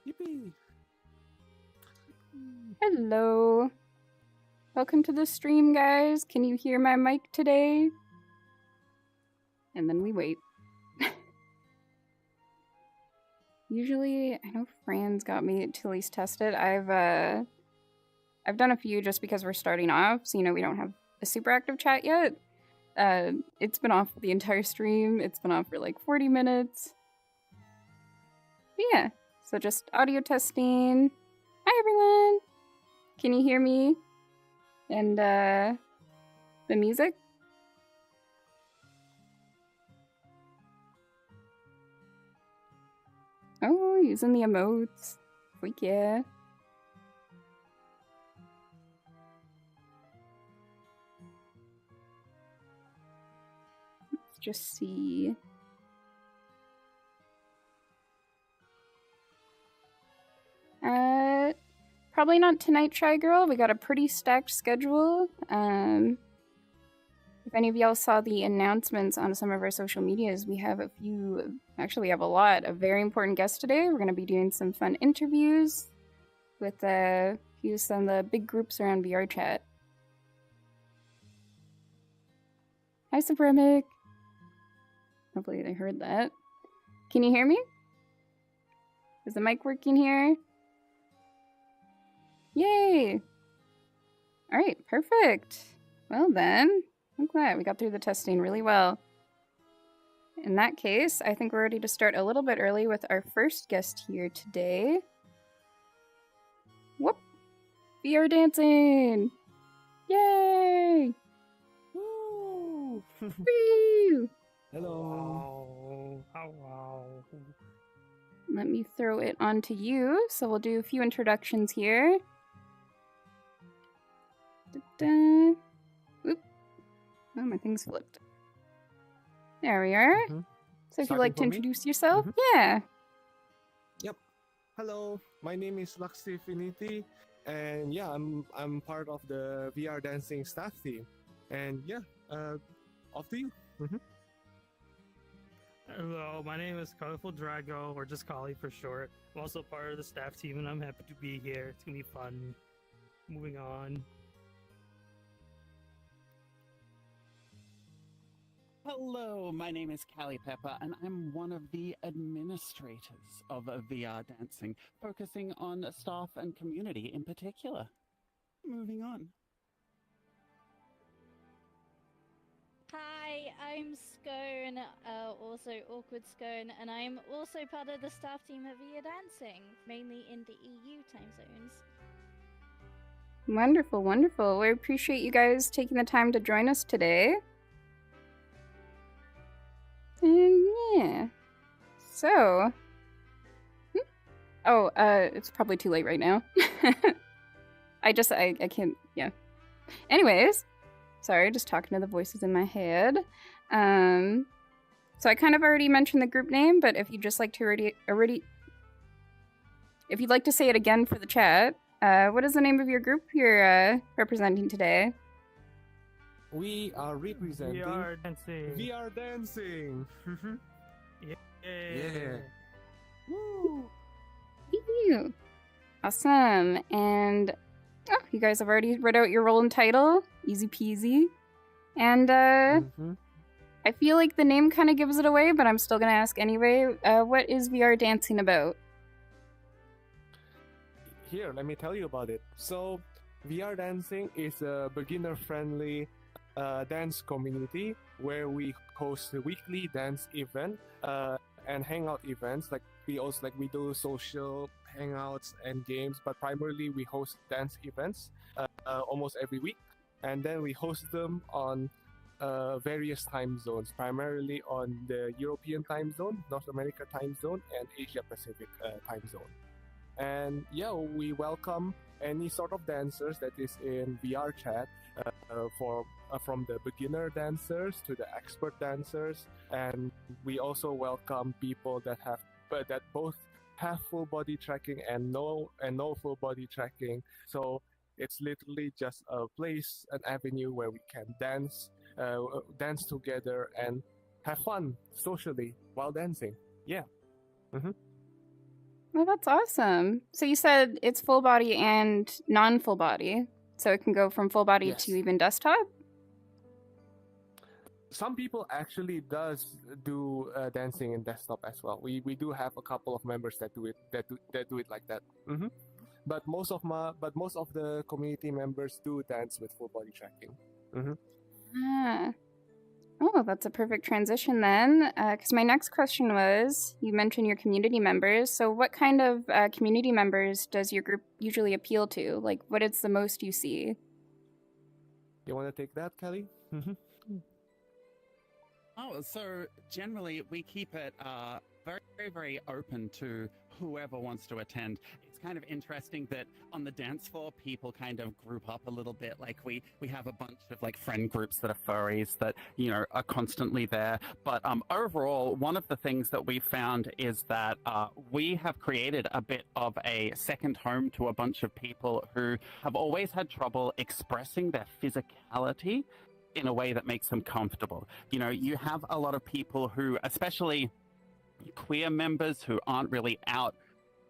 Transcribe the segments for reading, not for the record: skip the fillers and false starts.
Yippee! Hello. Welcome to the stream, guys. Can you hear my mic today? And then we wait. Usually, I know Fran's got me to at least test it. I've done a few just because we're starting off, so we don't have a super active chat yet. It's been off the entire stream. It's been off for like 40 minutes. But yeah, so just audio testing. Hi, everyone. Can you hear me? And the music? Oh, using the emotes. Freak yeah. Let's just see. Probably not tonight, Shy Girl. We got a pretty stacked schedule. If any of y'all saw the announcements on some of our social medias, we have a few, actually we have a lot of very important guests today. We're going to be doing some fun interviews with a few of some of the big groups around VR chat. Hi, Supremic. Hopefully they heard that. Can you hear me? Is the mic working here? Yay! Alright, perfect. Well then, I'm glad we got through the testing really well. In that case, I think we're ready to start a little bit early with our first guest here today. Whoop! VR dancing! Yay! Woo! Woo! Hello! Wow. Let me throw it onto you. So we'll do a few introductions here. Da-da. Oop. Oh, my thing's flipped. There we are. Mm-hmm. So if you'd like to introduce yourself, yeah. Yep. Hello, my name is Laxi Finiti, and yeah, I'm part of the VR dancing staff team. And yeah, off to you. Mm-hmm. Hello, my name is Colorful Drago, or just Collie for short. I'm also part of the staff team, and I'm happy to be here. It's gonna be fun. Moving on. Hello, my name is Callie Pepper, and I'm one of the administrators of VR dancing, focusing on staff and community in particular. Moving on. Hi, I'm Scone, also Awkward Scone, and I'm also part of the staff team of VR Dancing, mainly in the EU time zones. Wonderful, wonderful. We appreciate you guys taking the time to join us today. And yeah. So. Oh, it's probably too late right now. I can't, yeah. Anyways. Sorry, just talking to the voices in my head. So I kind of already mentioned the group name, but if you'd just like to if you'd like to say it again for the chat, what is the name of your group you're representing today? We are representing VR dancing. VR dancing. Yeah. Woo! Woo! Awesome. And oh, you guys have already read out your role and title. Easy peasy. And I feel like the name kind of gives it away, but I'm still going to ask anyway. What is VR dancing about? Here, let me tell you about it. So, VR dancing is a beginner-friendly dance community where we host a weekly dance event and hangout events. We do social hangouts and games, but primarily we host dance events almost every week, and then we host them on various time zones, primarily on the European time zone, North America time zone, and Asia Pacific time zone. And yeah, we welcome any sort of dancers that is in VR chat, from the beginner dancers to the expert dancers, and we also welcome people that both have full body tracking and no full body tracking. So it's literally just a place, an avenue where we can dance together and have fun socially while dancing. Yeah. Oh, that's awesome. So you said it's full body and non-full body, so it can go from full body Yes. to even desktop? Some people actually does do dancing in desktop as well. We do have a couple of members that do it like that. But most of the community members do dance with full body tracking. Ah. Oh, that's a perfect transition then. Because my next question was, you mentioned your community members. So what kind of community members does your group usually appeal to? Like, what is the most you see? You want to take that, Kelly? Oh, so generally we keep it very, very, very open to whoever wants to attend. It's kind of interesting that on the dance floor, people kind of group up a little bit. Like we have a bunch of like friend groups that are furries that, you know, are constantly there. But overall, one of the things that we found is that we have created a bit of a second home to a bunch of people who have always had trouble expressing their physicality in a way that makes them comfortable. You know, you have a lot of people who, especially queer members who aren't really out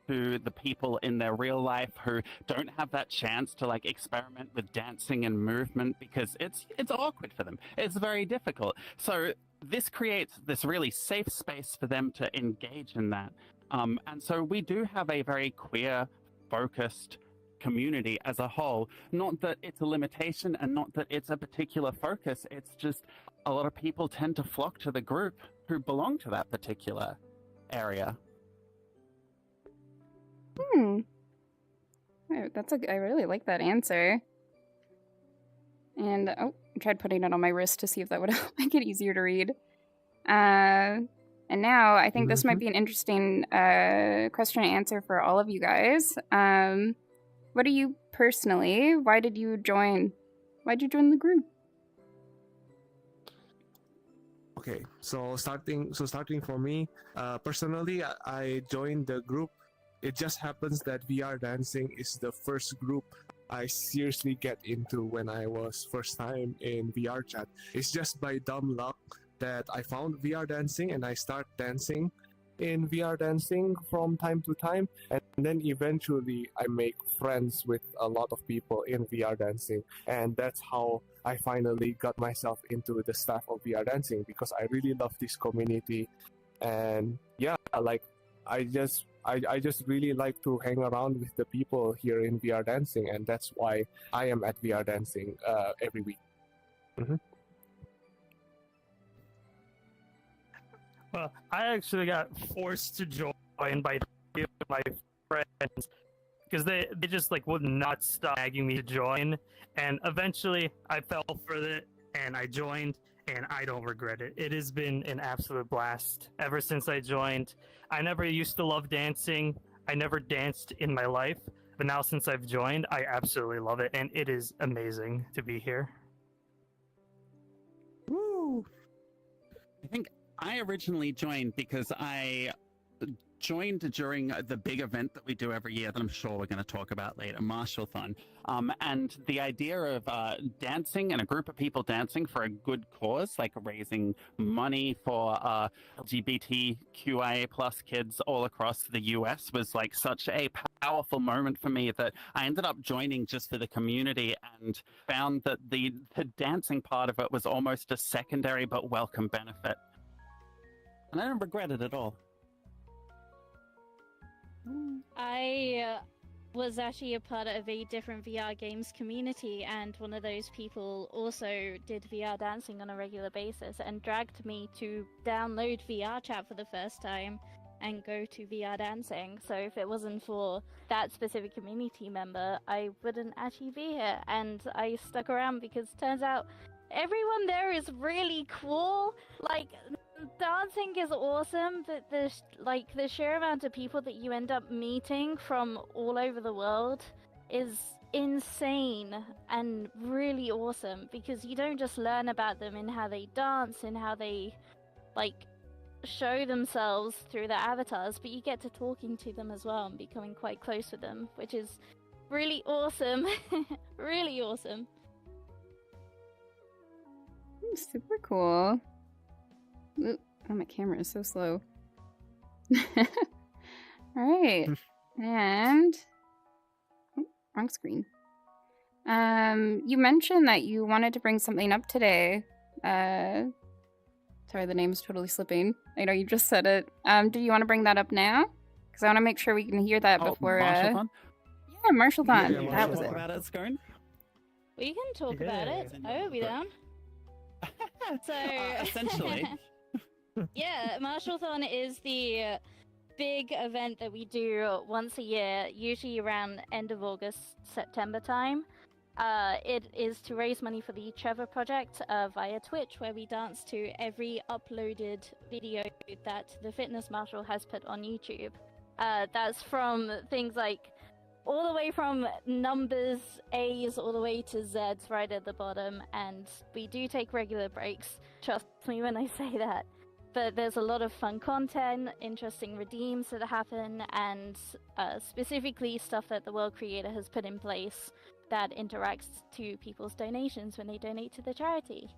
to the people in their real life, who don't have that chance to like experiment with dancing and movement because it's awkward for them. It's very difficult. So this creates this really safe space for them to engage in that. And so we do have a very queer focused community as a whole. Not that it's a limitation and not that it's a particular focus. It's just a lot of people tend to flock to the group who belong to that particular area. Oh, I really like that answer. And I tried putting it on my wrist to see if that would make it easier to read. And now I think this might be an interesting question and answer for all of you guys. What do you personally? Why did you join? Why'd you join the group? Okay, so starting for me, personally, I joined the group. It just happens that VR dancing is the first group I seriously get into when I was first time in VR chat. It's just by dumb luck that I found VR dancing and I start dancing in VR dancing from time to time, and then eventually I make friends with a lot of people in VR dancing, and that's how I finally got myself into the staff of VR dancing, because I really love this community. And yeah, like I just really like to hang around with the people here in VR dancing, and that's why I am at VR dancing every week. Well, I actually got forced to join by my friends because they just like would not stop nagging me to join, and eventually I fell for it and I joined, and I don't regret it. It has been an absolute blast ever since I joined. I never used to love dancing. I never danced in my life, but now since I've joined, I absolutely love it, and it is amazing to be here. Woo! I think I originally joined because I joined during the big event that we do every year that I'm sure we're going to talk about later, Marshallthon. And the idea of dancing and a group of people dancing for a good cause, like raising money for LGBTQIA plus kids all across the US, was like such a powerful moment for me that I ended up joining just for the community, and found that the dancing part of it was almost a secondary but welcome benefit. And I don't regret it at all. I was actually a part of a different VR games community, and one of those people also did VR dancing on a regular basis and dragged me to download VR chat for the first time and go to VR dancing. So if it wasn't for that specific community member, I wouldn't actually be here. And I stuck around because turns out everyone there is really cool. Like, dancing is awesome, but the sheer amount of people that you end up meeting from all over the world is insane and really awesome, because you don't just learn about them in how they dance and how they like show themselves through their avatars, but you get to talking to them as well and becoming quite close with them, which is really awesome. Really awesome. Super cool. Ooh, oh, my camera is so slow. All right. And oh, wrong screen. You mentioned that you wanted to bring something up today. Sorry, the name's totally slipping. I know you just said it. Do you want to bring that up now? Because I want to make sure we can hear that before. Marshall-thon? Yeah, Marshall-thon. Yeah, That was talk it. about it, Scone? We can talk about it. Yeah. I will be down. So, Essentially. yeah, Marshall-thon is the big event that we do once a year, usually around end of August, September time. It is to raise money for the Trevor Project via Twitch, where we dance to every uploaded video that the Fitness Marshal has put on YouTube. That's from things like all the way from numbers, A's, all the way to Z's right at the bottom, and we do take regular breaks, trust me when I say that. But there's a lot of fun content, interesting redeems that happen, and specifically stuff that the World Creator has put in place that interacts to people's donations when they donate to the charity.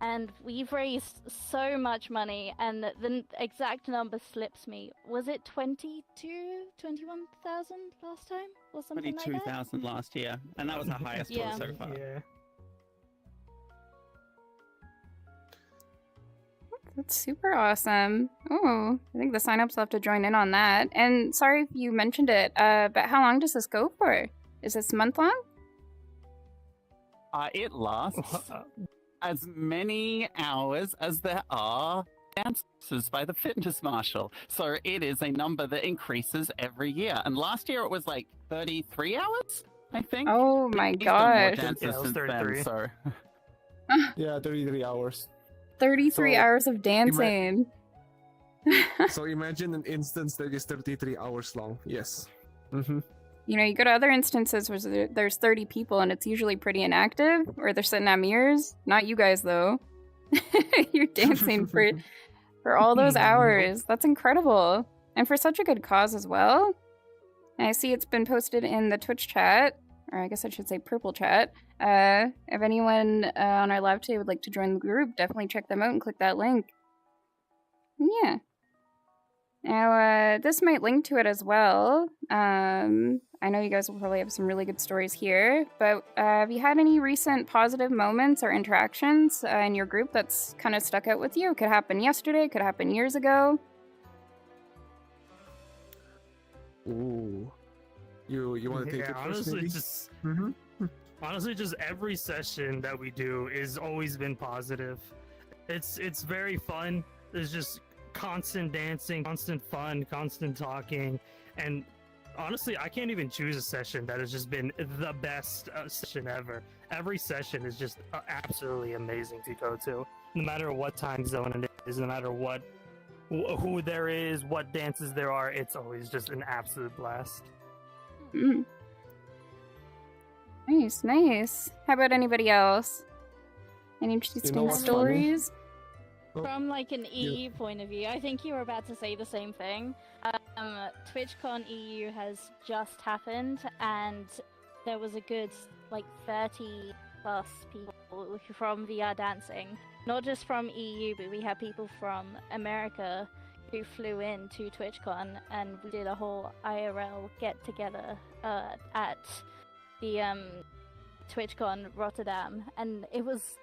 And we've raised so much money, and the exact number slips me. Was it 21,000 last time? Or something like that? 22,000 last year, and that was our highest Yeah. one so far. Yeah. That's super awesome. Oh, I think the sign-ups will have to join in on that. And sorry if you mentioned it, but how long does this go for? Is this month-long? It lasts as many hours as there are dances by the Fitness Marshal. So it is a number that increases every year. And last year it was like 33 hours, I think. Oh my He's done more gosh. dances Yeah, it was since 33. then, so... Yeah, 33 hours. 33 So, hours of dancing. So imagine an instance that is 33 hours long. Yes. Mm-hmm. You know, you go to other instances where there's 30 people and it's usually pretty inactive, or they're sitting at mirrors. Not you guys, though. You're dancing for all those hours. That's incredible. And for such a good cause as well. And I see it's been posted in the Twitch chat, or I guess I should say purple chat. If anyone on our live today would like to join the group, definitely check them out and click that link. Yeah. Now, this might link to it as well. I know you guys will probably have some really good stories here, but have you had any recent positive moments or interactions in your group that's kind of stuck out with you? It could happen yesterday, could happen years ago. Ooh. You want to take it first, honestly, maybe? just Mhm. honestly, just every session that we do is always been positive. It's very fun. There's just constant dancing, constant fun, constant talking, and honestly, I can't even choose a session that has just been the best session ever. Every session is just absolutely amazing to go to, no matter what time zone it is, no matter what who there is, what dances there are. It's always just an absolute blast. Mm. Nice, nice. How about anybody else? Any interesting what's stories? From like an EU point of view, I think you were about to say the same thing. TwitchCon EU has just happened, and there was a good like 30 plus people from VR dancing. Not just from EU, but we had people from America who flew in to TwitchCon, and we did a whole IRL get together at the TwitchCon Rotterdam, and it was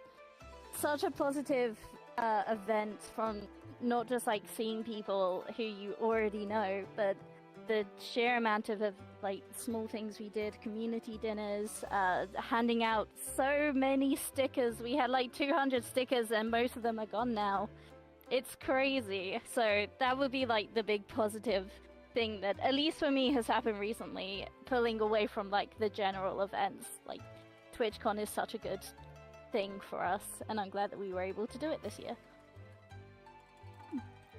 such a positive event, from not just like seeing people who you already know, but the sheer amount of like small things we did, community dinners, handing out so many stickers. We had like 200 stickers and most of them are gone now. It's crazy. So that would be like the big positive thing that, at least for me, has happened recently, pulling away from like the general events. Like TwitchCon is such a good thing for us, and I'm glad that we were able to do it this year.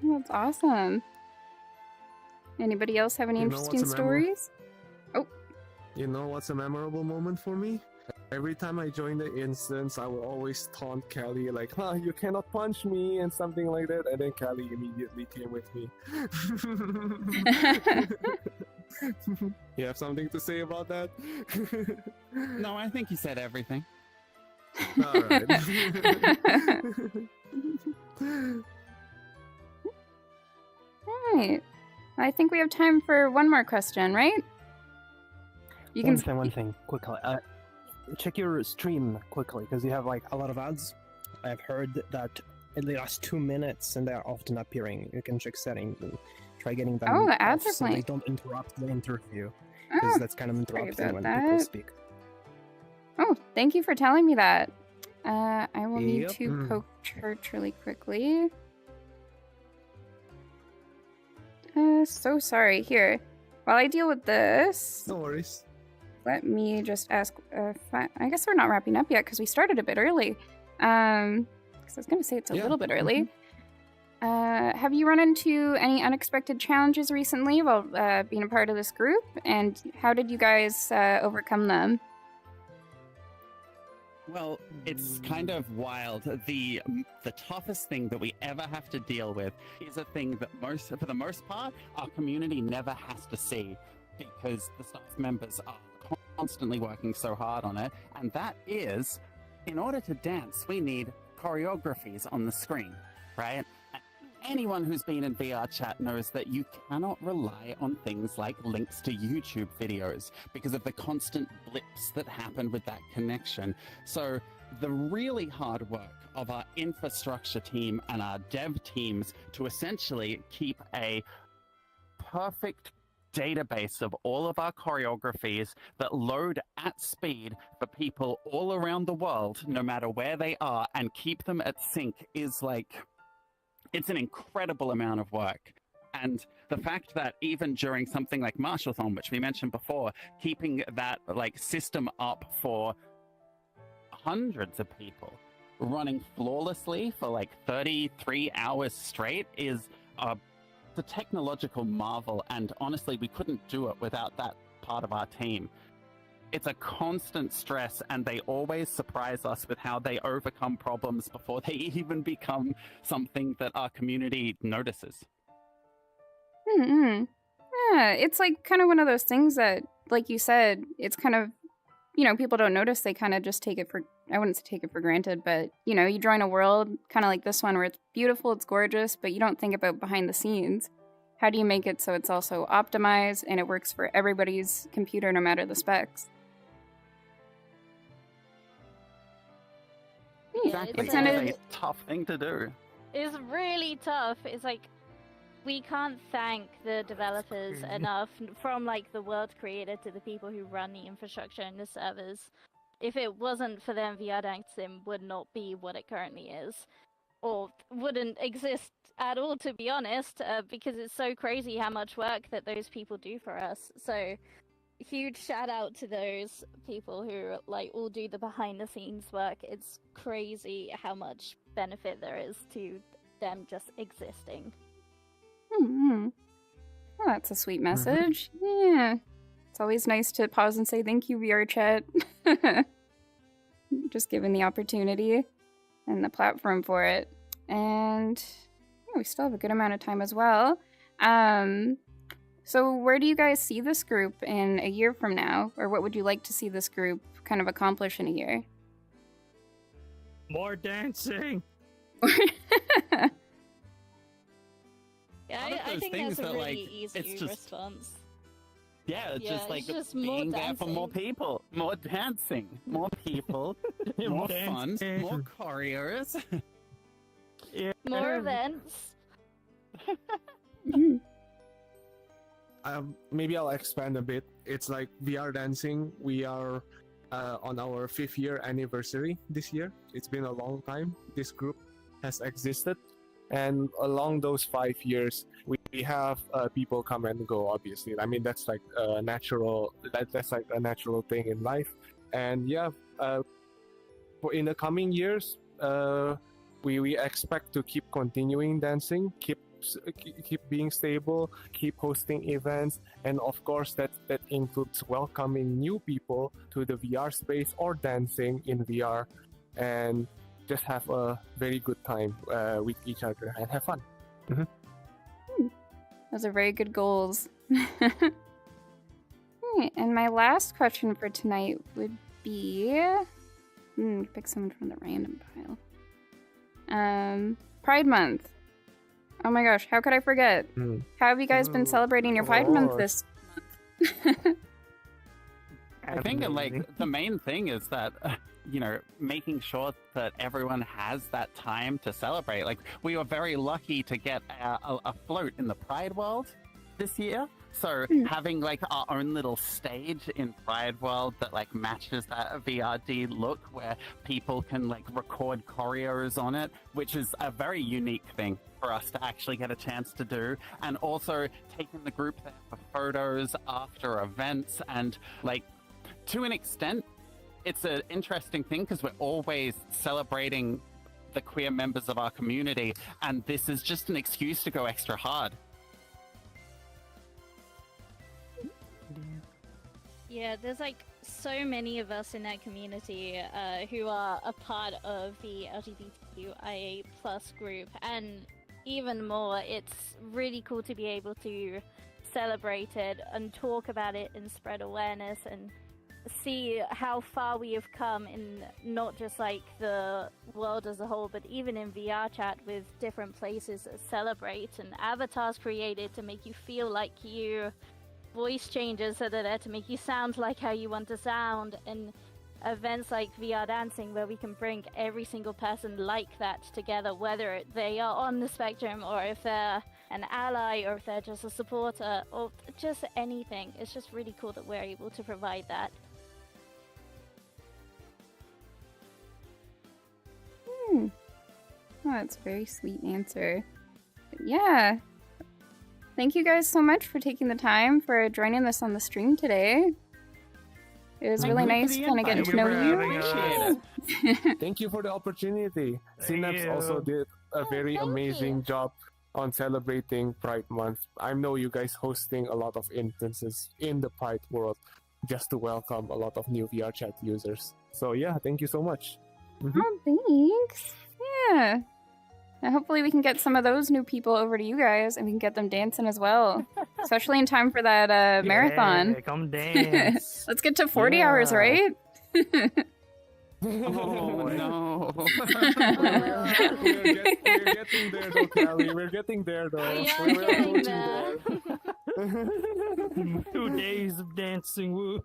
That's awesome. Anybody else have any You know what's interesting a memorable- stories? Oh, You know what's a memorable moment for me? Every time I join the instance, I will always taunt Kelly like, you cannot punch me," and something like that, and then Kelly immediately came with me. You have something to say about that? No, I think you said everything. Alright. right. I think we have time for one more question, right? You One thing, quickly. Check your stream quickly, because you have like a lot of ads. I've heard that they last 2 minutes and they are often appearing. You can check settings and try getting them Oh, the ads off are so they playing. don't interrupt the interview, because Oh, that's kind of sorry interrupting about when that. people speak. Oh, thank you for telling me that. I will need Yep. to poke church really quickly. So sorry. Here, while I deal with this, No worries. let me just ask. I guess we're not wrapping up yet because we started a bit early. Because I was going to say it's a Yeah. little bit early. Have you run into any unexpected challenges recently while being a part of this group? And how did you guys overcome them? Well, it's kind of wild. The toughest thing that we ever have to deal with is a thing that for the most part, our community never has to see, because the staff members are constantly working so hard on it. And that is, in order to dance, we need choreographies on the screen, right? Anyone who's been in VR chat knows that you cannot rely on things like links to YouTube videos because of the constant blips that happen with that connection. So the really hard work of our infrastructure team and our dev teams to essentially keep a perfect database of all of our choreographies that load at speed for people all around the world, no matter where they are, and keep them at sync is like... It's an incredible amount of work. And the fact that even during something like Marshathon, which we mentioned before, keeping that like system up for hundreds of people running flawlessly for like 33 hours straight is the technological marvel. And honestly, we couldn't do it without that part of our team. It's a constant stress, and they always surprise us with how they overcome problems before they even become something that our community notices. Mm-hmm. Yeah, it's like kind of one of those things that, like you said, it's kind of, people don't notice. They kind of just take it for, I wouldn't say take it for granted, but, you join a world kind of like this one where it's beautiful, it's gorgeous, but you don't think about behind the scenes. How do you make it so it's also optimized and it works for everybody's computer no matter the specs? Exactly. It's It's a tough thing to do. It's really tough. It's like we can't thank the developers enough, from like the world creator to the people who run the infrastructure and the servers. If it wasn't for them, VR Dance Sim would not be what it currently is, or wouldn't exist at all, to be honest, because it's so crazy how much work that those people do for us. So huge shout out to those people who like all do the behind the scenes work. It's crazy how much benefit there is to them just existing. Mm-hmm. Well, that's a sweet message. Yeah. It's always nice to pause and say thank you, VR chat. Just given the opportunity and the platform for it. And we still have a good amount of time as well. So where do you guys see this group in a year from now? Or what would you like to see this group kind of accomplish in a year? More dancing. Yeah, One of I those think things that's a that, really like, easy it's just- response. Yeah, it's Yeah, just like it's just more being there for more dancing. people, more dancing, more people, more fun, Dancing. more choreos. Yeah. More events. Maybe I'll expand a bit. It's like VR dancing. We are on our 5th year anniversary this year. It's been a long time. This group has existed, and along those 5 years, we have people come and go. Obviously, I mean that's like a natural. That's like a natural thing in life. And yeah, for in the coming years, we expect to keep continuing dancing, keep being stable, keep hosting events, and of course that includes welcoming new people to the VR space or dancing in VR, and just have a very good time with each other and have fun. Those are very good goals. Alright, and my last question for tonight would be... pick someone from the random pile. Pride Month. Oh my gosh, how could I forget? Mm. How have you guys been celebrating your of Pride Month course. this month? I think Amazing. like the main thing is that making sure that everyone has that time to celebrate. Like we were very lucky to get a float in the Pride World this year. So having like our own little stage in Pride World that like matches that VRD look where people can like record choreos on it, which is a very unique thing for us to actually get a chance to do. And also taking the group there for photos after events, and like to an extent it's an interesting thing because we're always celebrating the queer members of our community, and this is just an excuse to go extra hard. Yeah, there's like so many of us in that community who are a part of the LGBTQIA plus group, and even more, it's really cool to be able to celebrate it and talk about it and spread awareness and see how far we have come in not just like the world as a whole, but even in VR chat with different places that celebrate and avatars created to make you feel like you, voice changes that are there to make you sound like how you want to sound, and events like VR dancing where we can bring every single person like that together, whether they are on the spectrum or if they're an ally or if they're just a supporter or just anything. It's just really cool that we're able to provide that. Oh, that's a very sweet answer. But yeah. Thank you guys so much for taking the time for joining us on the stream today. It was really nice kind of getting to know you. Thank you for the opportunity. Synapse also did a very amazing job on celebrating Pride Month. I know you guys hosting a lot of instances in the Pride world just to welcome a lot of new VR chat users. So yeah, thank you so much. Oh, thanks. Yeah. And hopefully we can get some of those new people over to you guys and we can get them dancing as well. Especially in time for that marathon. Yeah, come dance. Let's get to 40 hours, right? Oh no. We're getting there though, Callie. We're getting there though. We are We're getting approaching there. 2 days of dancing. Woo.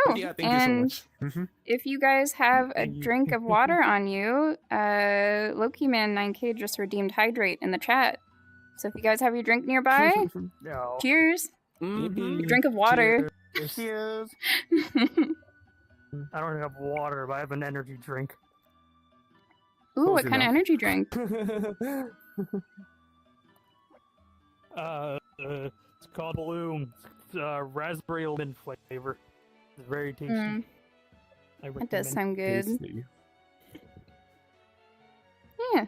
Oh, Yeah, thank and you so much. if you guys have a drink of water on you, Loki Man 9K just redeemed Hydrate in the chat. So if you guys have your drink nearby, No. cheers. Mhm. Your drink of water. Cheers. I don't have water, but I have an energy drink. Ooh, what Close kind of enough. energy drink? It's called Bloom. It's raspberry lemon flavor. It's very tasty. Mm, I that does recommend. sound good. Tasty. Yeah.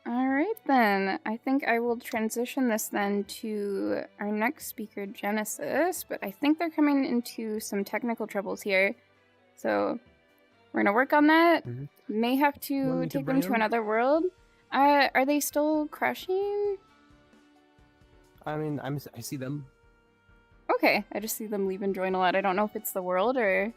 All right, then. I think I will transition this then to our next speaker, Genesis, but I think they're coming into some technical troubles here. So we're going to work on that. Mhm. May have Want to me to take them bring to 'em? another world. Are they still crashing? I mean, I see them. Okay, I just see them leave and join a lot. I don't know if it's the world or...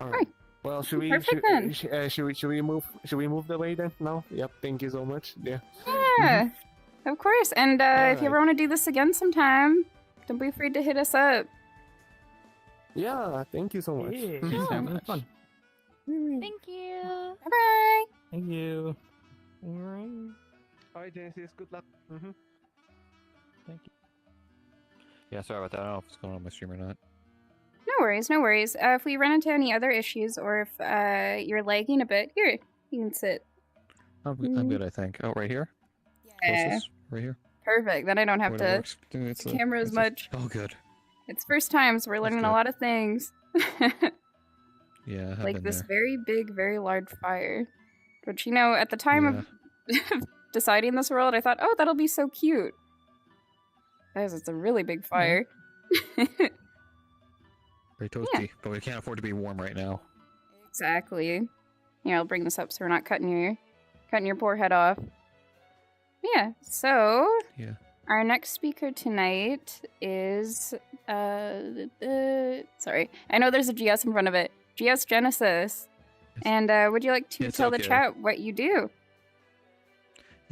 All right. Well, should we Perfect then. should we move the way then? No. Yep. Thank you so much. Yeah. Yeah, of course. And if you Alright. ever want to do this again sometime, don't be afraid to hit us up. Yeah. Thank you so much. Yeah, Mhm. so sounds much. fun. Thank you. Bye-bye! Thank you. Alright. All right, Genesis. Good luck. Thank you. Yeah, sorry about that. I don't know if it's going on my stream or not. No worries, no worries. If we run into any other issues or if you're lagging a bit, here, you can sit. I'm good, I think. Oh, right here? Yeah, What's this? Right here? perfect. Then I don't have Where to it works. Dude, it's a- camera as it's a- much. Oh, good. It's first time, so we're That's learning a good. lot of things. Yeah, I have Like been this there. very big, very large fire. Which, you know, at the time of deciding this world, I thought, oh, that'll be so cute. Guys, it's a really big fire. Very toasty, but we can't afford to be warm right now. Exactly. Here, I'll bring this up so we're not cutting your poor head off. Yeah, so Yeah. our next speaker tonight is sorry. I know there's a GS in front of it. GS Genesis. Yes. And would you like to It's tell the okay. chat what you do?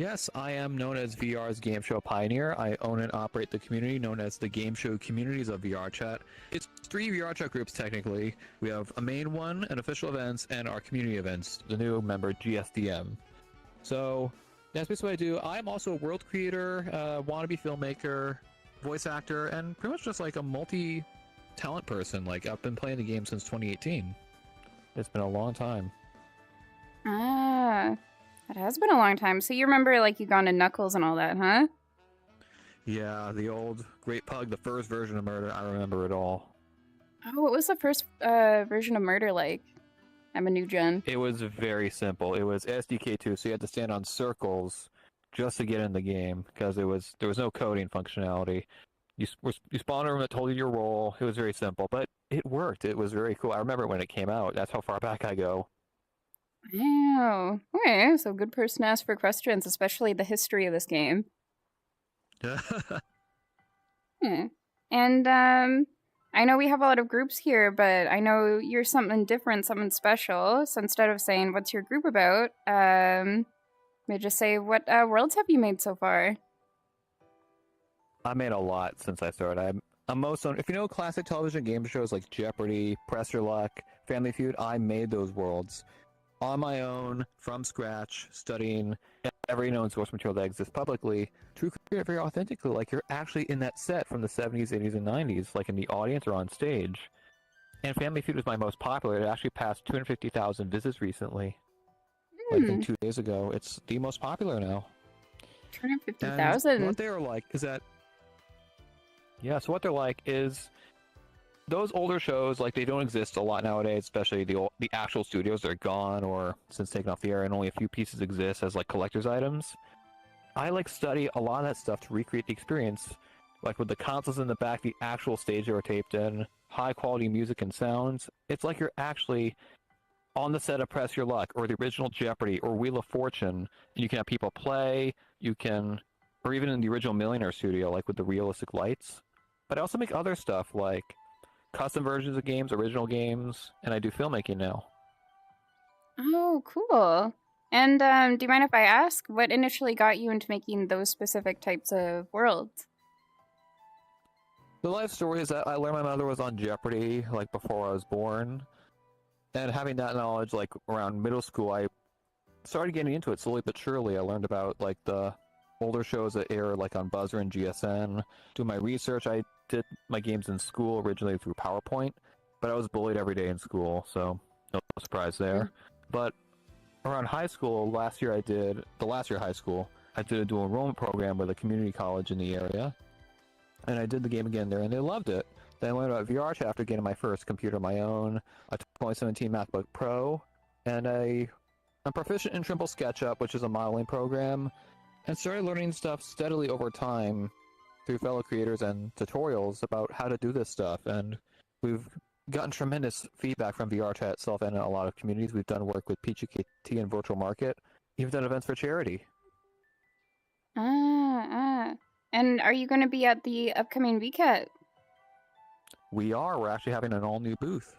Yes, I am known as VR's Game Show Pioneer. I own and operate the community known as the Game Show Communities of VR Chat. It's 3 VR Chat groups technically. We have a main one, an official events, and our community events, the new member GSDM. So that's basically what I do. I'm also a world creator, wannabe filmmaker, voice actor, and pretty much just like a multi-talent person. Like I've been playing the game since 2018. It's been a long time. Ah, that has been a long time. So you remember, like, you gone to Knuckles and all that, huh? Yeah, the old Great Pug, the first version of Murder, I remember it all. Oh, what was the first version of Murder like? I'm a new gen. It was very simple. It was SDK2, so you had to stand on circles just to get in the game because there was no coding functionality. You spawned a room that told you your role. It was very simple, but it worked. It was very cool. I remember when it came out. That's how far back I go. Wow. Okay, so good person to ask for questions, especially the history of this game. Yeah. And I know we have a lot of groups here, but I know you're something different, something special. So instead of saying what's your group about, may just say what worlds have you made so far? I made a lot since I started. I'm most on, if you know classic television game shows like Jeopardy, Press Your Luck, Family Feud, I made those worlds on my own, from scratch, studying every known source material that exists publicly to create it very authentically, like you're actually in that set from the 70s, 80s, and 90s, like in the audience or on stage. And Family Feud was my most popular. It actually passed 250,000 visits recently. Like I think 2 days ago. It's the most popular now. 250,000? What they're like is that... Yeah, so what they're like is... Those older shows, like, they don't exist a lot nowadays, especially the actual studios. They're gone or since taken off the air, and only a few pieces exist as, like, collector's items. I, like, study a lot of that stuff to recreate the experience. Like, with the consoles in the back, the actual stage they were taped in, high-quality music and sounds. It's like you're actually on the set of Press Your Luck, or the original Jeopardy, or Wheel of Fortune, and you can have people play, or even in the original Millionaire Studio, like, with the realistic lights. But I also make other stuff, like custom versions of games, original games, and I do filmmaking now. Oh, cool. And do you mind if I ask, what initially got you into making those specific types of worlds? The life story is that I learned my mother was on Jeopardy, like, before I was born. And having that knowledge, like, around middle school, I started getting into it slowly but surely. I learned about, like, the older shows that air, like, on Buzzer and GSN. Doing my research, I did my games in school originally through PowerPoint, but I was bullied every day in school, so no surprise there. But around high school, the last year of high school, I did a dual enrollment program with a community college in the area, and I did the game again there, and they loved it. Then I learned about VR Chat after getting my first computer of my own, a 2017 MacBook Pro, and I'm proficient in Trimble SketchUp, which is a modeling program, and started learning stuff steadily over time through fellow creators and tutorials about how to do this stuff. And we've gotten tremendous feedback from VR Chat itself and in a lot of communities. We've done work with PGKT and Virtual Market, even done events for charity. And are you going to be at the upcoming VCAT? We are. We're actually having an all-new booth.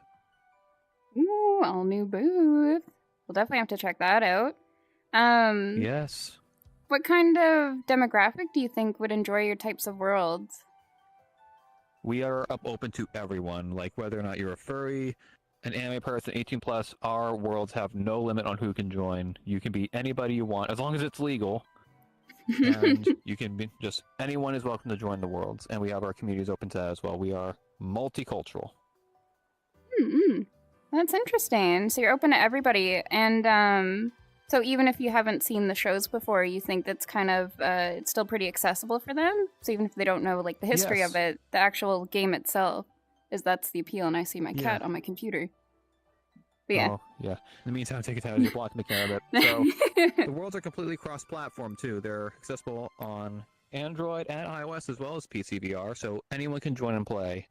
Ooh, all new booth. We'll definitely have to check that out. Yes. What kind of demographic do you think would enjoy your types of worlds? We are open to everyone, like whether or not you're a furry, an anime person, 18+, our worlds have no limit on who can join. You can be anybody you want, as long as it's legal. And you can be anyone is welcome to join the worlds, and we have our communities open to that as well. We are multicultural. That's interesting. So you're open to everybody, and so even if you haven't seen the shows before, you think that's kind of it's still pretty accessible for them. So even if they don't know like the history of it, the actual game itself that's the appeal. And I see my cat on my computer. But yeah. Oh, yeah. In the meantime, take it out of your block to make care of it. So the worlds are completely cross-platform too. They're accessible on Android and iOS as well as PC VR, so anyone can join and play.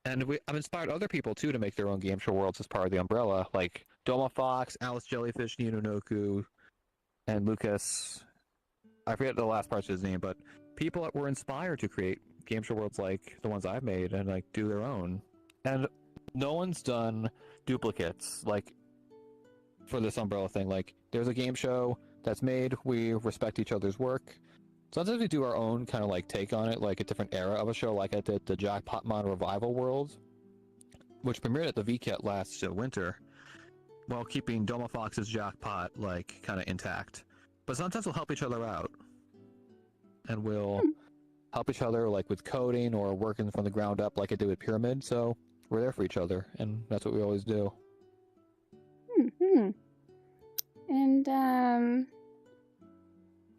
And I've inspired other people too to make their own game show worlds as part of the umbrella, like Doma Fox, Alice Jellyfish, Ninonoku, and Lucas. I forget the last part of his name, but people that were inspired to create game show worlds like the ones I've made and like do their own. And no one's done duplicates like for this umbrella thing. Like there's a game show that's made. We respect each other's work. Sometimes we do our own kind of like take on it, like a different era of a show, like I did the Jackpotmon Revival World, which premiered at the VCAT last winter, while keeping Doma Fox's Jackpot like kind of intact. But sometimes we'll help each other out, and we'll help each other like with coding or working from the ground up, like I did with Pyramid. So we're there for each other, and that's what we always do. Hmm. And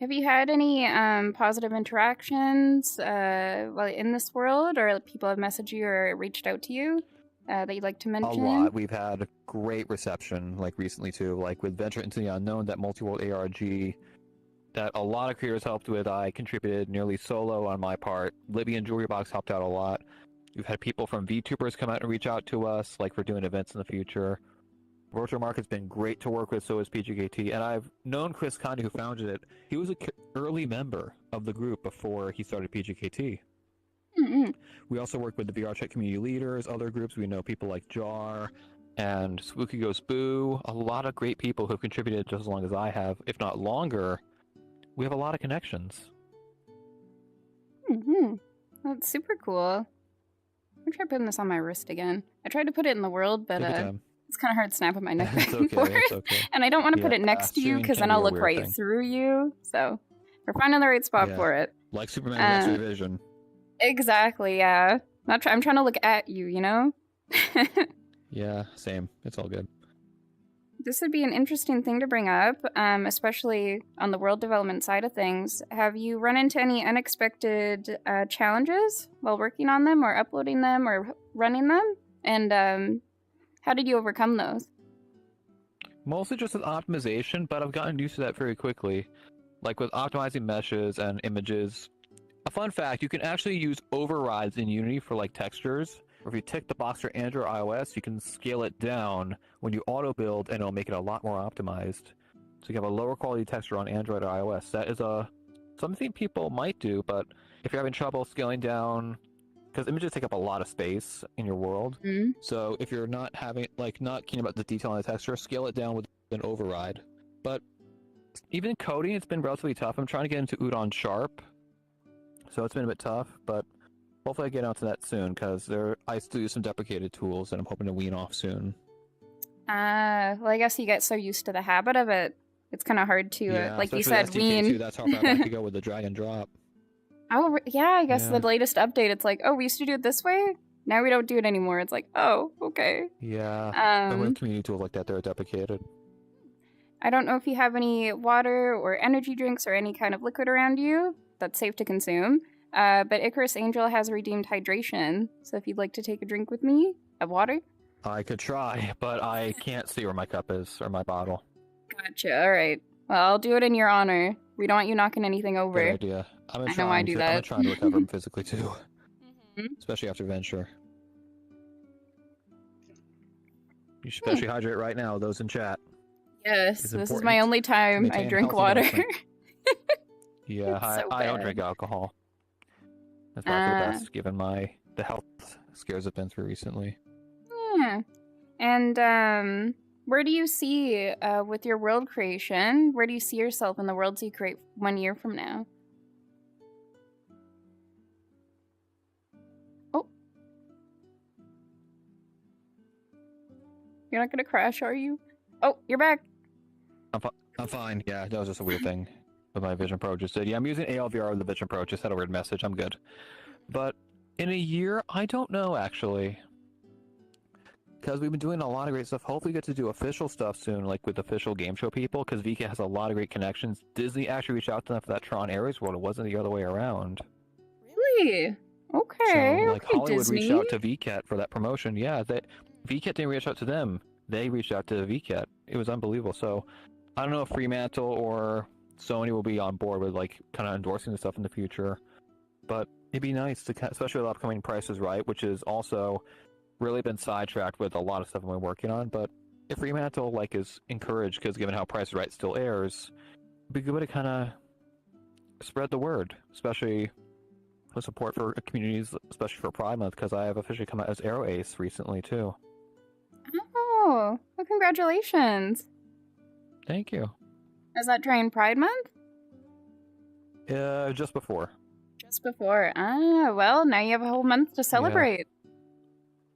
have you had any positive interactions while in this world, or people have messaged you or reached out to you that you'd like to mention? A lot. We've had great reception, like recently too, like with Venture into the Unknown, that multi-world ARG that a lot of creators helped with. I contributed nearly solo on my part. Libby and Jewelry Box helped out a lot. We've had people from VTubers come out and reach out to us, like for doing events in the future. Virtual Market's been great to work with, so is PGKT, and I've known Chris Conde, who founded it. He was an early member of the group before he started PGKT. Mm-hmm. We also work with the VR Chat community leaders, other groups. We know people like Jar and Spooky Goes Boo, a lot of great people who have contributed just as long as I have, if not longer. We have a lot of connections. Mm-hmm. That's super cool. I'm trying putting this on my wrist again. I tried to put it in the world, but it's kind of hard snapping my neck back It's and okay, forth. it's okay. And I don't want to put Yeah, it next to you streaming because can then I'll be a look weird right thing. through you. So we're finding the right spot Yeah. for it. Like Superman with X-ray vision. Exactly, yeah. I'm trying to look at you, you know? Yeah, same. It's all good. This would be an interesting thing to bring up, especially on the world development side of things. Have you run into any unexpected challenges while working on them or uploading them or running them? And how did you overcome those? Mostly just with optimization, but I've gotten used to that very quickly. Like with optimizing meshes and images. A fun fact, you can actually use overrides in Unity for like textures. Or if you tick the box for Android or iOS, you can scale it down when you auto build, and it'll make it a lot more optimized. So you have a lower quality texture on Android or iOS. That is something people might do, but if you're having trouble scaling down, because images take up a lot of space in your world. Mm-hmm. So if you're not keen about the detail on the texture, scale it down with an override. But even coding, it's been relatively tough. I'm trying to get into Udon Sharp, so it's been a bit tough, but hopefully I get onto that soon, because I still use some deprecated tools that I'm hoping to wean off soon. Well, I guess you get so used to the habit of it, it's kind of hard to, like you said, SDK2, wean. that's how far back you go with the drag and drop. Oh, yeah, I guess Yeah. the latest update, it's like, oh, we used to do it this way? Now we don't do it anymore. It's like, oh, okay. Yeah, and with community tools like that, they're deprecated. I don't know if you have any water or energy drinks or any kind of liquid around you that's safe to consume, but Icarus Angel has redeemed hydration, so if you'd like to take a drink with me of water. I could try, but I can't see where my cup is, or my bottle. Gotcha, alright. Well, I'll do it in your honor. We don't want you knocking anything over. Good idea. I'm I know I do that. trying to recover physically too, Mhm. especially after Venture. You should especially hydrate right now, those in chat. Yes, It's this is important my only time I maintain drink healthy water. development. Yeah, It's so I don't bad. drink alcohol. That's probably the best, given the health scares I've been through recently. Yeah. And where do you see with your world creation? Where do you see yourself in the worlds you create 1 year from now? Oh, you're not gonna crash, are you? Oh, you're back. I'm fine. Yeah, that was just a weird thing with my Vision Pro just did. Yeah, I'm using ALVR with the Vision Pro. Just had a weird message. I'm good. But in a year, I don't know actually. Because we've been doing a lot of great stuff. Hopefully, we get to do official stuff soon, like with official game show people. Because VK has a lot of great connections. Disney actually reached out to them for that Tron Ares World. It wasn't the other way around. Really? Okay. So, like okay, Hollywood Disney. reached out to VCAT for that promotion. Yeah, VCAT didn't reach out to them. They reached out to VCAT. It was unbelievable. So I don't know if Fremantle or Sony will be on board with like kind of endorsing this stuff in the future. But it'd be nice to, especially with the upcoming Price is Right, which is also really been sidetracked with a lot of stuff I've been working on. But if Fremantle like is encouraged, because given how Price is Right still airs, it'd be good way to kind of spread the word, especially with support for communities, especially for Pride Month, because I have officially come out as Arrow Ace recently too. Oh, well, congratulations. Thank you. Is that during Pride Month? Just before. Just before. Ah, well, now you have a whole month to celebrate.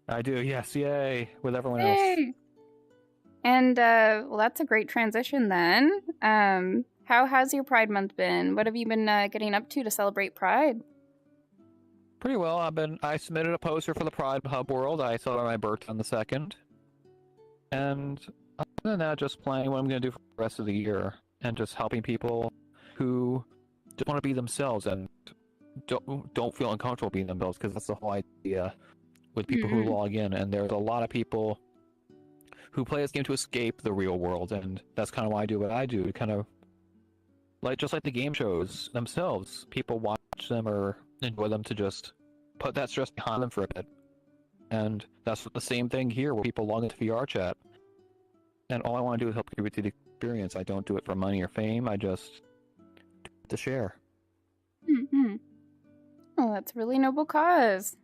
I do, yes, yay, with everyone else. Yay! And, well, that's a great transition then. How has your Pride Month been? What have you been getting up to celebrate Pride? Pretty well. I submitted a poster for the Pride Hub World. I celebrate my birthday on the 2nd. And other than that, just planning what I'm going to do for the rest of the year. And just helping people who just want to be themselves and don't feel uncomfortable being themselves, because that's the whole idea with people who log in. And there's a lot of people who play this game to escape the real world, and that's kind of why I do what I do. Kind of just like the game shows themselves, people watch them or enjoy them to just put that stress behind them for a bit. And that's the same thing here, where people log into VR chat, and all I want to do is help people with the experience. I don't do it for money or fame. I just do it to share. Mm-hmm. Oh, that's a really noble cause.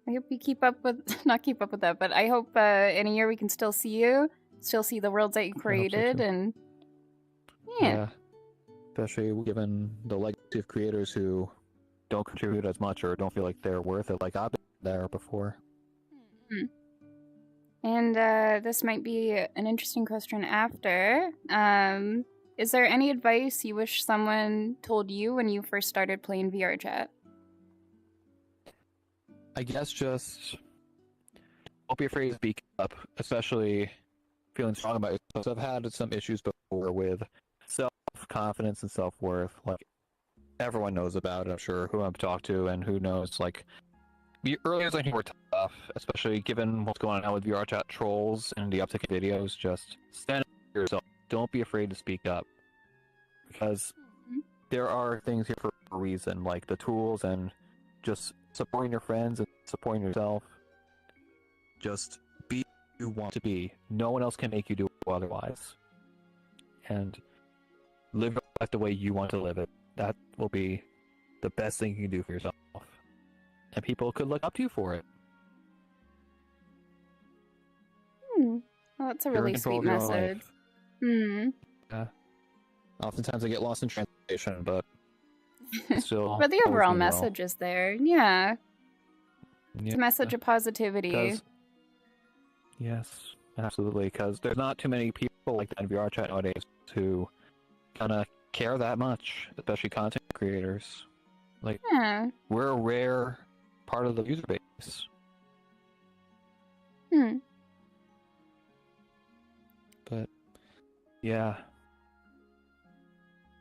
I hope you keep up with, not keep up with that, but I hope in a year we can still see you, still see the worlds that you created, too. and yeah. Especially given the legacy of creators who don't contribute as much or don't feel like they're worth it, like I've been there before. And this might be an interesting question after. Is there any advice you wish someone told you when you first started playing VR chat? I guess just don't be afraid to speak up, especially feeling strong about yourself. I've had some issues before with self-confidence and self-worth. Like, everyone knows about it, I'm sure, who I've talked to and who knows. Like, the early years I think were tough, especially given what's going on now with VR chat trolls and the uptick in videos. Just stand up for yourself. Don't be afraid to speak up, because there are things here for a reason, like the tools and just supporting your friends and supporting yourself. Just be who you want to be. No one else can make you do otherwise. And live your life the way you want to live it. That will be the best thing you can do for yourself. And people could look up to you for it. Well, that's a You're really in control sweet of your own message. life. Yeah. Oftentimes I get lost in translation, but still. But the always overall mean well. message is there. Yeah. It's Yeah. a message of positivity. Yes, absolutely. Because there's not too many people like that in VR chat nowadays who kind of care that much, especially content creators. Like, Yeah. we're a rare part of the user base. But yeah.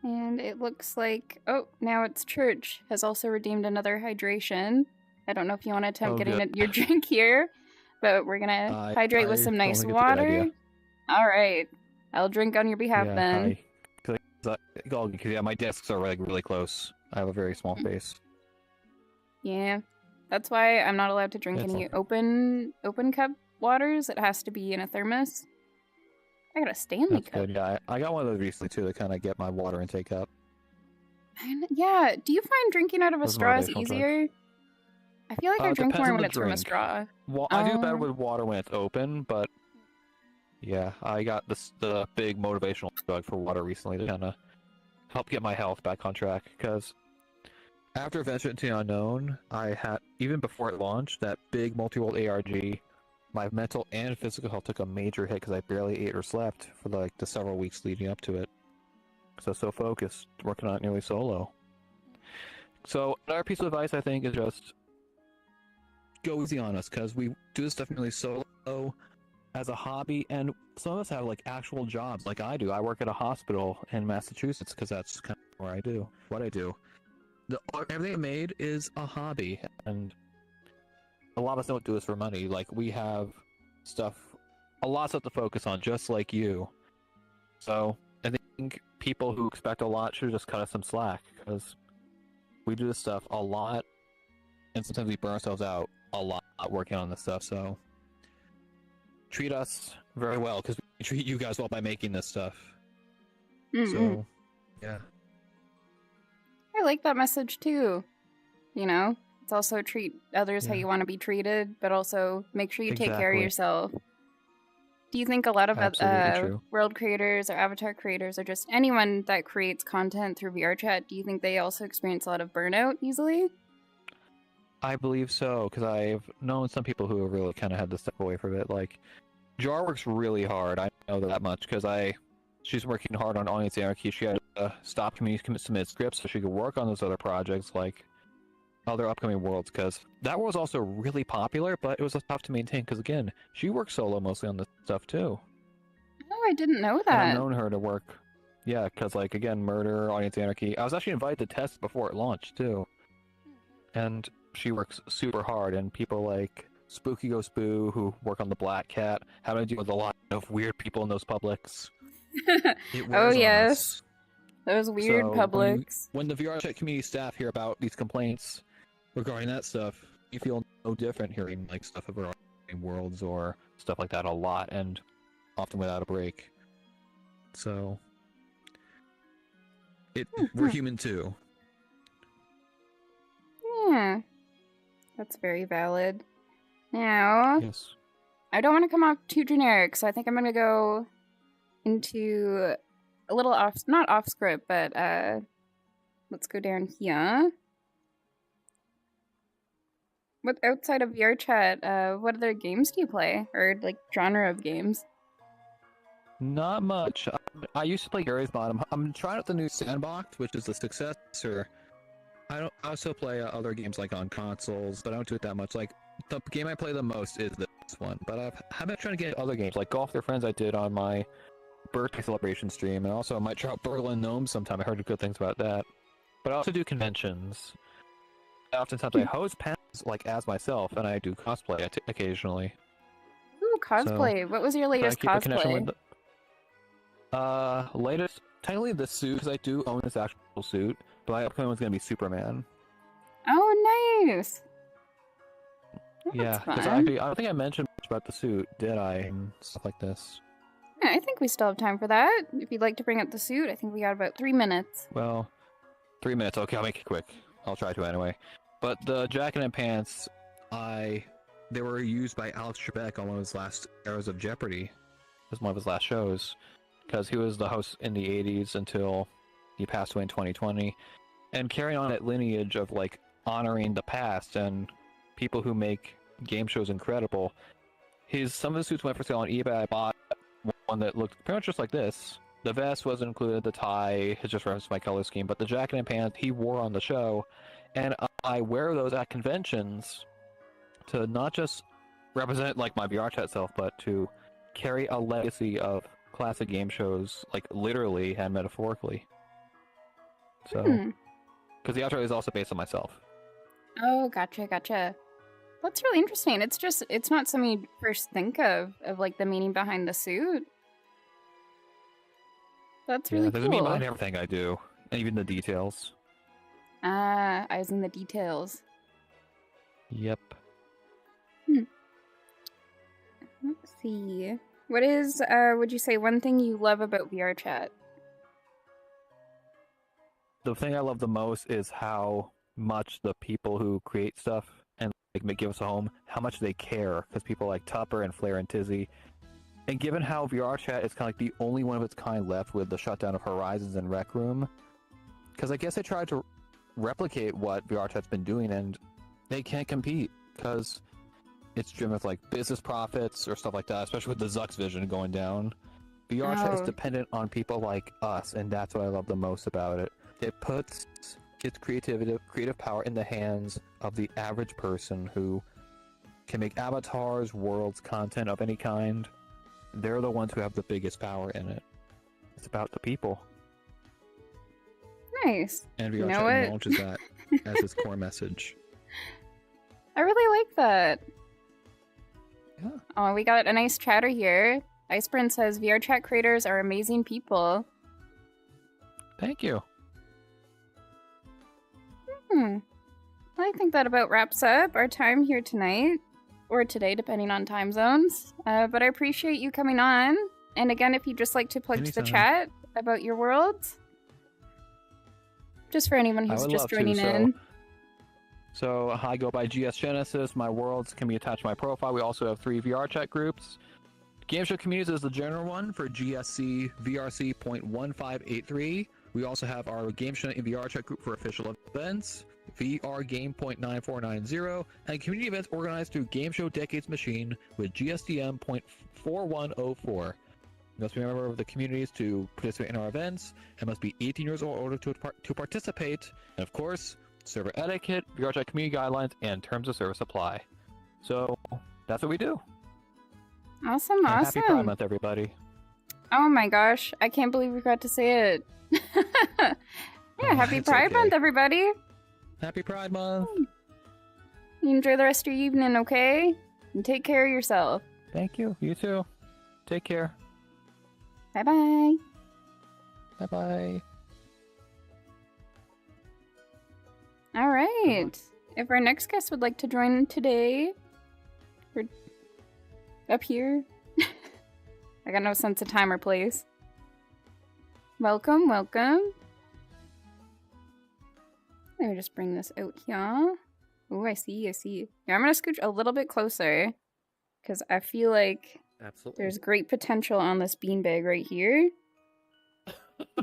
And it looks like, oh, now it's Church has also redeemed another hydration. I don't know if you want to attempt getting your drink here, but we're gonna hydrate with some don't nice think it's a good water. idea. All right, I'll drink on your behalf then. Yeah, my desks are like really close. I have a very small space. Yeah, that's why I'm not allowed to drink It's any okay. open cup waters. It has to be in a thermos. I got a Stanley That's cup. good. Yeah, I got one of those recently too to kind of get my water intake up. Yeah, do you find drinking out of a Those straw is motivational drugs. easier? I feel like I drink Depends more on when the it's from a drink. straw. Well, I do better Oh. with water when it's open, but yeah, I got the big motivational drug for water recently to kind of help get my health back on track. Because after Venture into the Unknown, I had, even before it launched, that big multi-world ARG, my mental and physical health took a major hit because I barely ate or slept for the several weeks leading up to it. So focused, working on it nearly solo. So another piece of advice I think is just go easy on us, because we do this stuff nearly solo as a hobby, and some of us have like actual jobs, like I do. I work at a hospital in Massachusetts because that's kind of where I do what I do. Everything I made is a hobby, and a lot of us don't do this for money. Like, we have a lot of stuff to focus on, just like you. So I think people who expect a lot should just cut us some slack, because we do this stuff a lot, and sometimes we burn ourselves out a lot working on this stuff. So treat us very well, because we treat you guys well by making this stuff. So yeah. I like that message too. You know, it's also treat others how you want to be treated, but also make sure you take care of Exactly. yourself. Do you think a lot of Absolutely true. world creators or avatar creators or just anyone that creates content through VR chat, do you think they also experience a lot of burnout easily? I believe so, because I've known some people who have really kind of had to step away from it. Like, Jar works really hard. I know that much because she's working hard on Audience Anarchy. She had to stop community submit scripts so she could work on those other projects, like other upcoming worlds, because that world's also really popular, but it was tough to maintain because, again, she works solo mostly on this stuff too. Oh, I didn't know And that. I've known her to work, yeah, because, like, again, Murder, Audience Anarchy. I was actually invited to test before it launched too, and she works super hard. And people like Spooky Go Spoo, who work on the Black Cat, having to deal with a lot of weird people in those publics. It Oh, wears on yes. us. Those weird So, publics. When the VR chat community staff hear about these complaints regarding that stuff, you feel no different hearing like stuff about worlds or stuff like that a lot, and often without a break. So we're human too. Yeah. That's very valid. Now, Yes. I don't want to come off too generic, so I think I'm going to go into a little not off script, but let's go down here. What outside of VR chat, what other games do you play? Or like genre of games? Not much. I used to play Gary's Mod. I'm trying out the new Sandbox, which is the successor. I also play other games like on consoles, but I don't do it that much. Like, the game I play the most is this one, but I've been trying to get other games like Golf with Your Friends. I did on my birthday celebration stream, and also I might try out Berlin Gnomes sometime. I heard good things about that. But I also do conventions. Oftentimes I host panels like as myself, and I do cosplay occasionally. Ooh, cosplay. What was your latest keep a connection cosplay? with latest, technically the suit, because I do own this actual suit, but my upcoming one's gonna be Superman. Oh, nice. Yeah, because fun. I don't think I mentioned much about the suit, did I? And stuff like this. Yeah, I think we still have time for that. If you'd like to bring up the suit, I think we got about 3 minutes. Well, 3 minutes. Okay, I'll make it quick. I'll try to anyway. But the jacket and pants, they were used by Alex Trebek on one of his last eras of Jeopardy. It was one of his last shows, because he was the host in the 80s until he passed away in 2020. And carrying on that lineage of, like, honoring the past and people who make game shows incredible, some of the suits went for sale on eBay. I bought one that looked pretty much just like this. The vest wasn't included, the tie, it just referenced my color scheme, but the jacket and pants he wore on the show, and I wear those at conventions to not just represent, like, my VR chat self, but to carry a legacy of classic game shows, like, literally and metaphorically. So, because the outro is also based on myself. Oh, gotcha. That's really interesting. It's not something you first think of like the meaning behind the suit. That's really there's cool. a meaning behind everything I do, and even the details. Eyes in the details. Yep. Let's see. What is, would you say, one thing you love about VR chat? The thing I love the most is how much the people who create stuff and like give us a home, how much they care, because people like Tupper and Flair and Tizzy. And given how VR chat is kind of like the only one of its kind left with the shutdown of Horizons and Rec Room, because I guess they tried to replicate what VR chat's been doing, and they can't compete because it's driven with like business profits or stuff like that, especially with the Zuck's vision going down. VR chat is dependent on people like us, and that's what I love the most about it. It puts its creative power in the hands of the average person who can make avatars, worlds, content of any kind. They're the ones who have the biggest power in it. It's about the people. Nice. And VR chat acknowledges that as its core message. I really like that. Yeah. Oh, we got a nice chatter here. Iceburn says VR chat creators are amazing people. Thank you. I think that about wraps up our time here tonight. Or today, depending on time zones. But I appreciate you coming on. And again, if you'd just like to plug to the chat about your worlds. Just for anyone who's just joining in. So I go by GS Genesis. My worlds can be attached to my profile. We also have 3 VR chat groups. Game Show Communities is the general one for GSC VRC.1583. We also have our Game Show in VR chat group for official events, VR Game.9490, and community events organized through Game Show Decades Machine with GSDM.4104. You must be a member of the communities to participate in our events, and must be 18 years old or older to participate. And of course, server etiquette, VR chat community guidelines, and terms of service apply. So that's what we do. Awesome, And awesome. Happy Pride Month, everybody. Oh my gosh, I can't believe we got to say it. Yeah, happy It's Pride okay. Month, everybody. Happy Pride Month. You enjoy the rest of your evening, okay? And take care of yourself. Thank you. You too. Take care. Bye-bye. Bye-bye. All right. If our next guest would like to join today, we're up here. I got no sense of time or place. Welcome, welcome. Let me just bring this out here. Oh, I see. Yeah, I'm gonna scooch a little bit closer because I feel like Absolutely. there's great potential on this beanbag right here.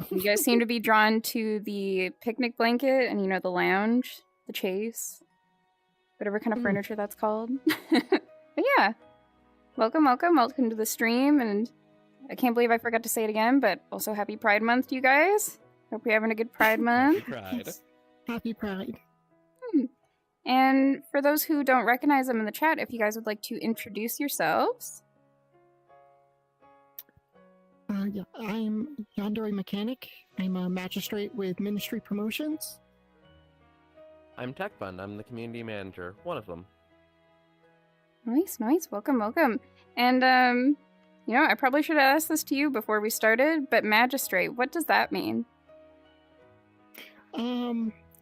You guys seem to be drawn to the picnic blanket and, the lounge, the chase, whatever kind of furniture that's called. But yeah, welcome to the stream, and I can't believe I forgot to say it again, but also happy Pride Month to you guys. Hope you're having a good Pride Month. Pride. Happy Pride. And for those who don't recognize them in the chat, if you guys would like to introduce yourselves. Yeah, I'm Yandere Mechanic. I'm a magistrate with Ministry Promotions. I'm Tech Fund. I'm the community manager. One of them. Nice. Welcome. And, I probably should have asked this to you before we started, but magistrate, what does that mean?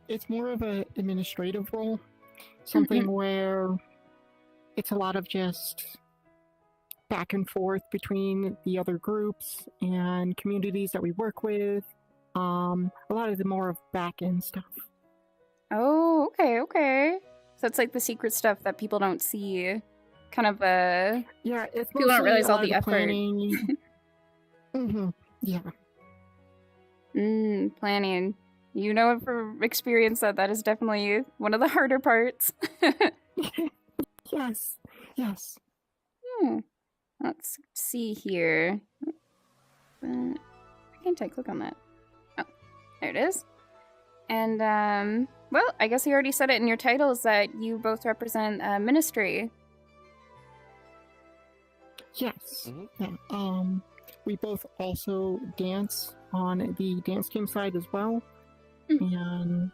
It's more of an administrative role. Something where it's a lot of just back and forth between the other groups and communities that we work with. A lot of the more of back-end stuff. Oh, okay. So it's like the secret stuff that people don't see. Kind of Yeah, it's people don't mostly realize a all lot the of effort. planning. Yeah. Planning. You know from experience that is definitely one of the harder parts. Yes. Let's see here. I can't click on that. Oh, there it is. And, well, I guess you already said it in your titles that you both represent Ministry. Yes. Mhm. Yeah. We both also dance on the dance team side as well. And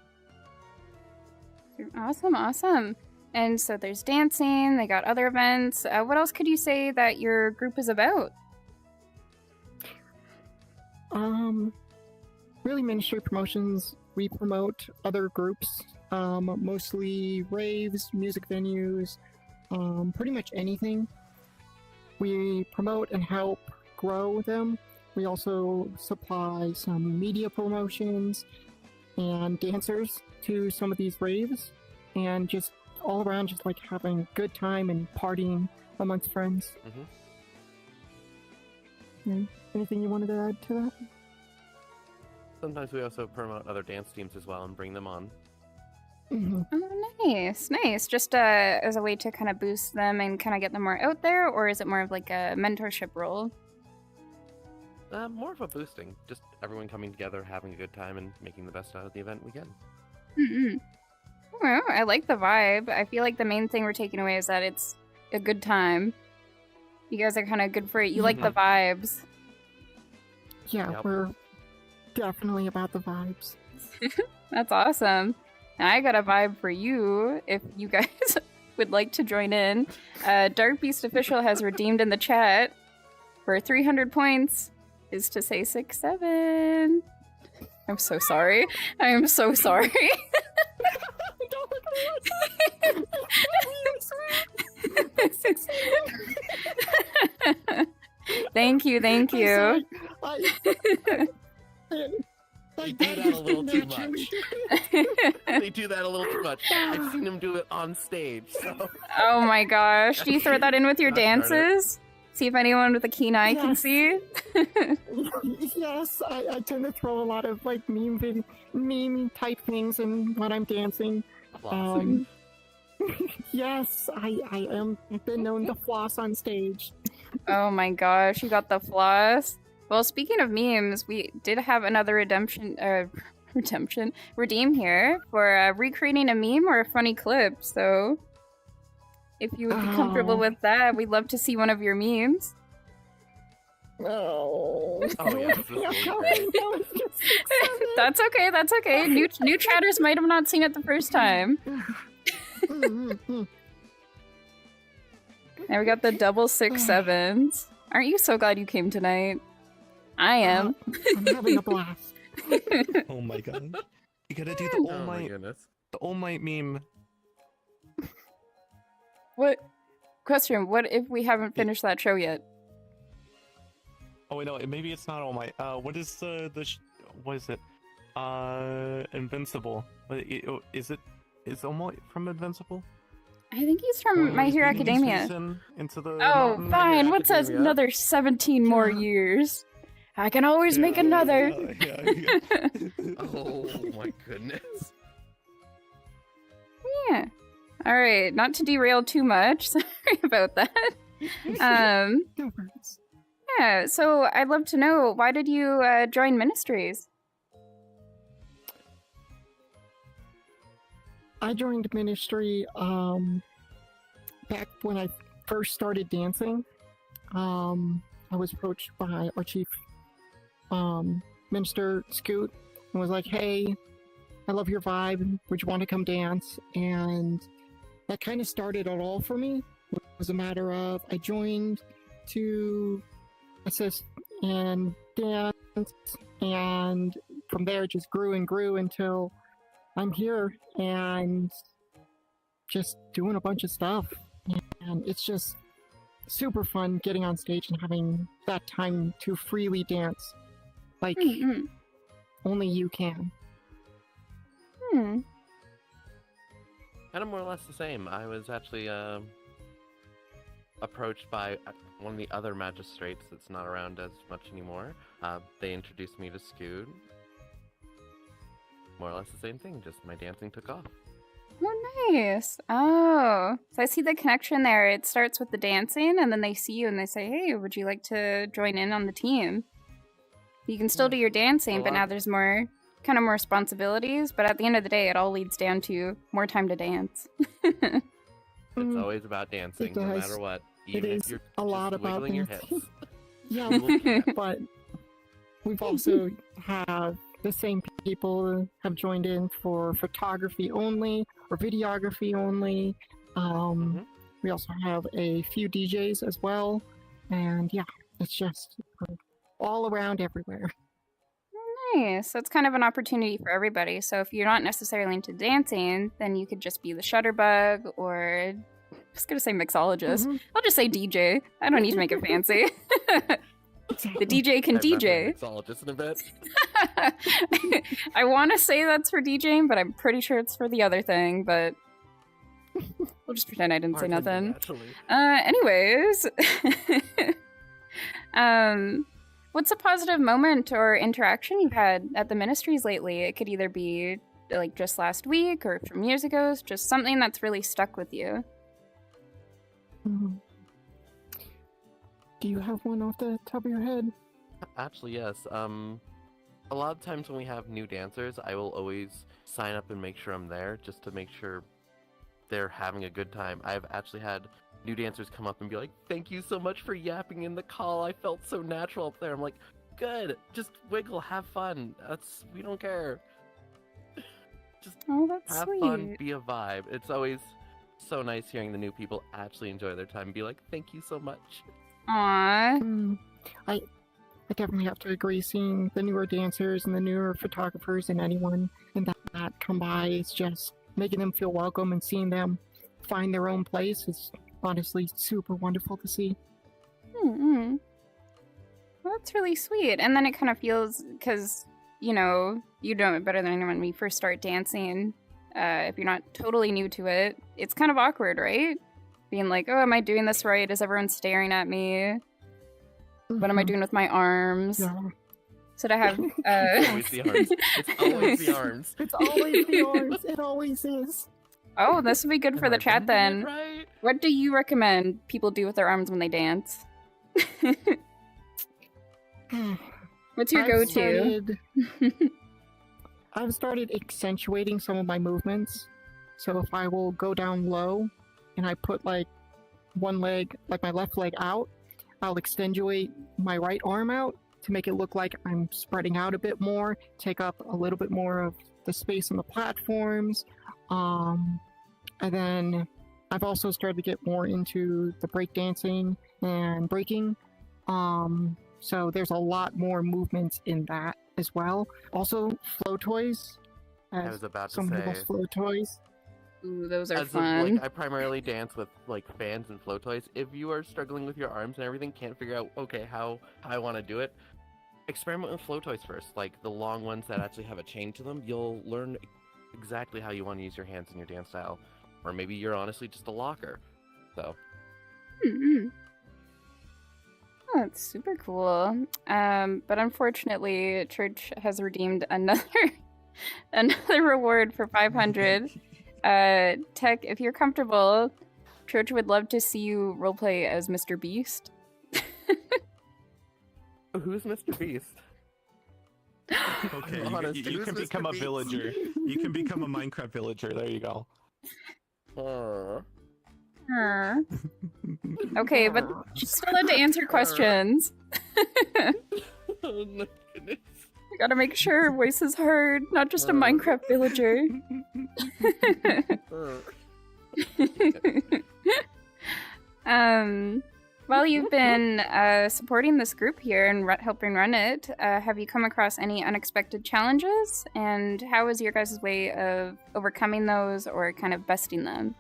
Awesome. And so there's dancing, they got other events. What else could you say that your group is about? really Ministry Promotions, we promote other groups, mostly raves, music venues, pretty much anything. We promote and help grow them. We also supply some media promotions and dancers to some of these raves, and just all around just like having a good time and partying amongst friends. Anything you wanted to add to that? Sometimes we also promote other dance teams as well and bring them on. Oh, nice. Just as a way to kind of boost them and kind of get them more out there, or is it more of like a mentorship role? More of a boosting. Just everyone coming together, having a good time, and making the best out of the event we can. Well, I like the vibe. I feel like the main thing we're taking away is that it's a good time. You guys are kind of good for it. You like the vibes. Yeah, Yep. we're definitely about the vibes. That's awesome. Now I got a vibe for you if you guys would like to join in. Dark Beast Official has redeemed in the chat for 300 points is to say 6-7. I'm so sorry. I am so sorry. Thank you. They do that a little too much. They do that a little too much. I've seen them do it on stage. So. Oh my gosh. Do you throw that in with your Not started. dances? See if anyone with a keen eye can Yes. see. Yes, I tend to throw a lot of like meme type things in when I'm dancing. Flossing. Yes, I am been known to floss on stage. Oh my gosh, you got the floss. Well, speaking of memes, we did have another redeem here for recreating a meme or a funny clip. So, if you would be comfortable Oh. with that, we'd love to see one of your memes. Oh, Oh, yes, this will be great. That was just 6-7. That's okay. That's okay. New chatters might have not seen it the first time. Now we got the double 6-7s. Aren't you so glad you came tonight? I am. I'm having a blast. Oh my god. You gotta do the Oh All my Might, goodness. the All Might meme. What? Question, what if we haven't finished that show yet? Oh wait, no, maybe it's not All Might. What is what is it? Invincible. Is All Might from Invincible? I think he's Or from My is Hero he Academia. Into the Oh, mountain? fine. What's that? Academia. Another 17 more years. I can always make Yeah, another. yeah. Oh my goodness. Yeah. All right. Not to derail too much. Sorry about that. No worries. Yeah. So I'd love to know, why did you join Ministries? I joined ministry back when I first started dancing. I was approached by our chief minister Scoot and was like, "Hey, I love your vibe. Would you want to come dance?" And that kind of started it all for me. It was a matter of I joined to assist and dance, and from there it just grew and grew until I'm here and just doing a bunch of stuff. And it's just super fun getting on stage and having that time to freely dance like Mm-hmm. only you can. Hmm. Kind of more or less the same. I was actually approached by one of the other magistrates that's not around as much anymore. They introduced me to Scoot. More or less the same thing, just my dancing took off. Oh, nice. Oh, so I see the connection there. It starts with the dancing, and then they see you and they say, "Hey, would you like to join in on the team?" You can still do your dancing, but now there's more responsibilities. But at the end of the day, it all leads down to more time to dance. It's Mm, always about dancing, no does. matter what. It Even if is you're a lot just about wiggling your dancing. hips. Yeah, You will keep- but we've also have the same people have joined in for photography only or videography only. Mhm. We also have a few DJs as well, and yeah, it's just all around everywhere. Nice. So it's kind of an opportunity for everybody. So if you're not necessarily into dancing, then you could just be the shutterbug, or I was gonna say mixologist. Mhm. I'll just say DJ. I don't need to make it fancy. The DJ can I've met DJ. a mixologist in a bit. I want to say that's for DJing, but I'm pretty sure it's for the other thing. But we'll just pretend I didn't say Bartending, nothing. actually. Anyways, what's a positive moment or interaction you've had at the ministries lately? It could either be like just last week or from years ago, just something that's really stuck with you. Mhm. Do you have one off the top of your head? Actually, yes. A lot of times when we have new dancers, I will always sign up and make sure I'm there, just to make sure they're having a good time. I've actually had new dancers come up and be like, "Thank you so much for yapping in the call. I felt so natural up there." I'm like, "Good. Just wiggle, have fun. We don't care. Just Oh, that's have sweet. fun, be a vibe." It's always so nice hearing the new people actually enjoy their time and be like, "Thank you so much." Aw. I definitely have to agree. Seeing the newer dancers and the newer photographers and anyone in that come by is just making them feel welcome, and seeing them find their own place is honestly super wonderful to see. Mm-hmm. Well, that's really sweet. And then it kind of feels, because, you know it better than anyone when we first start dancing. If you're not totally new to it, it's kind of awkward, right? Being like, "Oh, am I doing this right? Is everyone staring at me?" What am I doing with my arms? Yeah. Should I have It's always the arms. It's always the arms. It's always the arms. It always is. Oh, this would be good for Am the I chat remembering it then. Right? What do you recommend people do with their arms when they dance? What's your go-to? I've started accentuating some of my movements. So if I will go down low and I put like one leg, like my left leg out, I'll extenuate my right arm out to make it look like I'm spreading out a bit more, take up a little bit more of the space on the platforms. And then I've also started to get more into the breakdancing and breaking. So there's a lot more movements in that as well. Also, flow toys. I was about to some say. people's flow toys. Ooh, those are As fun. I primarily dance with like fans and flow toys. If you are struggling with your arms and everything, can't figure out how I want to do it, experiment with flow toys first. Like the long ones that actually have a chain to them. You'll learn exactly how you want to use your hands in your dance style, or maybe you're honestly just a locker. So. Mm-hmm. Oh, that's super cool. But unfortunately, Church has redeemed another reward for 500. Tech, if you're comfortable, Church would love to see you roleplay as Mr. Beast. Who's Mr. Beast? Okay, I'm honest, you who's can Mr. become a Beast? villager. You can become a Minecraft villager. There you go. Okay, but she's still allowed to answer questions. Oh my goodness. We gotta make sure her voice is heard, not just a Minecraft villager. While you've been supporting this group here and helping run it, have you come across any unexpected challenges? And how is your guys' way of overcoming those or kind of besting them?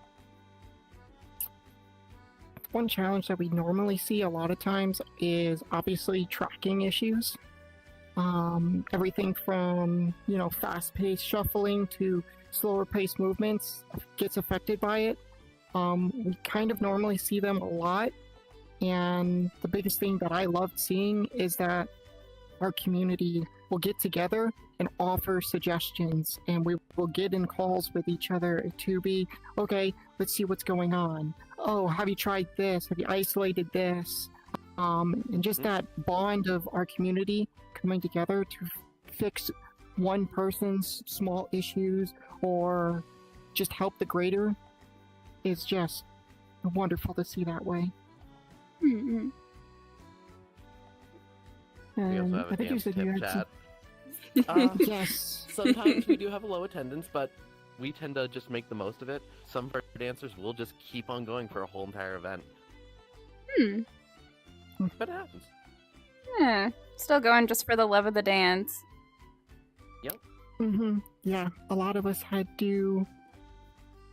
One challenge that we normally see a lot of times is obviously tracking issues. Everything from, fast-paced shuffling to slower-paced movements gets affected by it. We kind of normally see them a lot, and the biggest thing that I loved seeing is that our community will get together and offer suggestions, and we will get in calls with each other to be, okay, let's see what's going on. Oh, have you tried this? Have you isolated this? And just that bond of our community coming together to fix one person's small issues or just help the greater is just wonderful to see that way. Mm-hmm. We also have I a think you dance said you tip had chat. Yes. Sometimes we do have a low attendance, but we tend to just make the most of it. Some of our dancers will just keep on going for a whole entire event. But it happens. Yeah, still going just for the love of the dance. Yeah, a lot of us had to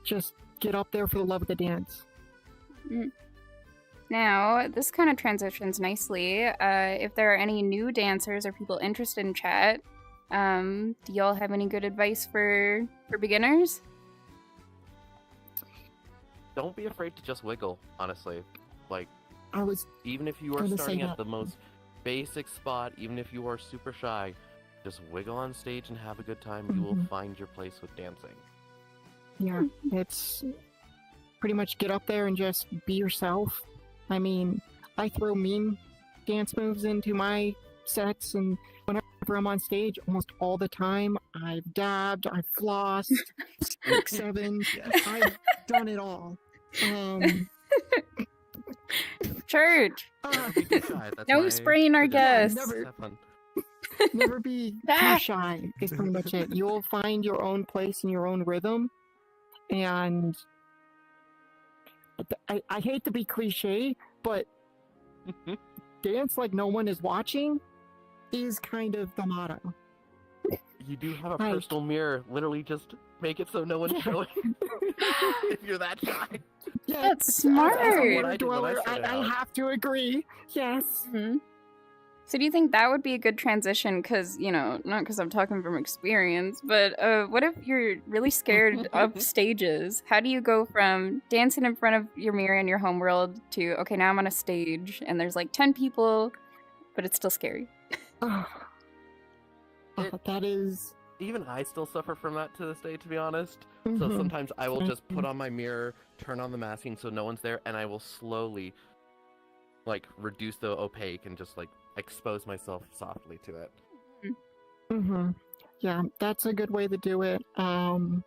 just get up there for the love of the dance. Now, this kind of transitions nicely. If there are any new dancers or people interested in chat, do y'all have any good advice for beginners? Don't be afraid to just wiggle, honestly. Like, I was even if you are gonna say starting at that. the most basic spot, even if you are super shy, just wiggle on stage and have a good time. You will find your place with dancing. Yeah, it's pretty much get up there and just be yourself. I mean, I throw mean dance moves into my sets, and whenever I'm on stage, almost all the time, I've dabbed, I've flossed, 6-7, I've done it all. Church! Never be too shy. That's No my spraying our suggestion. guests. Just have fun. Never be too shy is pretty much it. You'll find your own place and your own rhythm, and I hate to be cliche, but dance like no one is watching is kind of the motto. You do have a Like- personal mirror. Literally just make it so no one's showing. If you're that shy. Yeah, That's as smart. a What mirror I did when I dweller, started I out. have to agree. Yes. So do you think that would be a good transition? Because, not because I'm talking from experience, but what if you're really scared of stages? How do you go from dancing in front of your mirror in your homeworld to, okay, now I'm on a stage and there's like 10 people but it's still scary. That is. Even I still suffer from that to this day, to be honest. So Mhm. sometimes I will just put on my mirror, turn on the masking so no one's there, and I will slowly, like, reduce the opaque and just, like, expose myself softly to it. Mm-hmm. Yeah, that's a good way to do it. I've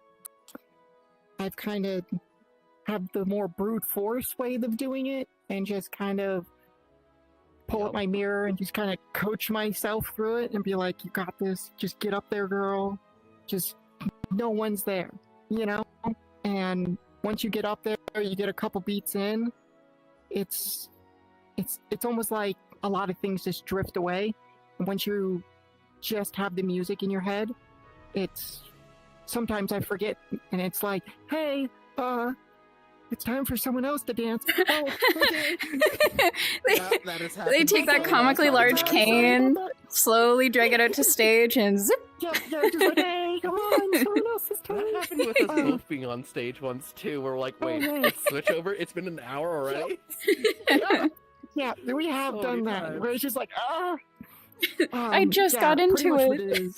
kind of have the more brute force way of doing it, and just kind of pull up my mirror and just kind of coach myself through it and be like, "You got this. Just get up there, girl. Just no one's there, you know." And once you get up there, you get a couple beats in. It's almost like a lot of things just drift away. And once you just have the music in your head, it's sometimes I forget, and it's like, "Hey, it's time for someone else to dance." Oh, okay. They take that comically large cane, slowly drag it out to stage, and zip. Yeah, just like, "Hey, come on, someone else's turn." That happened with us both being on stage once too. We're like, wait, let's switch over. It's been an hour already. Yeah, we have So done many that. times. Where it's just like, I just got pretty into much what it. is.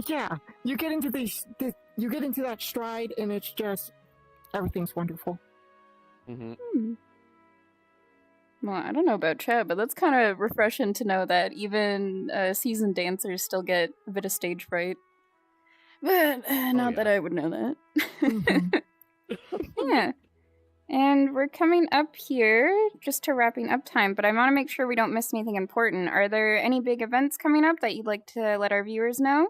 Yeah, you get into you get into that stride, and it's just everything's wonderful. Mm-hmm. Well, I don't know about Chet, but that's kind of refreshing to know that even seasoned dancers still get a bit of stage fright. But not that I would know that. Yeah. And we're coming up here just to wrapping up time, but I want to make sure we don't miss anything important. Are there any big events coming up that you'd like to let our viewers know?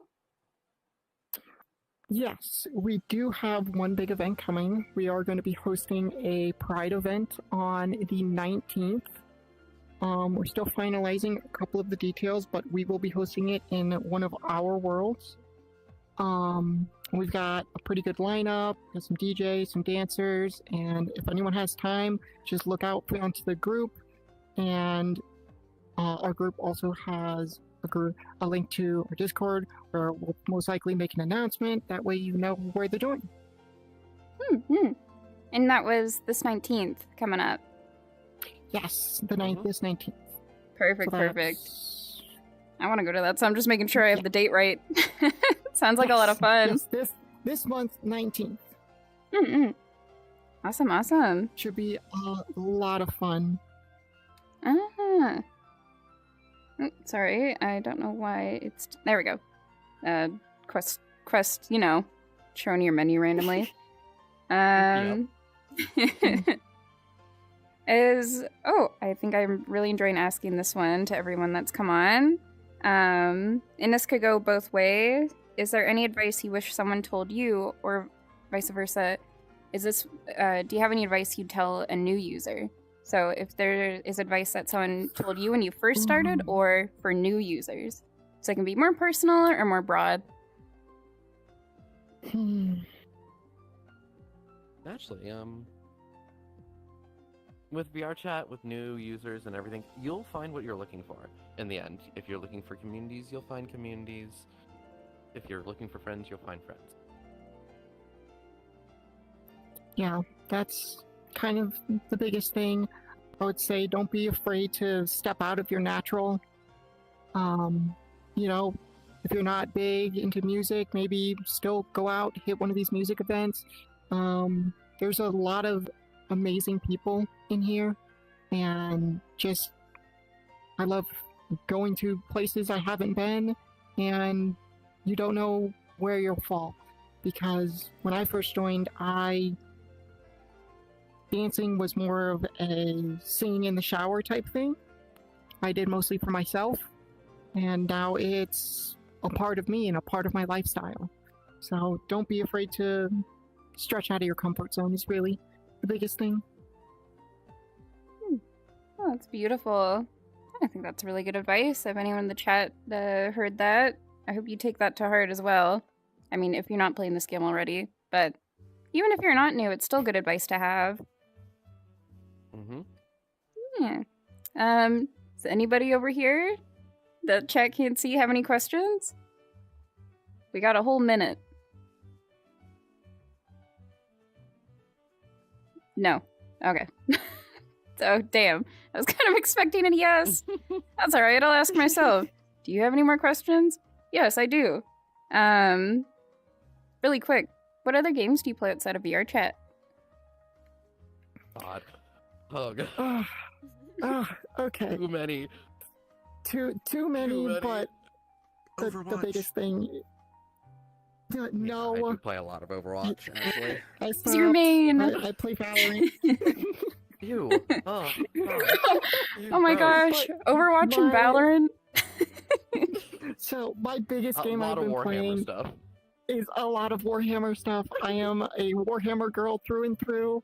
Yes, we do have one big event coming. We are going to be hosting a Pride event on the 19th. We're still finalizing a couple of the details, but we will be hosting it in one of our worlds. We've got a pretty good lineup, got some DJs, some dancers, and if anyone has time, just look out onto the group. And our group also has a link to our Discord, where we'll most likely make an announcement. That way you know where they're joining. And that was this 19th coming up. Yes, the 9th is 19th. Perfect, So perfect. that's- I want to go to that, so I'm just making sure I have the date right. Sounds like a lot of fun. Yes, this month, 19th. Awesome, awesome. Should be a lot of fun. Ah. Sorry, I don't know why it's... There we go. Quest, you know, showing your menu randomly. I think I'm really enjoying asking this one to everyone that's come on. And this could go both ways. Is there any advice you wish someone told you, or vice versa? Do you have any advice you'd tell a new user? So if there is advice that someone told you when you first started, or for new users. So it can be more personal or more broad. Actually, with VR chat, with new users and everything, you'll find what you're looking for in the end. If you're looking for communities, you'll find communities. If you're looking for friends, you'll find friends. Yeah, that's kind of the biggest thing. I would say don't be afraid to step out of your natural. You know, if you're not big into music, maybe still go out, hit one of these music events. There's a lot of amazing people in here, and just I love going to places I haven't been, and you don't know where you'll fall. Because when I first joined, dancing was more of a singing in the shower type thing. I did mostly for myself, and now it's a part of me and a part of my lifestyle. So don't be afraid to stretch out of your comfort zone is really the biggest thing. Oh, that's beautiful. I think that's really good advice. If anyone in the chat heard that, I hope you take that to heart as well. I mean, if you're not playing this game already, but even if you're not new, it's still good advice to have. Yeah. Does anybody over here that chat can't see have any questions? We got a whole minute. No. Okay. Oh, damn. I was kind of expecting a yes. That's alright, I'll ask myself. Do you have any more questions? Yes, I do. Really quick, what other games do you play outside of VR chat? God. Oh god. Okay. Too many. Too many, but the biggest thing. No. I do play a lot of Overwatch, actually. It's your main. I play Valorant. Ew. Oh, Oh my gosh. Overwatch and Valorant. So my biggest a game lot I've of been Warhammer playing stuff. is a lot of Warhammer stuff. I am a Warhammer girl through and through.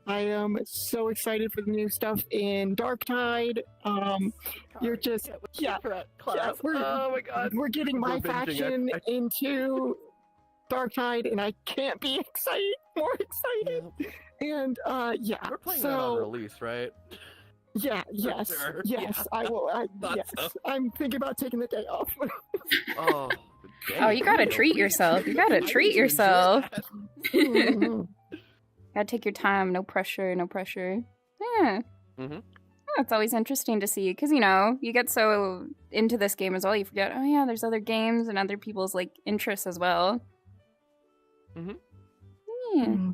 I am so excited for the new stuff in Darktide. You're just Class. Oh my god. we're getting my We're binging. faction into Darktide, and I can't be more excited. And We're playing that on release, right? Yes, sure. yes, Yeah. I will. Thought Yes, so. I'm thinking about taking the day off. Oh. Oh, you gotta treat yourself. You gotta treat yourself. Gotta take your time. No pressure. No pressure. Yeah. Mm-hmm. It's always interesting to see because, you know, you get so into this game as well, you forget, oh yeah, there's other games and other people's, like, interests as well. Mm-hmm. Yeah.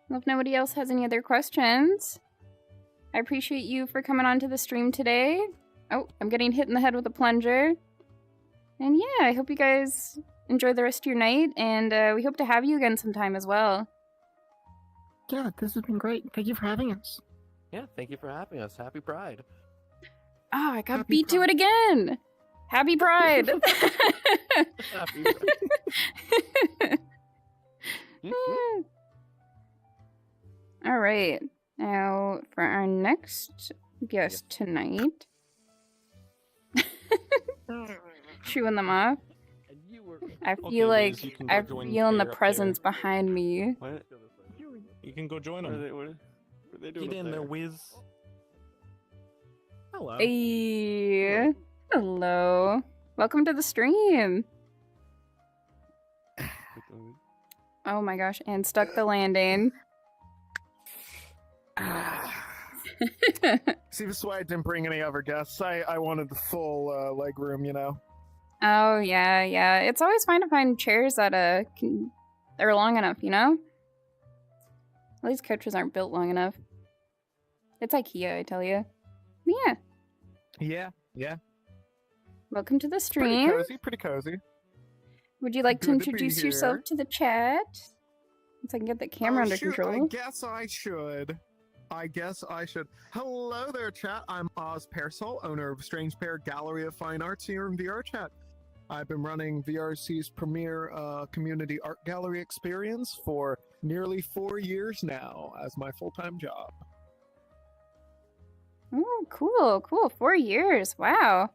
Well, if nobody else has any other questions, I appreciate you for coming onto the stream today. Oh, I'm getting hit in the head with a plunger. And yeah, I hope you guys enjoy the rest of your night, and we hope to have you again sometime as well. Yeah, this has been great. Thank you for having us. Yeah, thank you for having us. Happy Pride. Oh, I got Happy beat to Pride. it again! Happy Pride! Happy Pride. Mhm. Alright, now for our next guest tonight. Shooing them off. And you were... I Okay, feel Liz, like you can go I'm join feeling the Pierre up presence behind me. What? You can go join What are them. they, what are they doing Get up in there, there? Wiz. Hello. Hey, hello. Welcome to the stream. Oh my gosh, and stuck the landing. See, this is why I didn't bring any other guests. I wanted the full leg room, you know. Oh yeah. It's always fine to find chairs that are long enough, you know? Well, these couches aren't built long enough. It's IKEA, I tell you. Yeah. Yeah. Welcome to the Pretty stream. pretty cozy. Would you like to Good to be introduce yourself here. to the chat? So I can get the camera under shoot, control. I guess I should. Hello there, chat. I'm Oz Pearsall, owner of Strange Pair Gallery of Fine Arts here in VR Chat. I've been running VRC's premier community art gallery experience for nearly 4 years now as my full-time job. Oh, cool. 4 years. Wow.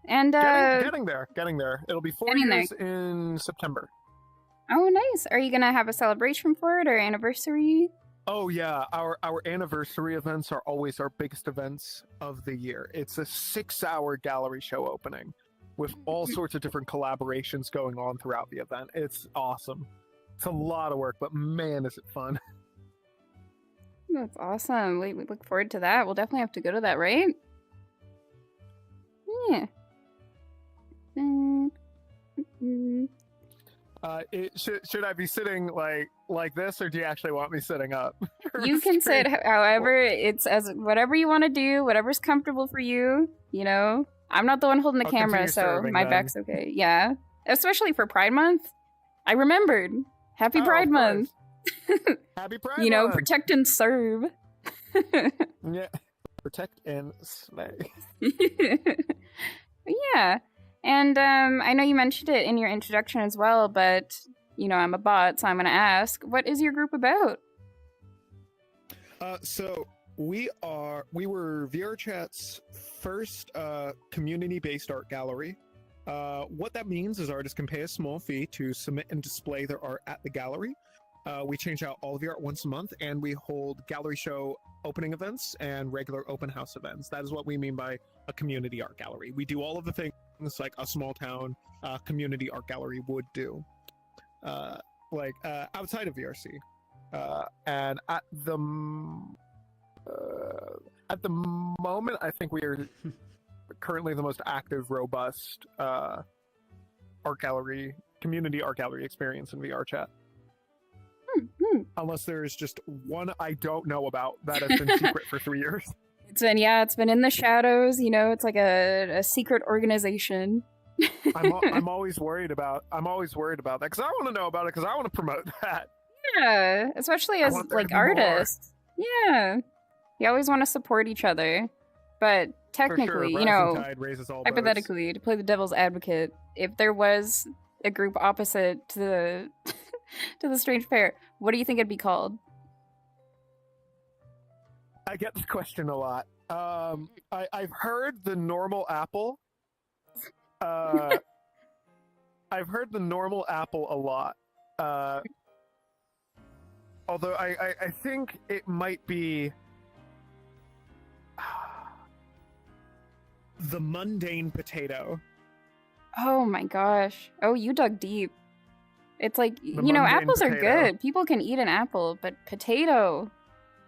And Getting there. It'll be 4 Getting there. years in September. oh, nice. Are you gonna have a celebration for it or anniversary? Oh yeah, our anniversary events are always our biggest events of the year. It's a 6-hour gallery show opening with all sorts of different collaborations going on throughout the event. It's awesome. It's a lot of work, but man, is it fun. That's awesome. We look forward to that. We'll definitely have to go to that, right? Yeah. Should I be sitting like this, or do you actually want me sitting up? You can sit however, it's as whatever you want to do, whatever's comfortable for you, you know? I'm not the one holding the I'll camera, continue so serving my then. back's okay. Yeah. Especially for Pride Month. I remembered. Happy Oh, Pride of Month. Happy Pride You know, Month! protect and serve. Yeah. Protect and slay. Yeah. And I know you mentioned it in your introduction as well, but, you know, I'm a bot, so I'm going to ask, what is your group about? So we were VR Chat's first community-based art gallery. What that means is artists can pay a small fee to submit and display their art at the gallery. We change out all of the art once a month, and we hold gallery show opening events and regular open house events. That is what we mean by a community art gallery. We do all of the things like a small town community art gallery would do, outside of VRC. And at the At the moment, I think we are currently the most active, robust art gallery, community art gallery experience in VR chat. Unless there is just one I don't know about that has been secret for 3 years. It's been in the shadows, it's like a secret organization. I'm always worried about that because I want to know about it because I want to promote that. Yeah, especially as want there like to be more. artists. Yeah. You always want to support each other. But technically, For sure, rising tide raises all boats. hypothetically, to play the devil's advocate, if there was a group opposite to the to the strange pair, what do you think it'd be called? I get this question a lot. I've heard the normal apple. I've heard the normal apple a lot. Although I think it might be the mundane potato. Oh my gosh. Oh, you dug deep. It's like, The mundane apples are potato. good. People can eat an apple, but potato.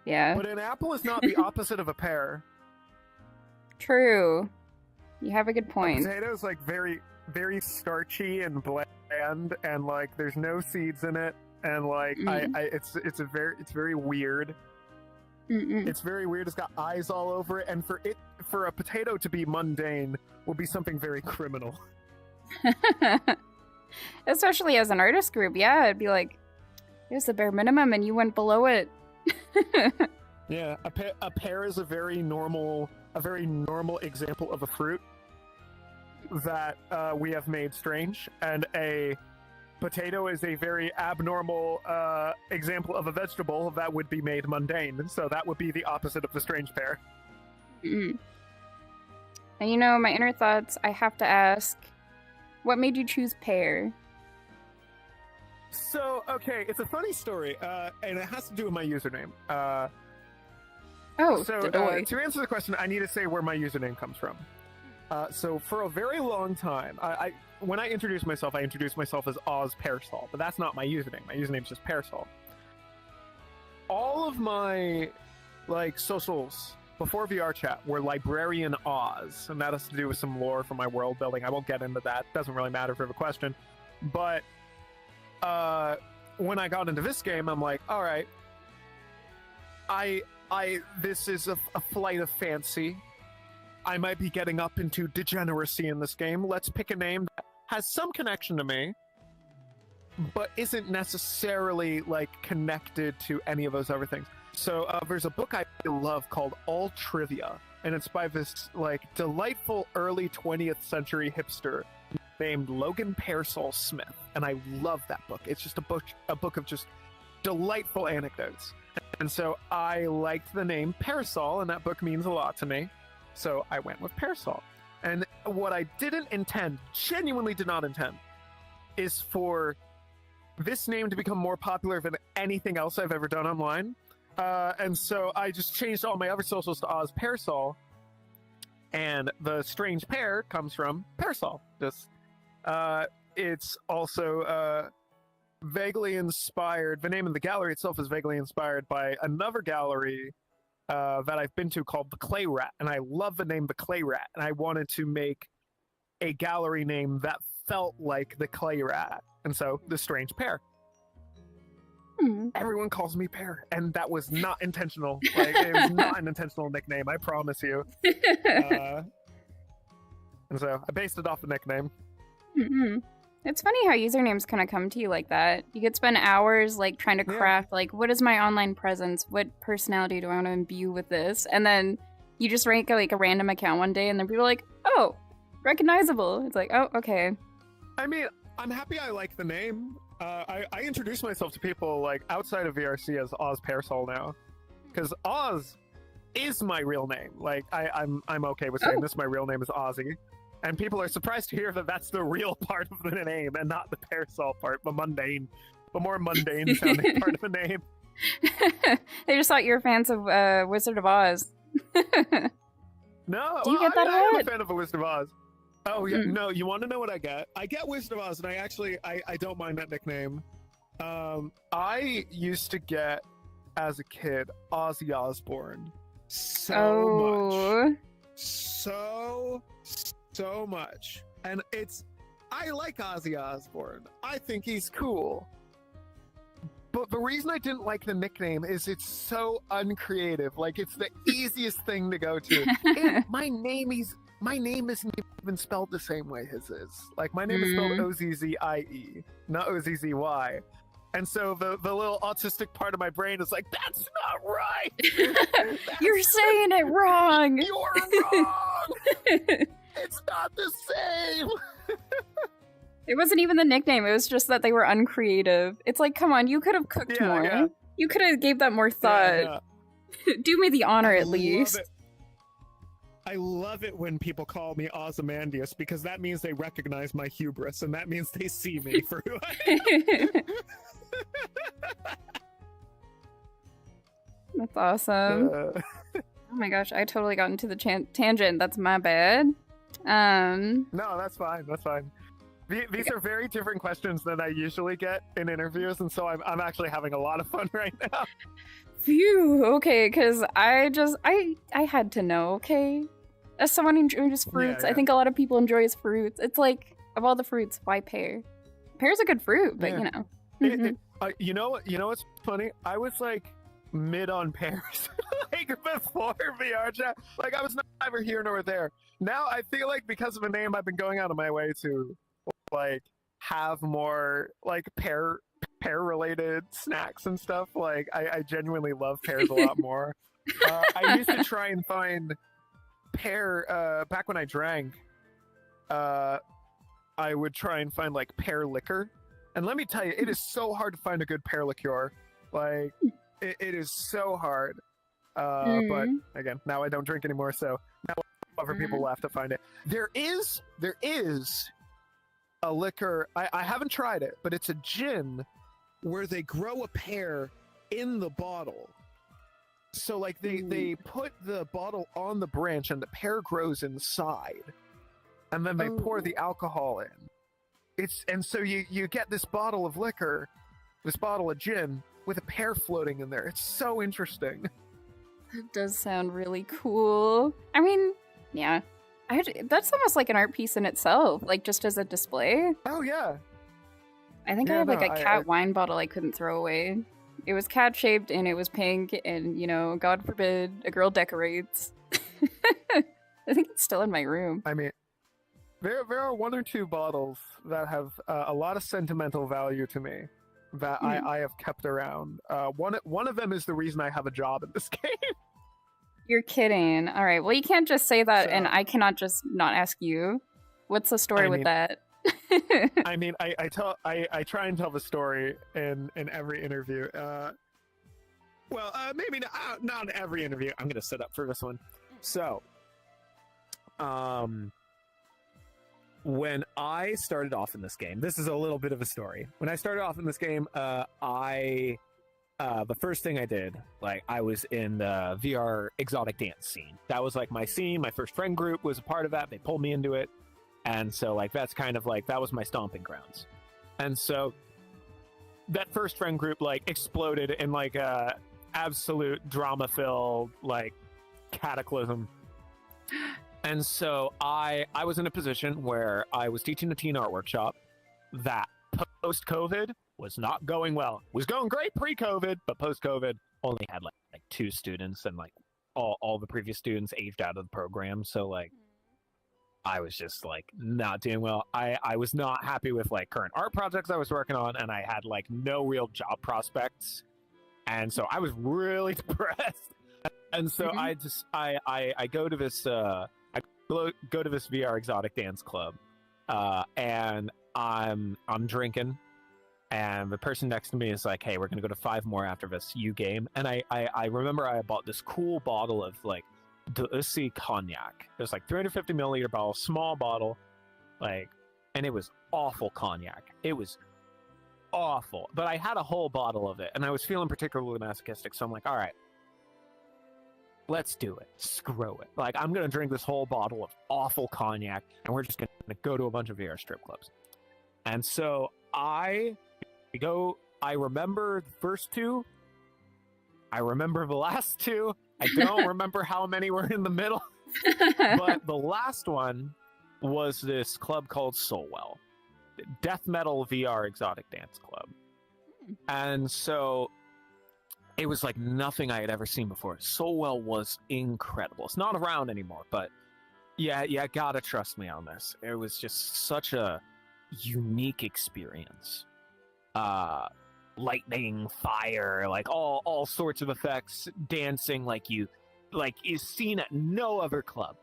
Yeah, But an apple is not the opposite of a pear. true. You have a good A point. potato is like very, very starchy and bland, and like there's no seeds in it, and like it's very weird. Mm-mm. It's very weird. It's got eyes all over it, and for a potato to be mundane will be something very criminal. Especially as an artist group, yeah, it'd be like, here's the bare minimum, and you went below it. Yeah, a pear is a very normal example of a fruit that we have made strange, and a potato is a very abnormal example of a vegetable that would be made mundane. So that would be the opposite of the strange pear. Mm. And my inner thoughts, I have to ask, what made you choose pear? So, okay, it's a funny story, and it has to do with my username. Oh, So, Dodoy. to answer the question, I need to say where my username comes from. So, for a very long time, when I introduced myself as Oz Parasol, but that's not my username. My username's just Parasol. All of my, socials before VR chat were Librarian Oz, and that has to do with some lore from my world building. I won't get into that. Doesn't really matter for the question. But, when I got into this game, I'm like, all right, this is a flight of fancy. I might be getting up into degeneracy in this game. Let's pick a name that has some connection to me, but isn't necessarily connected to any of those other things. So there's a book I love called All Trivia, and it's by this delightful early 20th century hipster named Logan Pearsall Smith, and I love that book. It's just a book of just delightful anecdotes. And so I liked the name Parasol, and that book means a lot to me. So I went with Parasol. And what I didn't intend, genuinely did not intend, is for this name to become more popular than anything else I've ever done online. And so I just changed all my other socials to Oz Parasol. And the strange pair comes from Parasol. It's also vaguely inspired. The name of the gallery itself is vaguely inspired by another gallery that I've been to called the Clay Rat, and I love the name the Clay Rat, and I wanted to make a gallery name that felt like the Clay Rat, and so the strange pair. Everyone calls me Pear, and that was not intentional. It was not an intentional nickname, I promise you. And so I based it off the nickname. Mm-hmm. It's funny how usernames kind of come to you like that. You could spend hours trying to craft what is my online presence? What personality do I want to imbue with this? And then you just rank a random account one day, and then people are like, oh, recognizable. It's like, oh, okay. I mean, I'm happy I like the name. I introduce myself to people outside of VRC as Oz Parasol now, because Oz is my real name. I'm okay with saying this. My real name is Ozzy. And people are surprised to hear that that's the real part of the name and not the parasol part, the more mundane sounding part of the name. They just thought you were fans of Wizard of Oz. No, do you get that a I am lot? a fan of the Wizard of Oz. Oh yeah, no, you want to know what I get? I get Wizard of Oz, and I don't mind that nickname. I used to get, as a kid, Ozzy Osbourne, so much. So much. And I like Ozzy Osbourne. I think he's cool. But the reason I didn't like the nickname is it's so uncreative. Like, it's the easiest thing to go to. My name isn't even spelled the same way his is. Like, my name is spelled O-Z-Z-I-E, not O-Z-Z-Y. And so the little autistic part of my brain is like, that's not right! You're saying it wrong! You're wrong! It's not the same! It wasn't even the nickname, it was just that they were uncreative. It's like, come on, you could have cooked more. Yeah. You could have gave that more thought. Yeah. Do me the honor at least. Love it. I love it when people call me Ozymandias because that means they recognize my hubris and that means they see me for who I am. That's awesome. Oh my gosh, I totally got into the tangent. That's my bad. No, that's fine. That's fine. These are very different questions than I usually get in interviews, and so I'm actually having a lot of fun right now. Phew. Okay, because I had to know. Okay, as someone who enjoys fruits, I think a lot of people enjoy fruits. It's like, of all the fruits, why pear? Pear's a good fruit, but you know. You know what's funny? I was like mid on pears like before VR chat. Like, I was neither here nor there. Now I feel like because of a name, I've been going out of my way to like have more like pear related snacks and stuff. Like, I genuinely love pears a lot more. I used to try and find pear back when I drank. I would try and find like pear liquor, and let me tell you, it is so hard to find a good pear liqueur. Like, it is so hard. But again, now I don't drink anymore, so now other people will have to find it. There is a liquor, I haven't tried it, but it's a gin where they grow a pear in the bottle. So like they put the bottle on the branch and the pear grows inside. And then they pour the alcohol in. And so you get this bottle of liquor, this bottle of gin with a pear floating in there. It's so interesting. That does sound really cool. I mean, yeah. That's almost like an art piece in itself, like just as a display. Oh, yeah. I think I have like a cat wine bottle I couldn't throw away. It was cat shaped and it was pink, and you know, God forbid a girl decorates. I think it's still in my room. I mean, there are one or two bottles that have a lot of sentimental value to me that I have kept around. One of them is the reason I have a job in this game. You're kidding. All right. Well, you can't just say that, and I cannot just not ask you. What's the story with that? I mean, I try and tell the story in every interview. Maybe not in every interview. I'm gonna sit up for this one. So, when I started off in this game, this is a little bit of a story. When I started off in this game, the first thing I did, like, I was in the VR exotic dance scene. That was like my scene. My first friend group was a part of that. They pulled me into it. And so like, that's kind of like, that was my stomping grounds. And so that first friend group like exploded in like a absolute drama filled like cataclysm. And so I was in a position where I was teaching a teen art workshop that post-COVID was not going well. It was going great pre-COVID, but post-COVID only had like 2 students, and like all the previous students aged out of the program. So like I was just like not doing well. I was not happy with like current art projects I was working on, and I had like no real job prospects. And so I was really depressed. And so I go to this go to this VR exotic dance club, and I'm drinking, and the person next to me is like, "Hey, we're gonna go to 5 more after this game." And I remember I bought this cool bottle of like Delissi cognac. It was like 350 milliliter bottle, small bottle, like, and it was awful cognac. It was awful, but I had a whole bottle of it, and I was feeling particularly masochistic. So I'm like, all right, let's do it. Screw it. Like, I'm going to drink this whole bottle of awful cognac, and we're just going to go to a bunch of VR strip clubs. And so I remember the first 2. I remember the last 2. I don't remember how many were in the middle. But the last one was this club called Soulwell, Death Metal VR Exotic Dance Club. And so it was like nothing I had ever seen before. Soulwell was incredible. It's not around anymore, but yeah, gotta trust me on this. It was just such a unique experience. Lightning, fire, like all sorts of effects, dancing like is seen at no other club.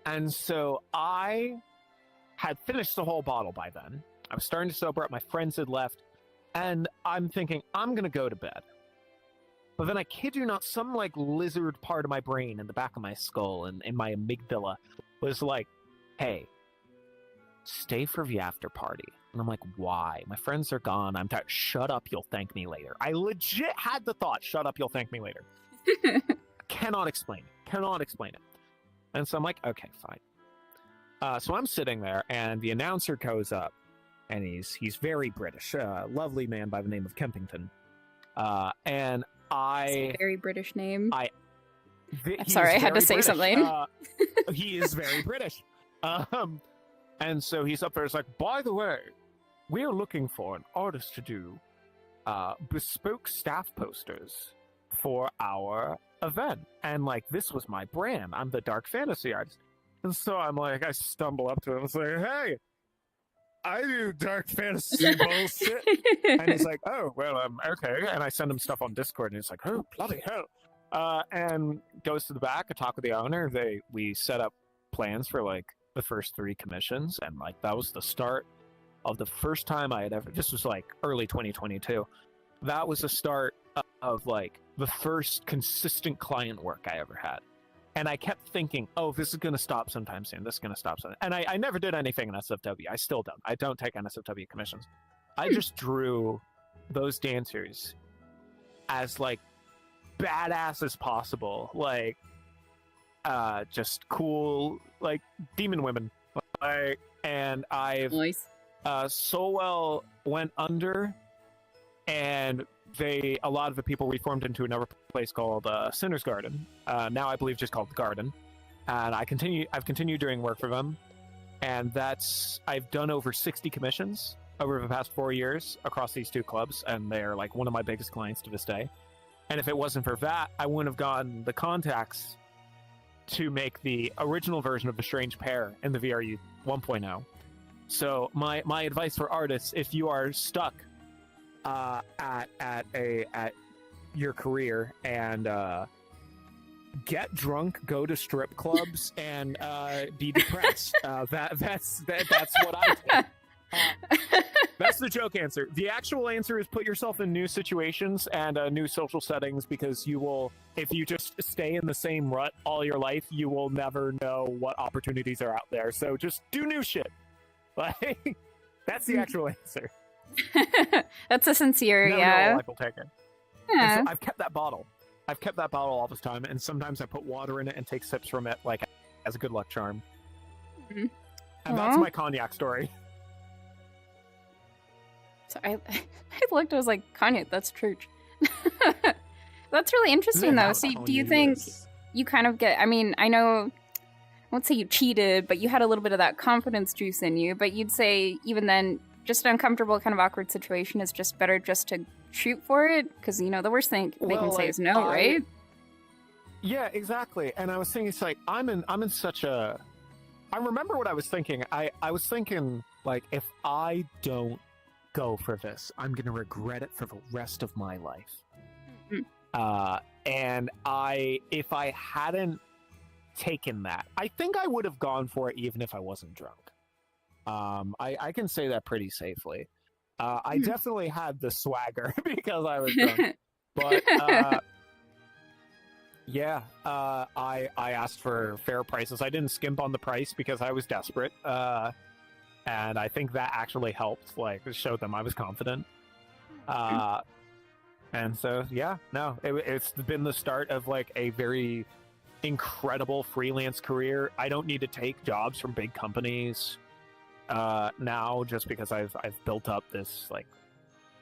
And so I had finished the whole bottle by then. I was starting to sober up. My friends had left. And I'm thinking, I'm going to go to bed. But then I kid you not, some like lizard part of my brain in the back of my skull and in my amygdala was like, hey, stay for the after party. And I'm like, why? My friends are gone. I'm tired. Shut up. You'll thank me later. I legit had the thought, shut up. You'll thank me later. Cannot explain it. And so I'm like, okay, fine. So I'm sitting there, and the announcer goes up, and he's very British, lovely man by the name of Kempington. And It's a very British name. I'm He sorry, is I had to very say British. something. He is very British. And so he's up there. It's like, by the way, we're looking for an artist to do bespoke staff posters for our event. And like, this was my brand. I'm the dark fantasy artist. And so I'm like, I stumble up to him and say, hey, I do dark fantasy bullshit. And he's like, oh, well, okay. And I send him stuff on Discord, and he's like, oh, bloody hell. And goes to the back, I talk with the owner. We set up plans for like the first 3 commissions, and like that was the start of the first time I had ever, this was like early 2022. That was the start of like the first consistent client work I ever had. And I kept thinking, oh, this is going to stop sometime soon. This is going to stop soon. And I never did anything in SFW. I still don't. I don't take NSFW commissions. I just drew those dancers as like badass as possible. Like, just cool, like demon women. Like, and Nice. Soulwell went under, and a lot of the people reformed into another place called Sinner's Garden. Now I believe just called the Garden. And I've continued doing work for them. And I've done over 60 commissions over the past 4 years across these 2 clubs, and they're like one of my biggest clients to this day. And if it wasn't for that, I wouldn't have gotten the contacts to make the original version of The Strange Pair in the VRU 1.0. So my advice for artists, if you are stuck at your career, and get drunk, go to strip clubs, and be depressed. That's what I did. That's the joke answer. The actual answer is put yourself in new situations and new social settings, because you will, if you just stay in the same rut all your life, you will never know what opportunities are out there. So just do new shit. Like, that's the actual answer. That's a sincere, Never yeah. know what life will take it. Yeah. So I've kept that bottle. All this time, and sometimes I put water in it and take sips from it, like as a good luck charm. Mhm. And that's my cognac story. So I looked, I was like, Kanye, that's church. That's really interesting, though. So do you think you kind of get, I mean, I know, I won't say you cheated, but you had a little bit of that confidence juice in you, but you'd say even then, just an uncomfortable, kind of awkward situation is just better just to shoot for it? Because, you know, the worst thing they can say is no, right? Yeah, exactly. And I was thinking, it's like, I'm in such a... I remember what I was thinking. I was thinking, like, if I don't go for this, I'm going to regret it for the rest of my life. Mm-hmm. And if I hadn't taken that, I think I would have gone for it even if I wasn't drunk. I can say that pretty safely. I definitely had the swagger because I was drunk. But yeah, I asked for fair prices. I didn't skimp on the price because I was desperate. And I think that actually helped, like, show them I was confident. And so, yeah, no, it's been the start of, like, a very incredible freelance career. I don't need to take jobs from big companies now, just because I've built up this, like,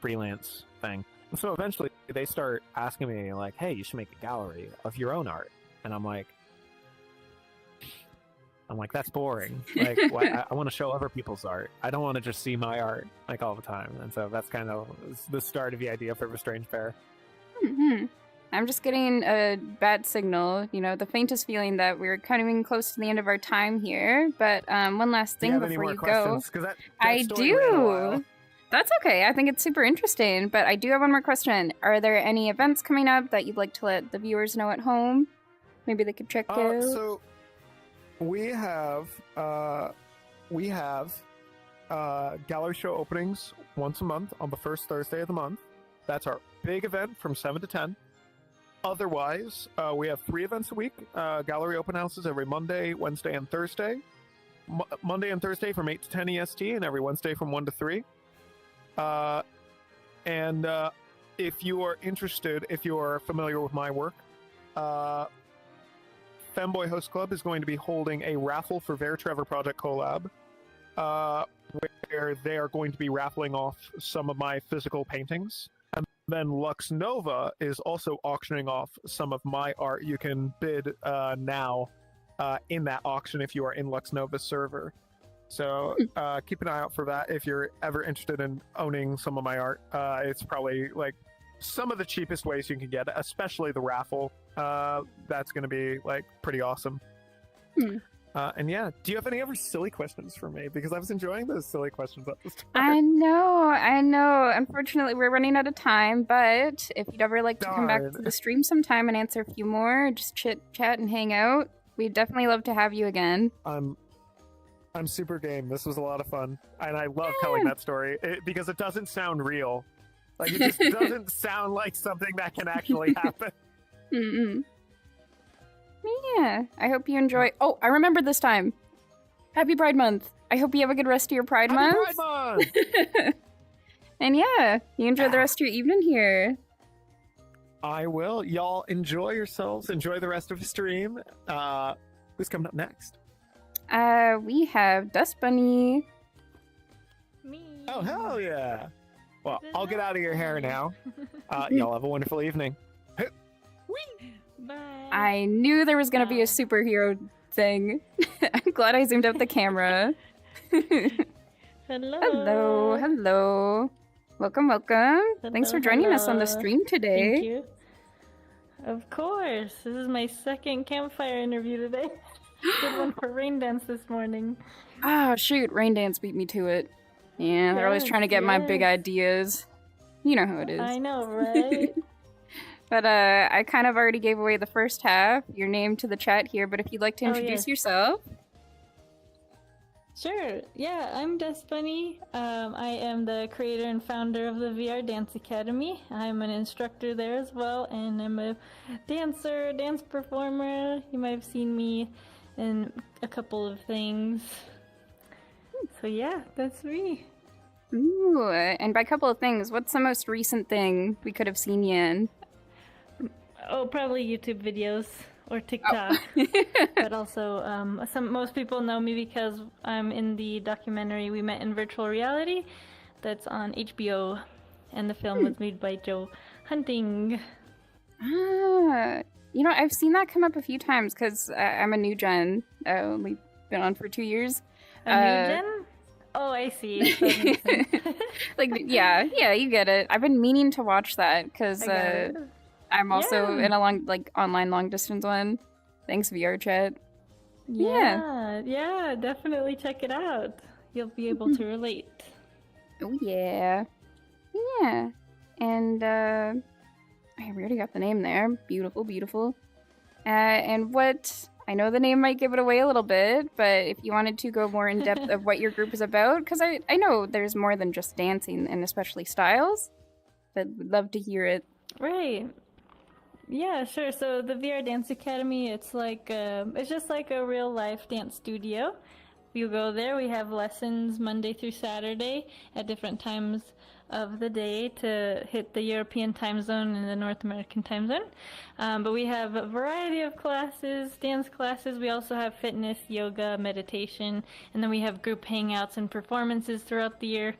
freelance thing. so eventually they start asking me like, "Hey, you should make a gallery of your own art," and I'm like, that's boring. Like, I want to show other people's art. I don't want to just see my art like all the time. And so that's kind of the start of the idea for the Strange Pair. Mm-hmm. I'm just getting a bad signal, the faintest feeling that we're coming close to the end of our time here. But one last thing before you go. I do. That's okay. I think it's super interesting. But I do have one more question. Are there any events coming up that you'd like to let the viewers know at home? Maybe they could check out. So we have gallery show openings once a month on the first Thursday of the month. That's our big event from 7 to 10. Otherwise, we have 3 events a week. Gallery open houses every Monday, Wednesday, and Thursday. Monday and Thursday from 8 to 10 EST, and every Wednesday from 1 to 3. And if you are interested, if you are familiar with my work, Femboy Host Club is going to be holding a raffle for their Trevor Project collab, where they are going to be raffling off some of my physical paintings. And then Lux Nova is also auctioning off some of my art. You can bid now in that auction if you are in Lux Nova's server. So keep an eye out for that if you're ever interested in owning some of my art. It's probably like some of the cheapest ways you can get it, especially the raffle. That's going to be like pretty awesome. And yeah, do you have any other silly questions for me? Because I was enjoying those silly questions at this time. I know. Unfortunately, we're running out of time, but if you'd ever like to come back to the stream sometime and answer a few more, just chit chat and hang out, we'd definitely love to have you again. I'm super game. This was a lot of fun. And I love telling that story because it doesn't sound real. Like, it just doesn't sound like something that can actually happen. Yeah, I hope you enjoy. Oh, I remembered this time. Happy Pride Month. I hope you have a good rest of your Pride Month. Happy Pride Month! And yeah, you enjoy the rest of your evening here. I will. Y'all enjoy yourselves. Enjoy the rest of the stream. Who's coming up next? We have Dust Bunny. Me. Oh, hell yeah. Well, I'll get out of your hair now. Y'all have a wonderful evening. Bye. I knew there was going to be a superhero thing. I'm glad I zoomed out the camera. Hello. Welcome. Thanks for joining us on the stream today. Thank you. Of course. This is my second campfire interview today. Did one for Rain Dance this morning. Oh, shoot. Rain Dance beat me to it. Yeah, they're always trying to get my big ideas. You know how it is. I know, right? But I kind of already gave away the first half, your name to the chat here, but if you'd like to introduce yourself. Sure. Yeah, I'm Dust Bunny. I am the creator and founder of the VR Dance Academy. I'm an instructor there as well, and I'm a dancer, dance performer. You might have seen me in a couple of things. So yeah, that's me. Ooh, and by a couple of things, what's the most recent thing we could have seen you in? Oh, probably YouTube videos or TikTok. But also, most people know me because I'm in the documentary We Met in Virtual Reality that's on HBO, and the film was made by Joe Hunting. I've seen that come up a few times because I'm a new gen. We've been on for 2 years. A new gen? Oh, I see. Yeah, you get it. I've been meaning to watch that because I'm also in a online long distance one. Thanks, VR chat. Yeah, definitely check it out. You'll be able to relate. Oh yeah. And I already got the name there. Beautiful. And what? I know the name might give it away a little bit, but if you wanted to go more in depth of what your group is about, because I know there's more than just dancing and especially styles, but would love to hear it. Right. Yeah, sure. So the VR Dance Academy, it's just like a real life dance studio. You go there, we have lessons Monday through Saturday at different times of the day to hit the European time zone and the North American time zone. But we have a variety of classes, dance classes. We also have fitness, yoga, meditation, and then we have group hangouts and performances throughout the year.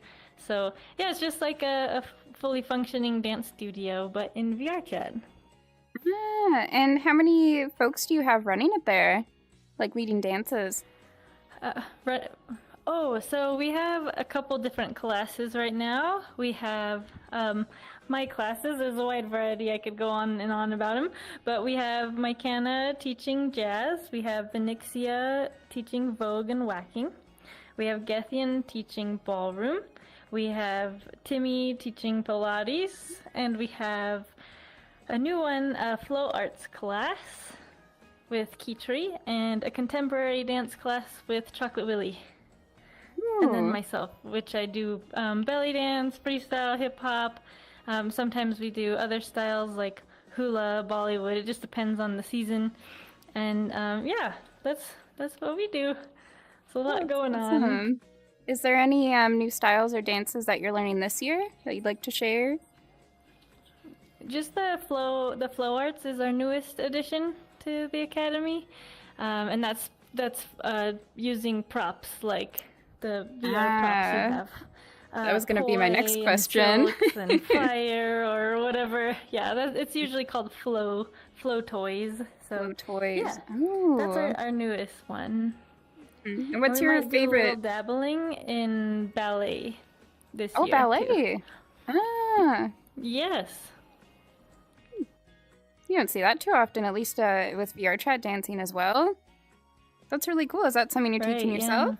So yeah, it's just like a fully functioning dance studio, but in VR chat. Ah, and how many folks do you have running it there? Like leading dances? Right. Oh, so we have a couple different classes right now. We have my classes. There's a wide variety. I could go on and on about them. But we have Mycana teaching jazz. We have Venixia teaching vogue and whacking. We have Gethian teaching ballroom. We have Timmy teaching Pilates. And we have a new one, a flow arts class with Kitri, and a contemporary dance class with Chocolate Willy. And then myself, which I do belly dance, freestyle, hip hop. Sometimes we do other styles like hula, Bollywood. It just depends on the season. And yeah, that's what we do. It's a lot going on. Is there any new styles or dances that you're learning this year that you'd like to share? Just the flow arts is our newest addition to the academy, and that's using props like the VR props we have. That was going to be my next question. And fire or whatever. Yeah, it's usually called flow toys. So flow toys. Yeah, Ooh. that's our newest one. And what's we your might favorite? Do a little dabbling in ballet this year. Oh, ballet. Too. Ah. Yes. You don't see that too often, at least with VR chat dancing as well. That's really cool. Is that something you're teaching yourself? Yeah.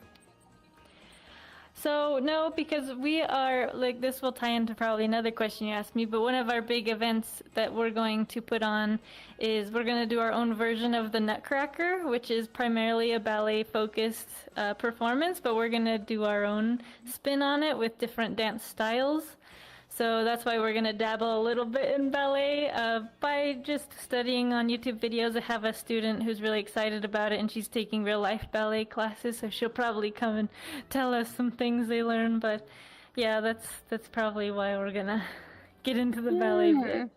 So, no, because we are, like, this will tie into probably another question you asked me, but one of our big events that we're going to put on is we're going to do our own version of the Nutcracker, which is primarily a ballet-focused performance, but we're going to do our own spin on it with different dance styles. So that's why we're going to dabble a little bit in ballet by just studying on YouTube videos. I have a student who's really excited about it, and she's taking real-life ballet classes, so she'll probably come and tell us some things they learn. But yeah, that's probably why we're going to get into the ballet bit.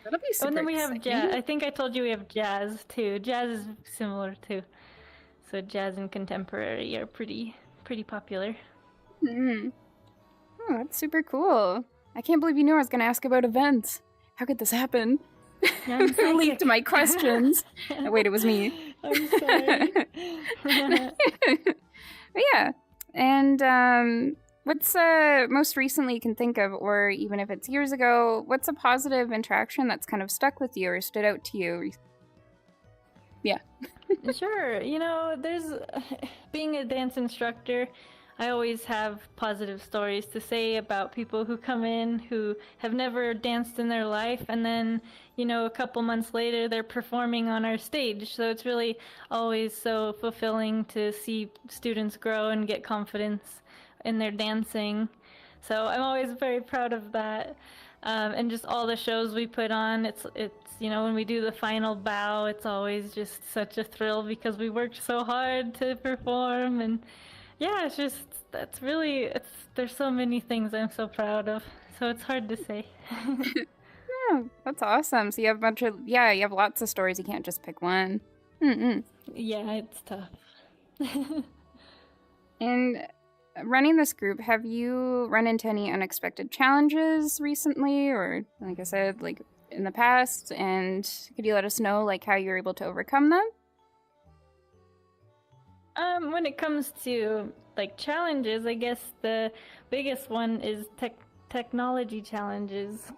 That'll be super And then we have exciting. jazz. I think I told you we have jazz, too. Jazz is similar, too. So jazz and contemporary are pretty popular. Mm-hmm. Oh, that's super cool. I can't believe you knew I was going to ask about events. How could this happen? I'm leaked my questions. Oh, wait, it was me. I'm sorry. But yeah. And what's most recently you can think of, or even if it's years ago, what's a positive interaction that's kind of stuck with you or stood out to you? Yeah. Sure. You know, there's being a dance instructor, I always have positive stories to say about people who come in who have never danced in their life, and then, you know, a couple months later they're performing on our stage. So it's really always so fulfilling to see students grow and get confidence in their dancing. So I'm always very proud of that. And just all the shows we put on, it's you know, when we do the final bow, it's always just such a thrill because we worked so hard to perform. And yeah, it's just, there's so many things I'm so proud of. So it's hard to say. Oh, that's awesome. So you have you have lots of stories. You can't just pick one. Mm-mm. Yeah, it's tough. And running this group, have you run into any unexpected challenges recently, or like I said, like in the past? And could you let us know like how you're able to overcome them? When it comes to like challenges, I guess the biggest one is technology challenges,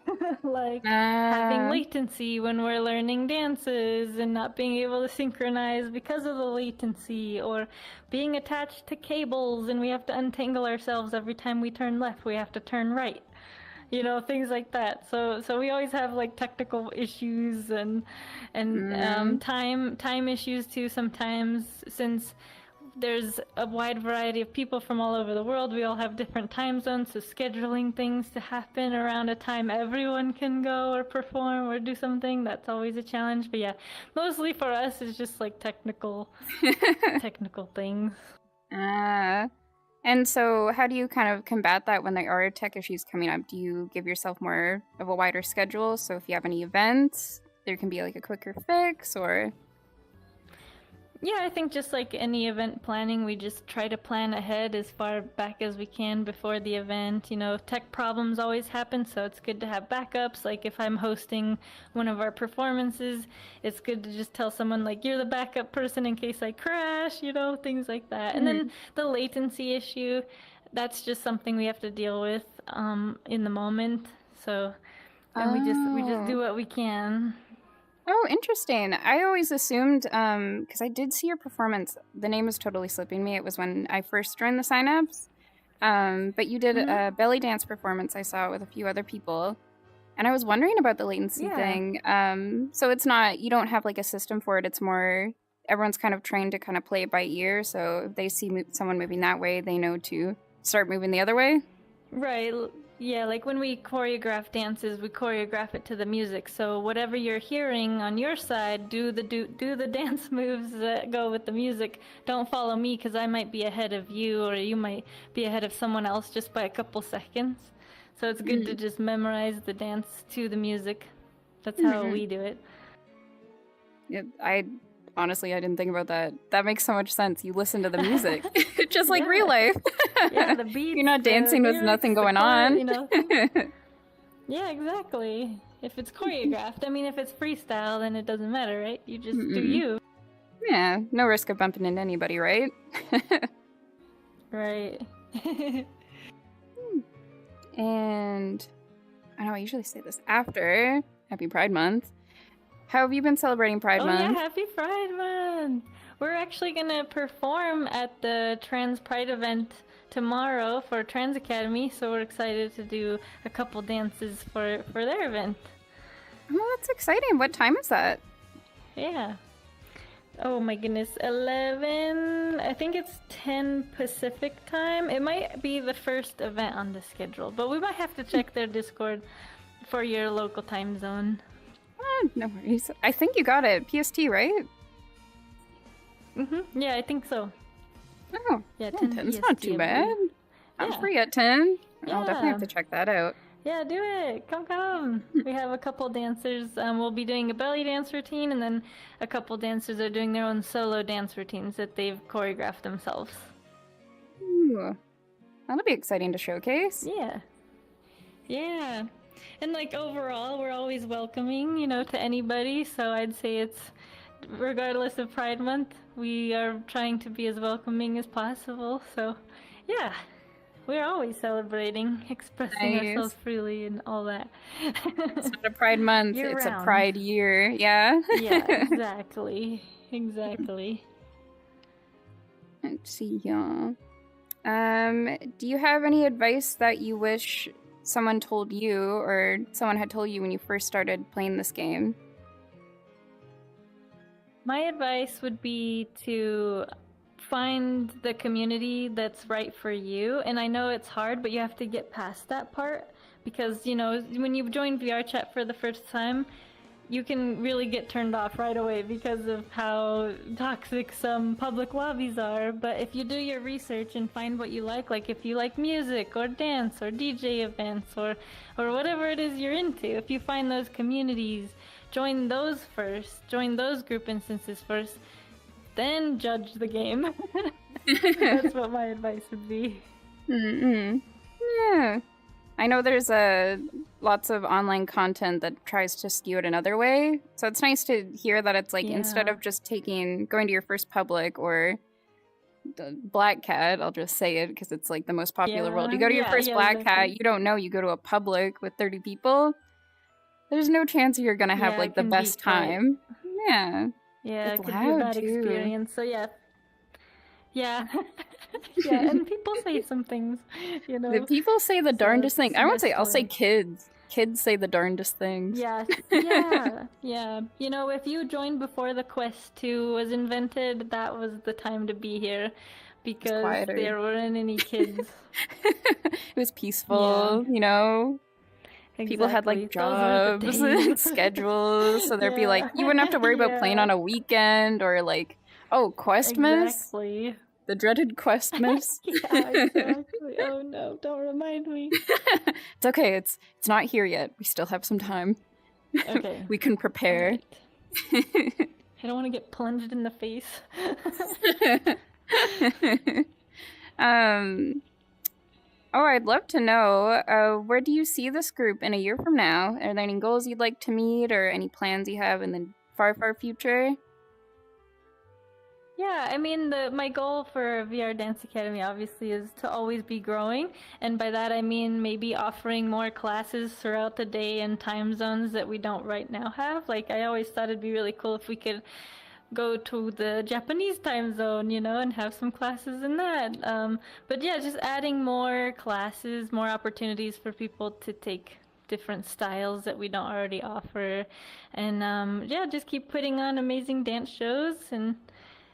like having latency when we're learning dances and not being able to synchronize because of the latency, or being attached to cables and we have to untangle ourselves every time we turn left, we have to turn right. You know, things like that. So we always have like technical issues and time issues too sometimes, since there's a wide variety of people from all over the world. We all have different time zones, so scheduling things to happen around a time everyone can go or perform or do something, that's always a challenge. But yeah, mostly for us it's just like technical things. And so how do you kind of combat that when there are tech issues coming up? Do you give yourself more of a wider schedule, so if you have any events, there can be like a quicker fix, or... Yeah, I think just like any event planning, we just try to plan ahead as far back as we can before the event. You know, tech problems always happen, so it's good to have backups. Like if I'm hosting one of our performances, it's good to just tell someone like, you're the backup person in case I crash, you know, things like that. And then the latency issue, that's just something we have to deal with in the moment. So, and we just do what we can. Oh, interesting. I always assumed, because I did see your performance. The name is totally slipping me. It was when I first joined the Synapse. But you did a belly dance performance I saw with a few other people. And I was wondering about the latency thing. So it's not, you don't have like a system for it. It's more, everyone's kind of trained to kind of play it by ear. So if they see someone moving that way, they know to start moving the other way. Right. Yeah, like when we choreograph dances, we choreograph it to the music. So whatever you're hearing on your side, do the dance moves that go with the music. Don't follow me because I might be ahead of you, or you might be ahead of someone else just by a couple seconds. So it's good to just memorize the dance to the music. That's how we do it. Yeah, honestly, I didn't think about that. That makes so much sense. You listen to the music, just like real life. Yeah, the beats. You're not dancing with nothing going on. You know? Yeah, exactly. If it's choreographed, I mean, if it's freestyle, then it doesn't matter, right? You just do you. Yeah, no risk of bumping into anybody, right? Right. And I know I usually say this after Happy Pride Month. How have you been celebrating Pride Month? Oh yeah, Happy Pride Month! We're actually gonna perform at the Trans Pride event tomorrow for Trans Academy, so we're excited to do a couple dances for their event. Oh, that's exciting. What time is that? Yeah. Oh my goodness, 11, I think it's 10 Pacific time. It might be the first event on the schedule, but we might have to check their Discord for your local time zone. No worries. I think you got it. PST, right? Yeah, I think so. Oh, yeah, 10 10's not too bad. I'm Yeah. free at 10. I'll Yeah. definitely have to check that out. Yeah, do it. Come. We have a couple dancers. We'll be doing a belly dance routine, and then a couple dancers are doing their own solo dance routines that they've choreographed themselves. Ooh. That'll be exciting to showcase. Yeah. And like overall, we're always welcoming, you know, to anybody. So I'd say it's, regardless of Pride Month, we are trying to be as welcoming as possible. So, yeah. We're always celebrating, expressing ourselves freely and all that. It's not a Pride Month, Year it's round. a Pride year. Yeah. Yeah, exactly. Let's see here. Do you have any advice that you wish someone told you or someone had told you when you first started playing this game? My advice would be to find the community that's right for you. And I know it's hard, but you have to get past that part because, you know, when you join VR chat for the first time, you can really get turned off right away because of how toxic some public lobbies are. But if you do your research and find what you like if you like music or dance or DJ events or whatever it is you're into, if you find those communities, join those first, join those group instances first, then judge the game. That's what my advice would be. Yeah. I know there's lots of online content that tries to skew it another way. So it's nice to hear that it's like, instead of just going to your first public or the Black Cat, I'll just say it because it's like the most popular world. You go to your first Black Cat, you don't know, you go to a public with 30 people. There's no chance you're going to have like the best time. Yeah. Yeah, it's it could be a bad too. experience. So yeah. Yeah, and people say some things, you know. The people say the darndest thing. I won't say, I'll say discipline. kids. Kids say the darndest things. Yeah. You know, if you joined before the Quest 2 was invented, that was the time to be here because quieter. there weren't any kids. It was peaceful, you know. People had like jobs and schedules, so there'd be like, you wouldn't have to worry about playing on a weekend or like, oh, Questmas? Exactly. The dreaded Questmas. Yeah, exactly. Oh no, don't remind me. It's okay, it's not here yet. We still have some time. Okay. We can prepare. I don't want to get plunged in the face. Oh, I'd love to know, where do you see this group in a year from now? Are there any goals you'd like to meet or any plans you have in the far, far future? Yeah, I mean, my goal for VR Dance Academy obviously is to always be growing, and by that I mean maybe offering more classes throughout the day and time zones that we don't right now have. Like, I always thought it'd be really cool if we could go to the Japanese time zone, you know, and have some classes in that. But yeah, just adding more classes, more opportunities for people to take different styles that we don't already offer, and yeah, just keep putting on amazing dance shows, and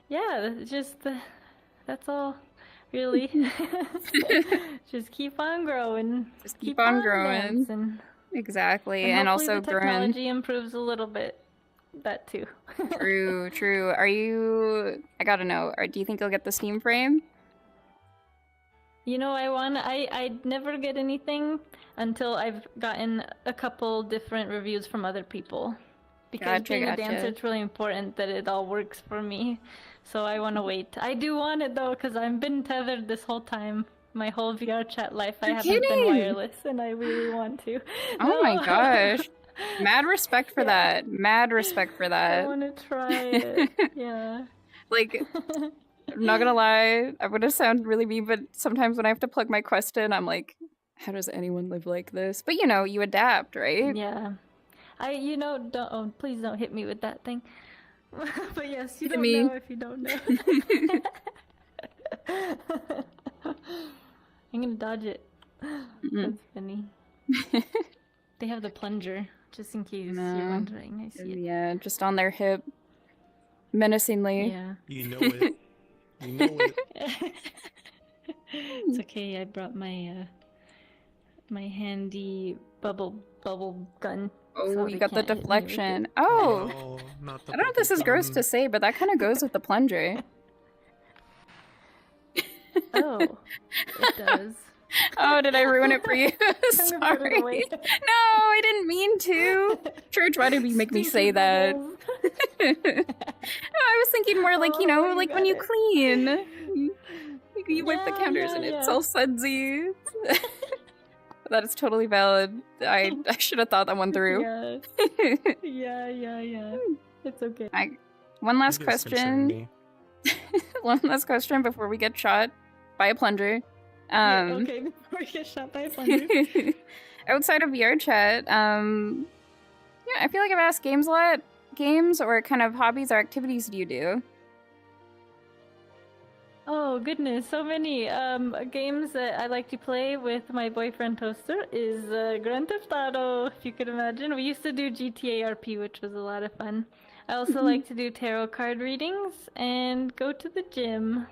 yeah, that's all, really. Just keep on growing. Just keep on growing. Dancing. Exactly, And also the technology improves a little bit. That too. True. I gotta know, do you think you'll get the Steam frame? You know, I'd never get anything until I've gotten a couple different reviews from other people. Because being a dancer, it's really important that it all works for me. So I want to wait. I do want it though, because I've been tethered this whole time. My whole VR chat life, I haven't been wireless, and I really want to. Oh my gosh. Mad respect for that. Mad respect for that. I want to try it. Yeah. Like, I'm not gonna lie, I'm gonna sound really mean, but sometimes when I have to plug my Quest in, I'm like, how does anyone live like this? But you know, you adapt, right? Yeah. Please don't hit me with that thing. But yes, you don't me. know if you don't know. I'm gonna dodge it. That's funny. They have the plunger, just in case you're wondering. I see it. Yeah, just on their hip. Menacingly. Yeah. You know it. You know it. It's okay, I brought my my handy bubble gun. Oh, so you they got the can't hit me with deflection. it. Oh! Not the I don't know if this is gross to say, but that kind of goes with the plunger. Oh, it does. Oh, did I ruin it for you? I'm gonna put it Sorry. away. No, I didn't mean to. Church, why did you make me say that? Bubbles. I was thinking more like, you know, like when you clean. You wipe the counters and it's all sudsy. That is totally valid. I should have thought that one through. Yeah. It's okay. One last question. One last question before we get shot by a plunger. Okay, before we get shot by a plunger. Outside of VR chat, yeah, I feel like I've asked games a lot. Games or kind of hobbies or activities do you do? Oh goodness, so many games that I like to play with my boyfriend Toaster is Grand Theft Auto, if you could imagine. We used to do GTA RP, which was a lot of fun. I also like to do tarot card readings and go to the gym.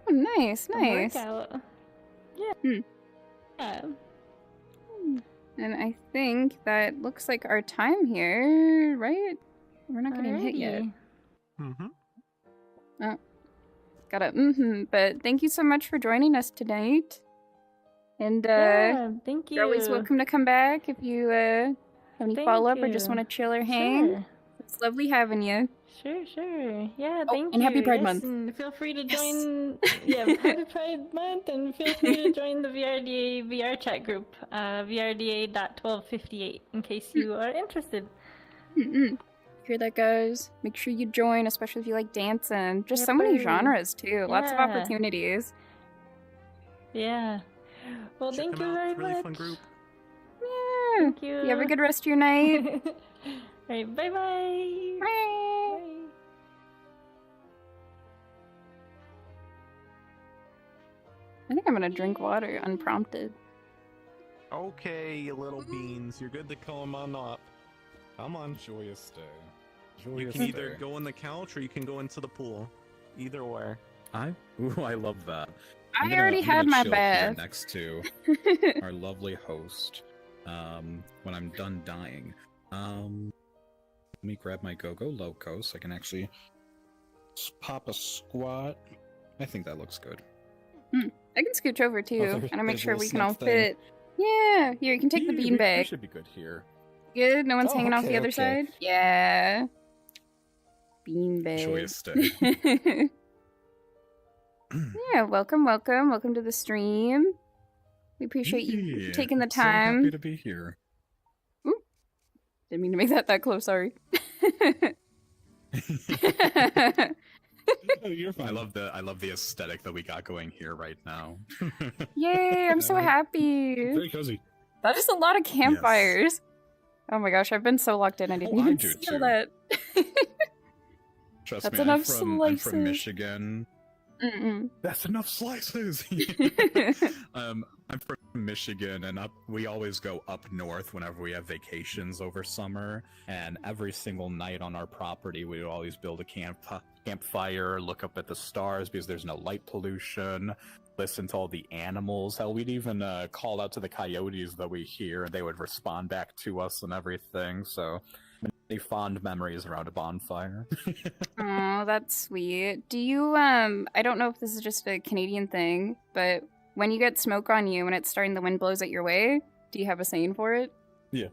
Oh, nice. Workout. Yeah. Yeah. And I think that looks like our time here, right? We're not getting hit yet. Mm-hmm. Oh. Got it. But thank you so much for joining us tonight. And yeah, thank you. You're always welcome to come back if you have any follow-up or just want to chill or hang. Sure. It's lovely having you. Sure. Yeah, thank you. And happy Pride yes, Month. And feel free to join. Yeah, happy Pride Month, and feel free to join the VRDA VR chat group, VRDA.1258, in case you are interested. Hear that, guys? Make sure you join, especially if you like dancing. Just so many genres too. Lots of opportunities. Yeah. Well, thank you very really much. Fun group. Yeah. Thank you. You have a good rest of your night. Alright, bye-bye. Bye. I think I'm gonna drink water unprompted. Okay, you little beans, you're good to come on up. Come on. Joyous day. You can either go on the couch or you can go into the pool. Either way. I love that. I already had my chill bath. here next to our lovely host. When I'm done dying. Let me grab my Go-Go Loco so I can actually pop a squat. I think that looks good. I can scooch over too. there's and I'll make a sure little we can all snug thing. fit. Yeah, here, you can take the We beanbag. should be good here. Good? No one's Oh, hanging off the okay, other okay. side? Yeah. Beanbag. Joyous day. Yeah, welcome to the stream. We appreciate you taking the So time. happy to be here. Ooh, didn't mean to make that close. Sorry. You're fine. I love the aesthetic that we got going here right now. Yay! I'm so happy. Very cozy. That is a lot of campfires. Oh my gosh, I've been so locked in. I didn't even do see too. that. Trust That's me, enough I'm slices. from Michigan. Mm-mm. That's enough slices. I'm from Michigan, and we always go up north whenever we have vacations over summer. And every single night on our property, we would always build a campfire, look up at the stars because there's no light pollution. Listen to all the animals. Hell, we'd even call out to the coyotes that we hear, and they would respond back to us and everything. So many fond memories around a bonfire. Oh, that's sweet. Do you, I don't know if this is just a Canadian thing, but when you get smoke on you and it's starting, the wind blows it your way, do you have a saying for it? Yeah.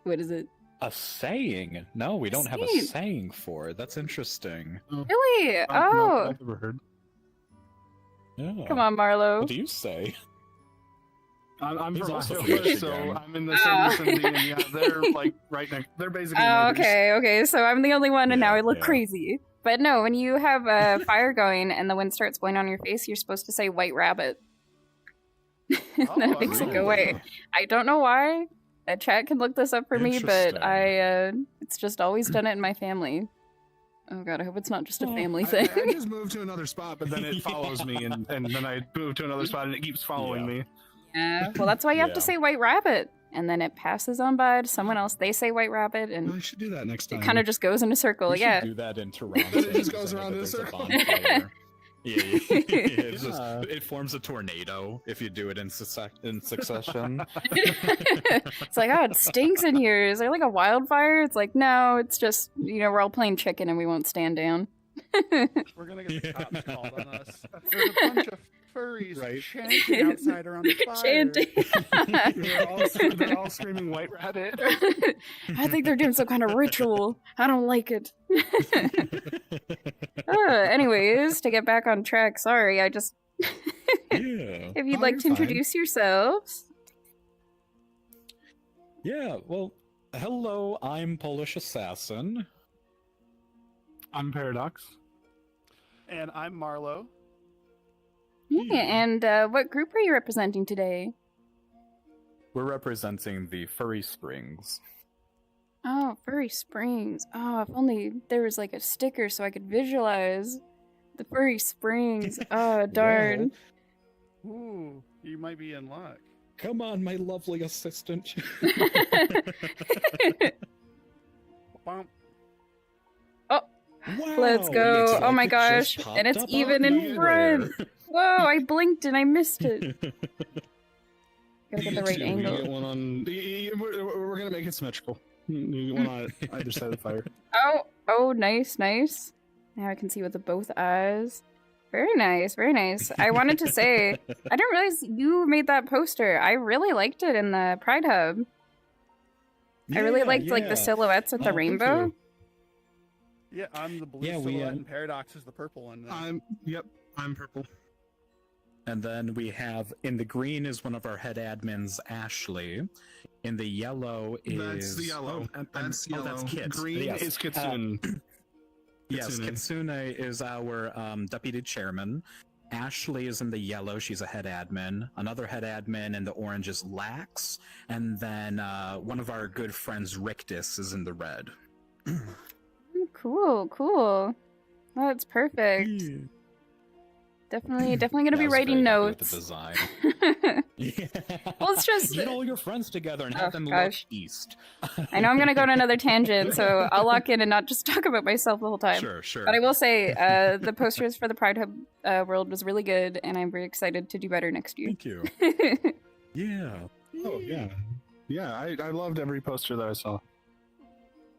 What is it? A saying? No, we don't have a Saying. saying for it. That's interesting. Really? Oh. I've never heard. Yeah. Come on, Marlo. What do you say? I'm He's from also from Iowa, Michigan. so I'm in the same vicinity, and yeah, they're like right next. They're basically Oh, neighbors. okay, so I'm the only one, and now I look crazy. But no, when you have a fire going and the wind starts blowing on your face, you're supposed to say "white rabbit." And that makes it go away. I don't know why. A chat can look this up for me, but it's just always done it in my family. Oh god, I hope it's not just a family thing. I just moved to another spot, but then it follows me, and then I move to another spot, and it keeps following me. Yeah, well, that's why you have to say white rabbit, and then it passes on by to someone else. They say white rabbit, and I should do that next time. it kind of just goes in a circle. We should yeah, do that in Toronto. It just goes because I know around that in a there's circle. bonfire. It's just, it forms a tornado if you do it in succession. it's like, oh, it stinks in here. Is there like a wildfire? It's like, no, it's just, we're all playing chicken and we won't stand down. We're gonna get the cops called on us. There's a bunch of furries chanting outside around the fire. Chanting. they're all screaming "white rabbit." I think they're doing some kind of ritual. I don't like it. Anyways, to get back on track, sorry, I just... If you'd like to introduce yourselves. Yeah, well, hello, I'm Polish Assassin. I'm Paradox. And I'm Marlo. Yeah, and what group are you representing today? We're representing the Furry Springs. Oh, Furry Springs. Oh, if only there was like a sticker so I could visualize the Furry Springs. Oh, darn. Ooh, you might be in luck. Come on, my lovely assistant. Bump. Oh, wow, let's go. it's Oh like my it gosh. just And it's popped up even out in of front. nowhere. Whoa, I blinked and I missed it. Gotta get the right You angle. get one on. We're gonna make it symmetrical. You get one on either side of the fire. Oh, nice, nice. Now I can see with the both eyes. Very nice, very nice. I wanted to say, I didn't realize you made that poster. I really liked it in the Pride Hub. I really liked like the silhouettes with the rainbow. Yeah, I'm the blue Yeah, silhouette, and Paradox is the purple one. I'm purple. And then we have, in the green is one of our head admins, Ashley. In the yellow is... That's the yellow. That's Oh, yellow. that's Kit. Green Yes. is Kitsune. Yes, Kitsune is our deputy chairman. Ashley is in the yellow. She's a head admin. Another head admin in the orange is Lax. And then one of our good friends, Rictus, is in the red. Cool, cool. Oh, that's perfect. Definitely gonna be writing notes. With the design. Well, it's just get all your friends together and have them look east. I know I'm gonna go on another tangent, so I'll lock in and not just talk about myself the whole time. Sure. But I will say, the posters for the Pride Hub World was really good, and I'm very excited to do better next year. Thank you. Yeah. Oh yeah. Yeah, I loved every poster that I saw.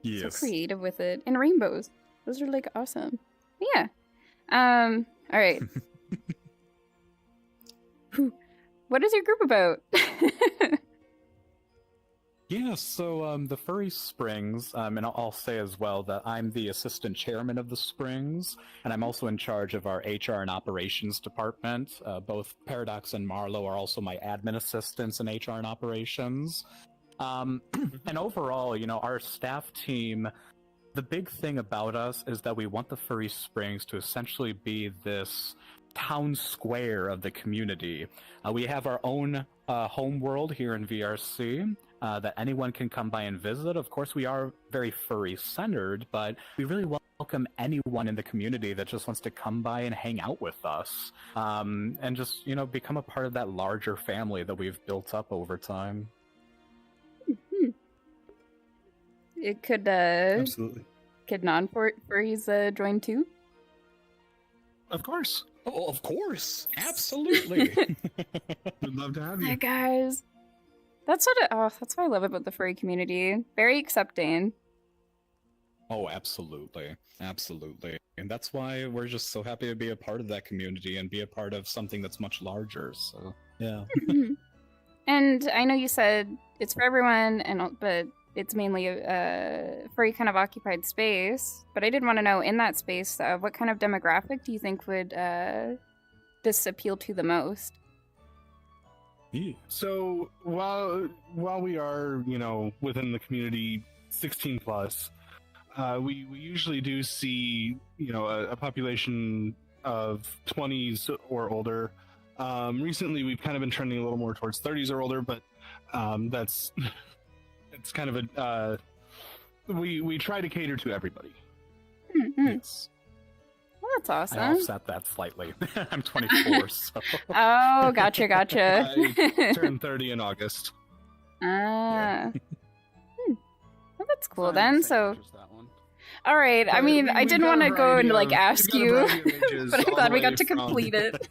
So creative with it, and rainbows. Those are like awesome. Yeah. All right. What is your group about? Yeah, so the Furry Springs, and I'll say as well that I'm the assistant chairman of the Springs, and I'm also in charge of our HR and operations department. Both Paradox and Marlowe are also my admin assistants in HR and operations. And overall, our staff team, the big thing about us is that we want the Furry Springs to essentially be this town square of the community. We have our own home world here in VRC that anyone can come by and visit. Of course, we are very furry centered, but we really welcome anyone in the community that just wants to come by and hang out with us, and just become a part of that larger family that we've built up over time. It could Absolutely. Could non-furries join too? Of course. Oh, of course. Absolutely. We'd love to have you. Hi guys. That's what I love about the furry community. Very accepting. Oh, absolutely. Absolutely. And that's why we're just so happy to be a part of that community and be a part of something that's much larger. So, yeah. And I know you said it's for everyone, but it's mainly a furry kind of occupied space. But I did want to know, in that space, what kind of demographic do you think would this appeal to the most? So while we are, within the community 16 plus, we usually do see, a population of 20s or older. Recently, we've kind of been trending a little more towards 30s or older, but it's kind of a we try to cater to everybody. Yes. Well, that's awesome. I offset that slightly. I'm 24, so. Oh, gotcha. I turned 30 in August. Well, that's cool then. So, all right. I mean, I didn't want to go and ask you, but I thought we got to complete it.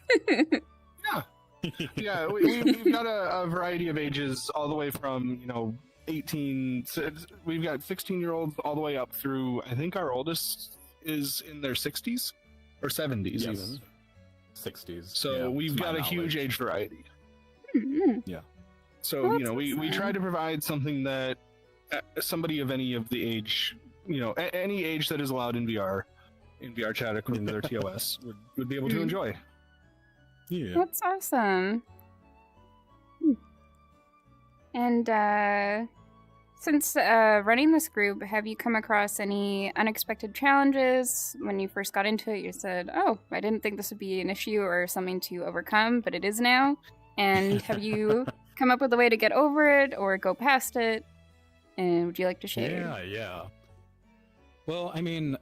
Yeah, we've got a variety of ages, all the way from 18. We've got 16-year-olds all the way up through. I think our oldest is in their 60s or 70s, yes. even 60s. So we've got a huge age variety. Yeah. So we try to provide something that somebody of any of the age, any age that is allowed in VR chat according to their TOS would be able to enjoy. Yeah. That's awesome. And since running this group, have you come across any unexpected challenges? When you first got into it, you said, "Oh, I didn't think this would be an issue or something to overcome, but it is now." And have you come up with a way to get over it or go past it? And would you like to share? Yeah. Well, I mean,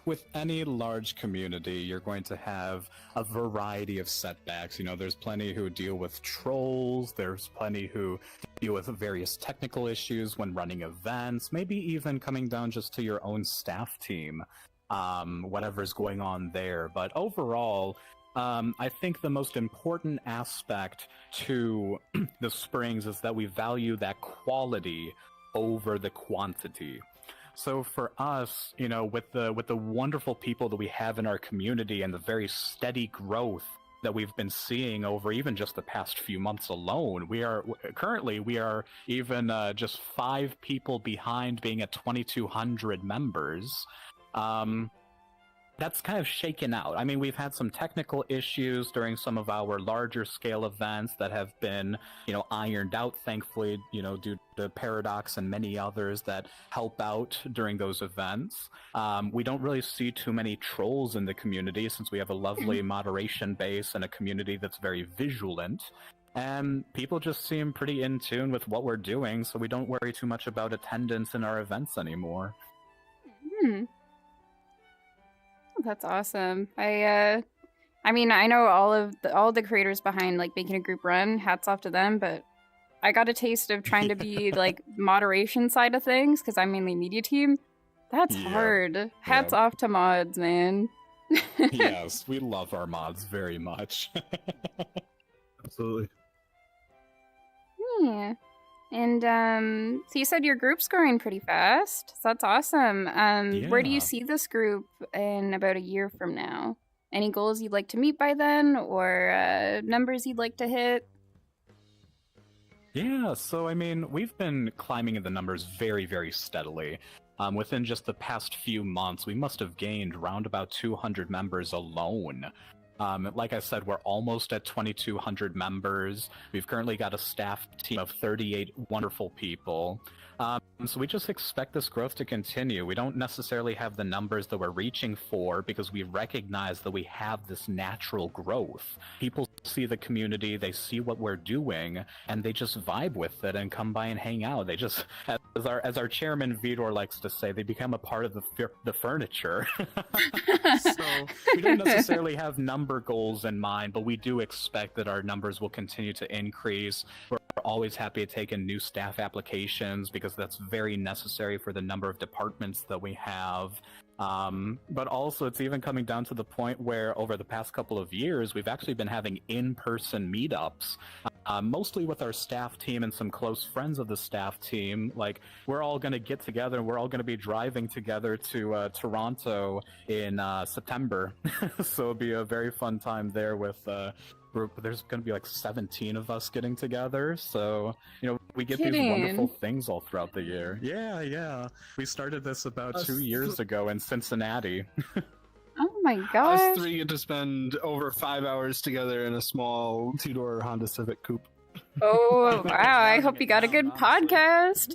with any large community, you're going to have a variety of setbacks. There's plenty who deal with trolls, there's plenty who deal with various technical issues when running events, maybe even coming down just to your own staff team, whatever's going on there. But overall, I think the most important aspect to the Springs is that we value that quality over the quantity. So for us, with the wonderful people that we have in our community and the very steady growth that we've been seeing over even just the past few months alone, we are even just 5 people behind being at 2,200 members. That's kind of shaken out. I mean, we've had some technical issues during some of our larger scale events that have been, ironed out, thankfully, due to Paradox and many others that help out during those events. We don't really see too many trolls in the community since we have a lovely moderation base and a community that's very vigilant. And people just seem pretty in tune with what we're doing, so we don't worry too much about attendance in our events anymore. That's awesome. I mean, I know all the creators behind making a group run. Hats off to them, but I got a taste of trying to be moderation side of things because I'm mainly media team. That's hard. Hats off to mods, man. Yes, we love our mods very much. Absolutely. Yeah. And so you said your group's growing pretty fast. So that's awesome. Where do you see this group in about a year from now? Any goals you'd like to meet by then, or numbers you'd like to hit? Yeah, so I mean, we've been climbing in the numbers very, very steadily. Within just the past few months, we must have gained round about 200 members alone. Like I said, we're almost at 2,200 members. We've currently got a staff team of 38 wonderful people. So we just expect this growth to continue. We don't necessarily have the numbers that we're reaching for because we recognize that we have this natural growth. People see the community, they see what we're doing, and they just vibe with it and come by and hang out. They just, as our chairman Vidor likes to say, they become a part of the furniture. So we don't necessarily have number goals in mind, but we do expect that our numbers will continue to increase. We're always happy to take in new staff applications because that's very necessary for the number of departments that we have. But also it's even coming down to the point where over the past couple of years, we've actually been having in-person meetups, mostly with our staff team and some close friends of the staff team. Like, we're all going to get together and we're all going to be driving together to Toronto in September. So it'll be a very fun time there with there's going to be like 17 of us getting together, so we get these wonderful things all throughout the year. Yeah, we started this about 2 years ago in Cincinnati. Oh my gosh. Us three get to spend over 5 hours together in a small two-door Honda Civic coupe. Oh wow, I hope you got a good podcast.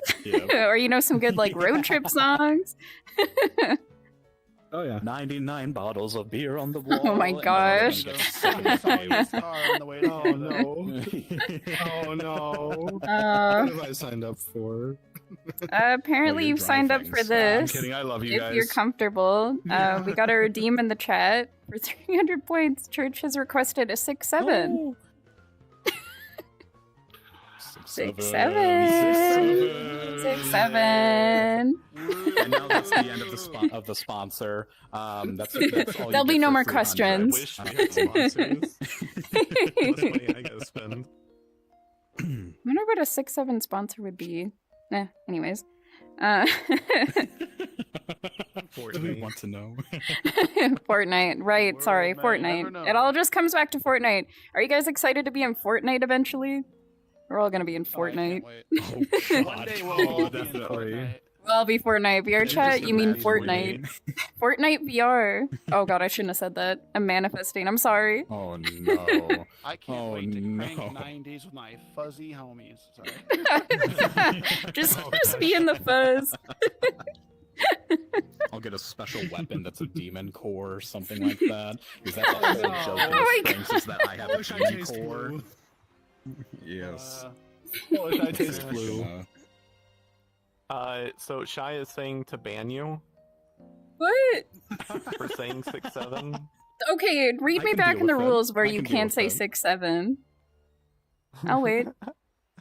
Or some good like road trip songs. Oh yeah, 99 bottles of beer on the wall. Oh my gosh. Oh no. Oh no. What have I signed up for? Apparently you've signed up for this. I'm kidding, I love you if guys. you're comfortable. We got a redeem in the chat. For 300 points, Church has requested a 6-7. 6-7. And now that's the end of the sponsor. That's all. There'll be no more questions. I wish we had sponsors. What's money I gotta spend? I wonder what a 6-7 sponsor would be. Anyways. Do we want to know? Fortnite, right? Sorry, Fortnite. It all just comes back to Fortnite. Are you guys excited to be in Fortnite eventually? We're all gonna be in Fortnite. One day we'll all definitely. We'll all be Fortnite. VR chat, you mean Fortnite. Fortnite VR. Oh god, I shouldn't have said that. I'm manifesting. I'm sorry. Oh no. I can't wait to crank 90s with my fuzzy homies. Sorry. just be in the fuzz. I'll get a special weapon that's a demon core or something like that. Because that's the whole joke of my this thing, is that I have a demon core. Yes. Well, I taste blue. So Shy is saying to ban you What? for saying 6-7. Okay, read me back in the rules where you can't say 6-7. I'll wait.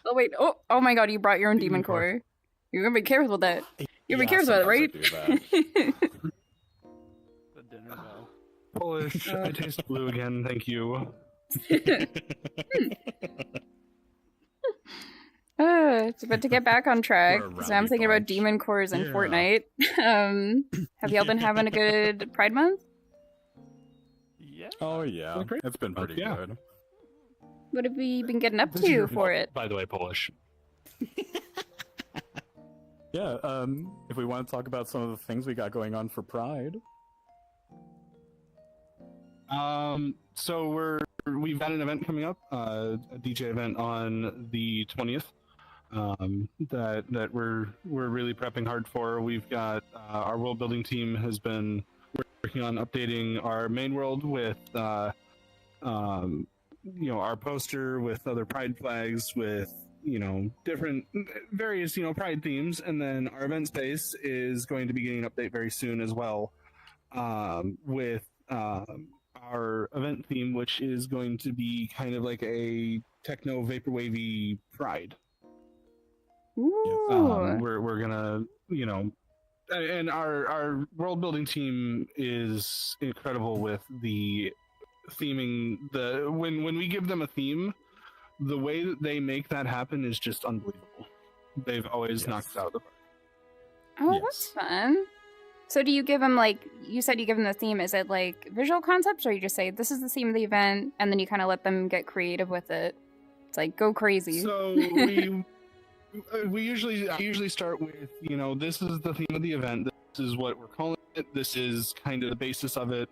I'll wait. Oh my god, you brought your own demon core. You're gonna be careful with that. You're gonna be careful with it, right? The dinner bell. Polish, I taste blue again, thank you. But to get back on track, so I'm thinking about demon cores in Fortnite. Have y'all been having a good Pride Month? Yeah. Oh yeah, it's been pretty good. What have we been getting up to for it? By the way, Polish. Yeah, if we want to talk about some of the things we got going on for Pride. So we've got an event coming up, a DJ event on the 20th. That we're really prepping hard for. We've got our world building team has been working on updating our main world with our poster with other Pride flags with different various Pride themes, and then our event space is going to be getting an update very soon as well, with our event theme, which is going to be kind of like a techno vaporwavy Pride. We're gonna, and our world building team is incredible with the theming. When we give them a theme, the way that they make that happen is just unbelievable. They've always knocked it out of the park. Oh, that's fun. So do you give them, you said you give them the theme, is it like visual concepts, or you just say, this is the theme of the event, and then you kind of let them get creative with it? It's like go crazy. So we usually start with, this is the theme of the event. This is what we're calling it. This is kind of the basis of it.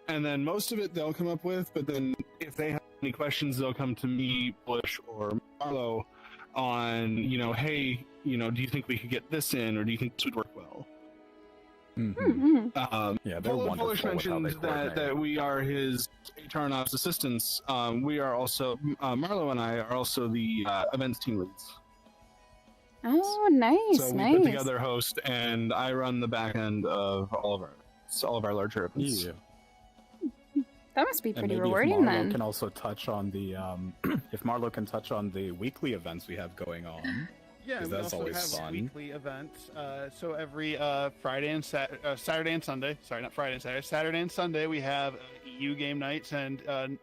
And then most of it they'll come up with, but then if they have any questions, they'll come to me, Bush, or Marlo on, hey, do you think we could get this in, or do you think this would work well? Yeah, they're wonderful. Polish mentioned that we are his HR and ops assistants. We are also, Marlo and I are also the events team leads. Oh, nice, So we nice. put together host, and I run the back end of all of our larger events. Yeah. That must be And pretty maybe rewarding if Marlo then. can also touch on the if Marlo can touch on the weekly events we have going on. Yeah, because we that's also always have fun. weekly events. So every Friday and Saturday and Sunday. Sorry, not Friday and Saturday. Saturday and Sunday we have EU game nights and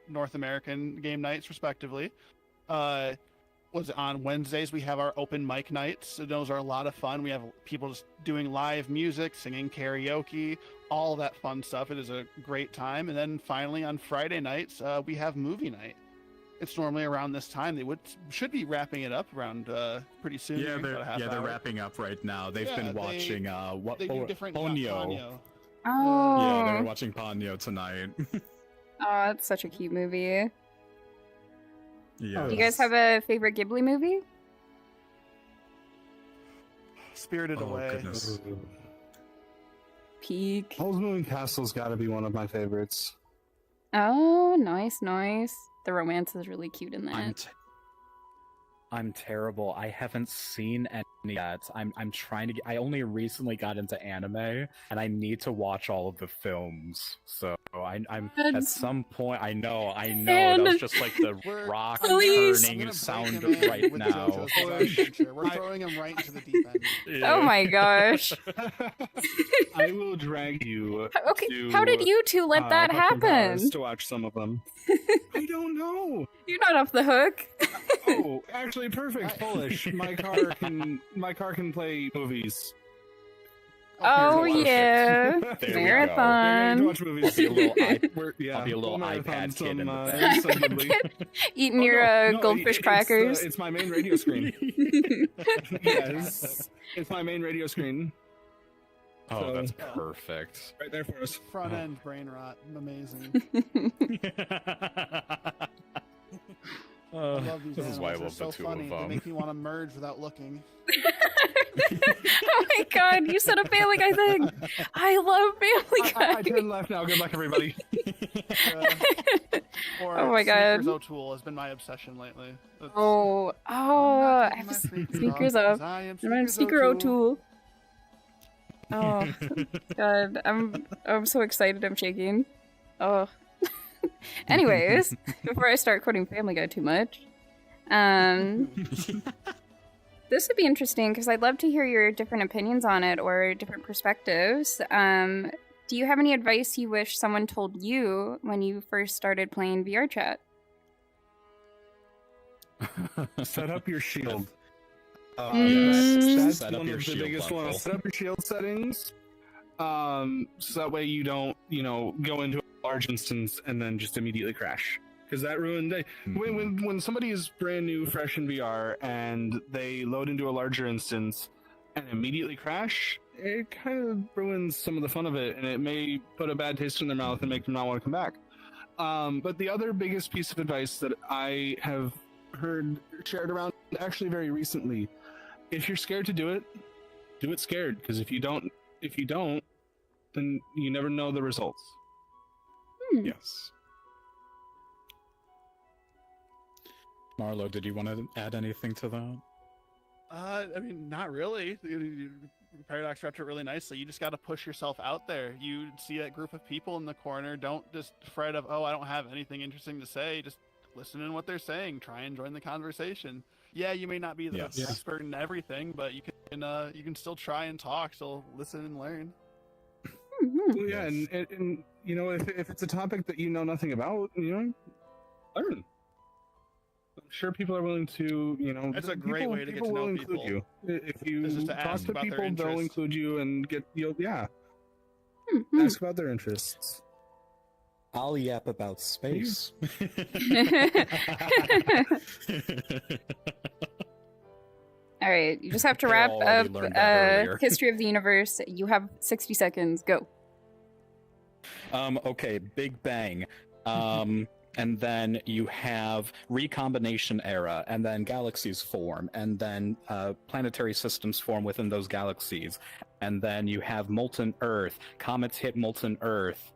North American game nights, respectively. On Wednesdays we have our open mic nights. So those are a lot of fun. We have people just doing live music, singing karaoke, all that fun stuff. It is a great time. And then finally on Friday nights we have movie night. It's normally around this time. They should be wrapping it up around pretty soon. Yeah, about a half they're hour. wrapping up right now. They've Yeah, been watching they do different Ponyo. Oh. Yeah, they were watching Ponyo tonight. Oh, it's such a cute movie. Yeah. Do you guys have a favorite Ghibli movie? Spirited Away. Goodness. Peak. Howl's Moving Castle's got to be one of my favorites. Oh, nice, nice. The romance is really cute in that. I'm terrible. I haven't seen any yet. I'm trying to get, I only recently got into anime, and I need to watch all of the films. So I'm at some point. I know. That's just like the rock turning sound right now. We're throwing him right into the deep end. Oh my gosh. I will drag you. Okay, to, how did you two let that Pumpkin happen? Paris to watch some of them. I don't know. You're not off the hook. Oh, actually, perfect. Polish. My car can play movies. Oh yeah, There we go. marathon. Watch movies. I'll be a we'll little marathon iPad kid in the some Ghibli. Eating Oh, your no, goldfish crackers. It's my main radio screen. Yes, it's my main radio screen. Oh, So- that's perfect. Right there for us. Front end brain rot. Amazing. I love these This is why I animals. love They're the so two funny. of They them. make me want to merge without looking. Oh my god, you said a Family Guy thing. I love Family Guy. I turn left now. Good luck, everybody. Or Oh my God. Sneakers O'Toole has been my obsession lately. It's- Oh, I have sneakers off, up. 'cause I am I'm Sneakers Sneaker O'Toole. O'Toole. Oh god, I'm so excited. I'm shaking. Oh. Anyways, before I start quoting Family Guy too much, this would be interesting because I'd love to hear your different opinions on it or different perspectives. Do you have any advice you wish someone told you when you first started playing VR chat? Set up your shield. Mm. That's Set up one your of the shield biggest level. ones. Set up your shield settings. So that way you don't, go into a large instance and then just immediately crash. Because that ruined day. When somebody is brand new, fresh in VR, and they load into a larger instance and immediately crash, it kind of ruins some of the fun of it, and it may put a bad taste in their mouth and make them not want to come back. But the other biggest piece of advice that I have heard shared around actually very recently, if you're scared to do it scared, because if you don't, then you never know the results. Yes. Marlo, did you want to add anything to that? I mean, not really. Paradox wrapped it really nicely. You just got to push yourself out there. You see that group of people in the corner. Don't just fret of, oh, I don't have anything interesting to say. Just listen to what they're saying. Try and join the conversation. Yeah, you may not be the Yes. expert in everything, but you can still try and talk. Still listen and learn. Well, yeah, and if it's a topic that you know nothing about, learn. I'm sure people are willing to, That's a great way to get to will know include people. you. If you Is just to talk ask to about their people, they'll interests. include you and get, ask about their interests. I'll yap about space. All right, you just have to I wrap already up learned that earlier. History of the Universe. You have 60 seconds. Go. Okay, Big Bang. And then you have recombination era, and then galaxies form, and then planetary systems form within those galaxies. And then you have molten Earth. Comets hit molten Earth.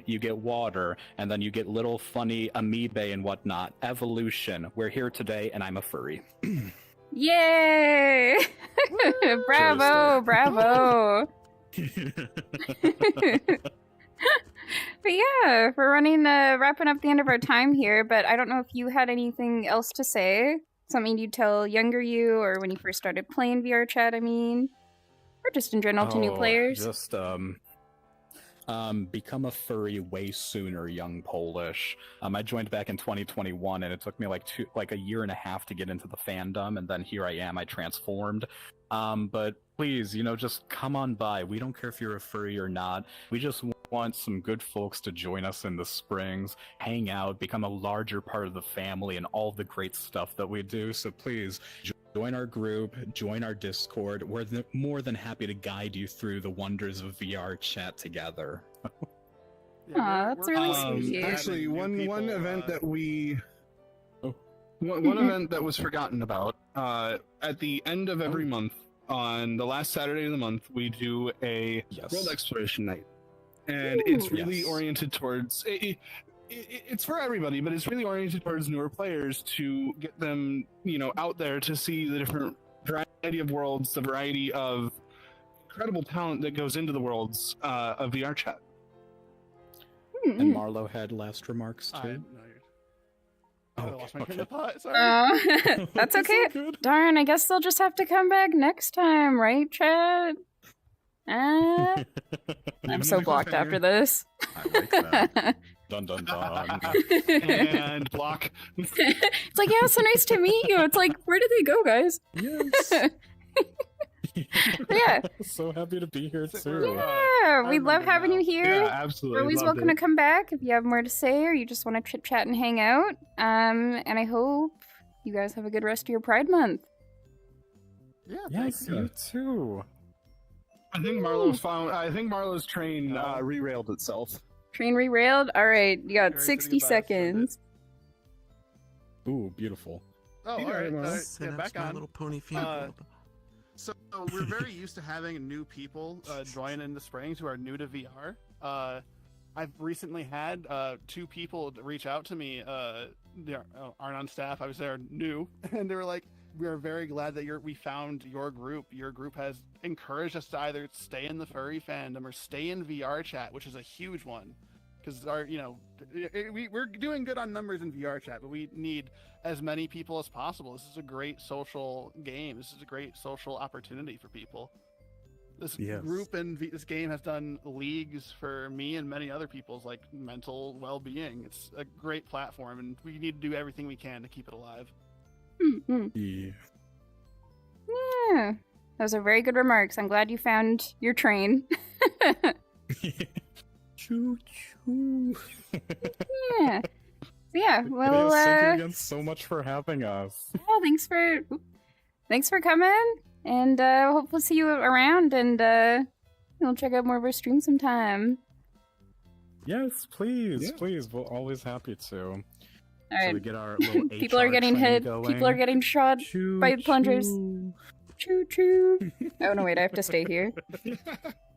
You get water, and then you get little funny amoebae and whatnot. Evolution. We're here today, and I'm a furry. Yay! Bravo, bravo. But yeah, we're wrapping up the end of our time here, but I don't know if you had anything else to say. Something you'd tell younger you, or when you first started playing VR chat, I mean. Or just in general to new players. Just, become a furry way sooner, young Polish. I joined back in 2021, and it took me like a year and a half to get into the fandom, and then here I am, I transformed. But please, just come on by. We don't care if you're a furry or not. We just want some good folks to join us in the springs, hang out, become a larger part of the family, and all the great stuff that we do. So please, join our group, join our Discord. We're more than happy to guide you through the wonders of VR chat together. Aw, that's really sweet. Actually, one event that we... One event that was forgotten about, at the end of every month, on the last Saturday of the month, we do a world exploration night. And it's really oriented towards... It's for everybody, but it's really oriented towards newer players to get them, out there to see the different variety of worlds, the variety of incredible talent that goes into the worlds of VR chat. And Marlo had last remarks too. I lost my train of thought. Sorry. That's okay. Darn, I guess they'll just have to come back next time, right, chat? I'm so blocked after this. I like that. Dun dun dun. And block. It's like, yeah, so nice to meet you. It's like, where did they go, guys? Yes. Yeah. So happy to be here too. Yeah, we love having you here. Yeah, absolutely. You're always Loved welcome it. to come back if you have more to say or you just want to chit chat and hang out. And I hope you guys have a good rest of your Pride Month. Yeah, Yes, you too. I think Marlo's train re-railed itself. Train re-railed? Alright, you got Very 60 pretty about it, seconds. Ooh, beautiful. Oh, Yeah, all right. well, Yeah, Synapse, back My on. Little Pony fan club. So we're very used to having new people join in the Springs who are new to VR. I've recently had 2 people reach out to me. They aren't on staff. Obviously, are new, and they were like, "We are very glad that we found your group. Your group has encouraged us to either stay in the furry fandom or stay in VR chat, which is a huge one." Because we're doing good on numbers in VR chat, but we need as many people as possible. This is a great social game. This is a great social opportunity for people. This group and this game has done leagues for me and many other people's mental well-being. It's a great platform, and we need to do everything we can to keep it alive. Yeah. Those are very good remarks. I'm glad you found your train. Choo choo. Yeah. Yeah, well, Thank you again so much for having us. well, thanks for coming, and hope we'll see you around, and we'll check out more of our stream sometime. Yes, please, please. We're always happy to. All So right. we get our little People HR are getting train hit. going. People are getting shot by plungers. Choo. Choo choo. Oh no, wait, I have to stay here.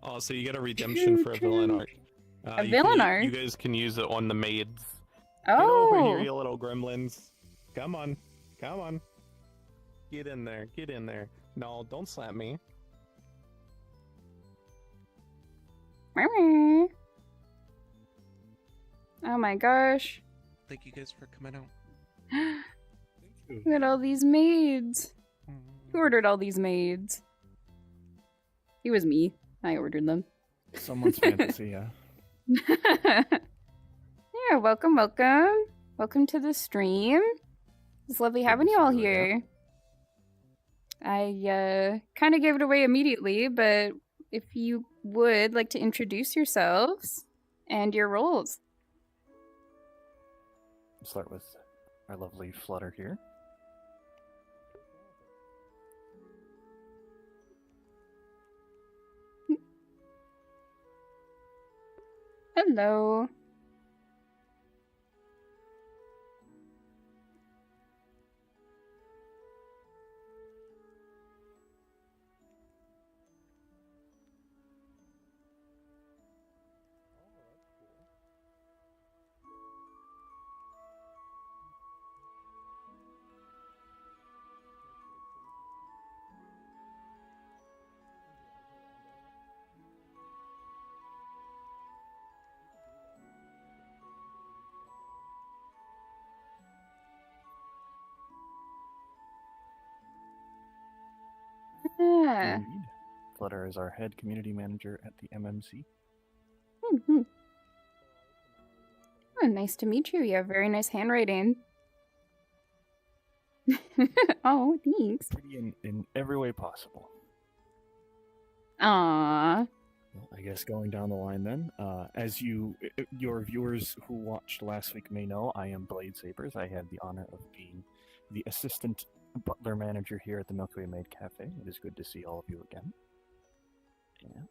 Oh, so you get a redemption for a villain arc. A villain arc? You guys can use it on the maids. Oh. Get over here, you little gremlins. Come on. Come on. Get in there. Get in there. No, don't slap me. Oh my gosh. Thank you guys for coming out. Look at all these maids. Who ordered all these maids? It was me. I ordered them. Someone's fantasy, yeah. Yeah, welcome. Welcome to the stream. It's lovely having you all here. I kind of gave it away immediately, but if you would like to introduce yourselves and your roles. start with our lovely Flutter here. Hello. Yeah. Indeed. Flutter is our head community manager at the MMC. Mm-hmm. Oh, nice to meet you. You have very nice handwriting. Oh, thanks. Pretty in every way possible. Aww. Well, I guess going down the line then, as your viewers who watched last week may know, I am Blade Sabers. I had the honor of being the assistant butler manager here at the Milky Way Maid Cafe. It is good to see all of you again. And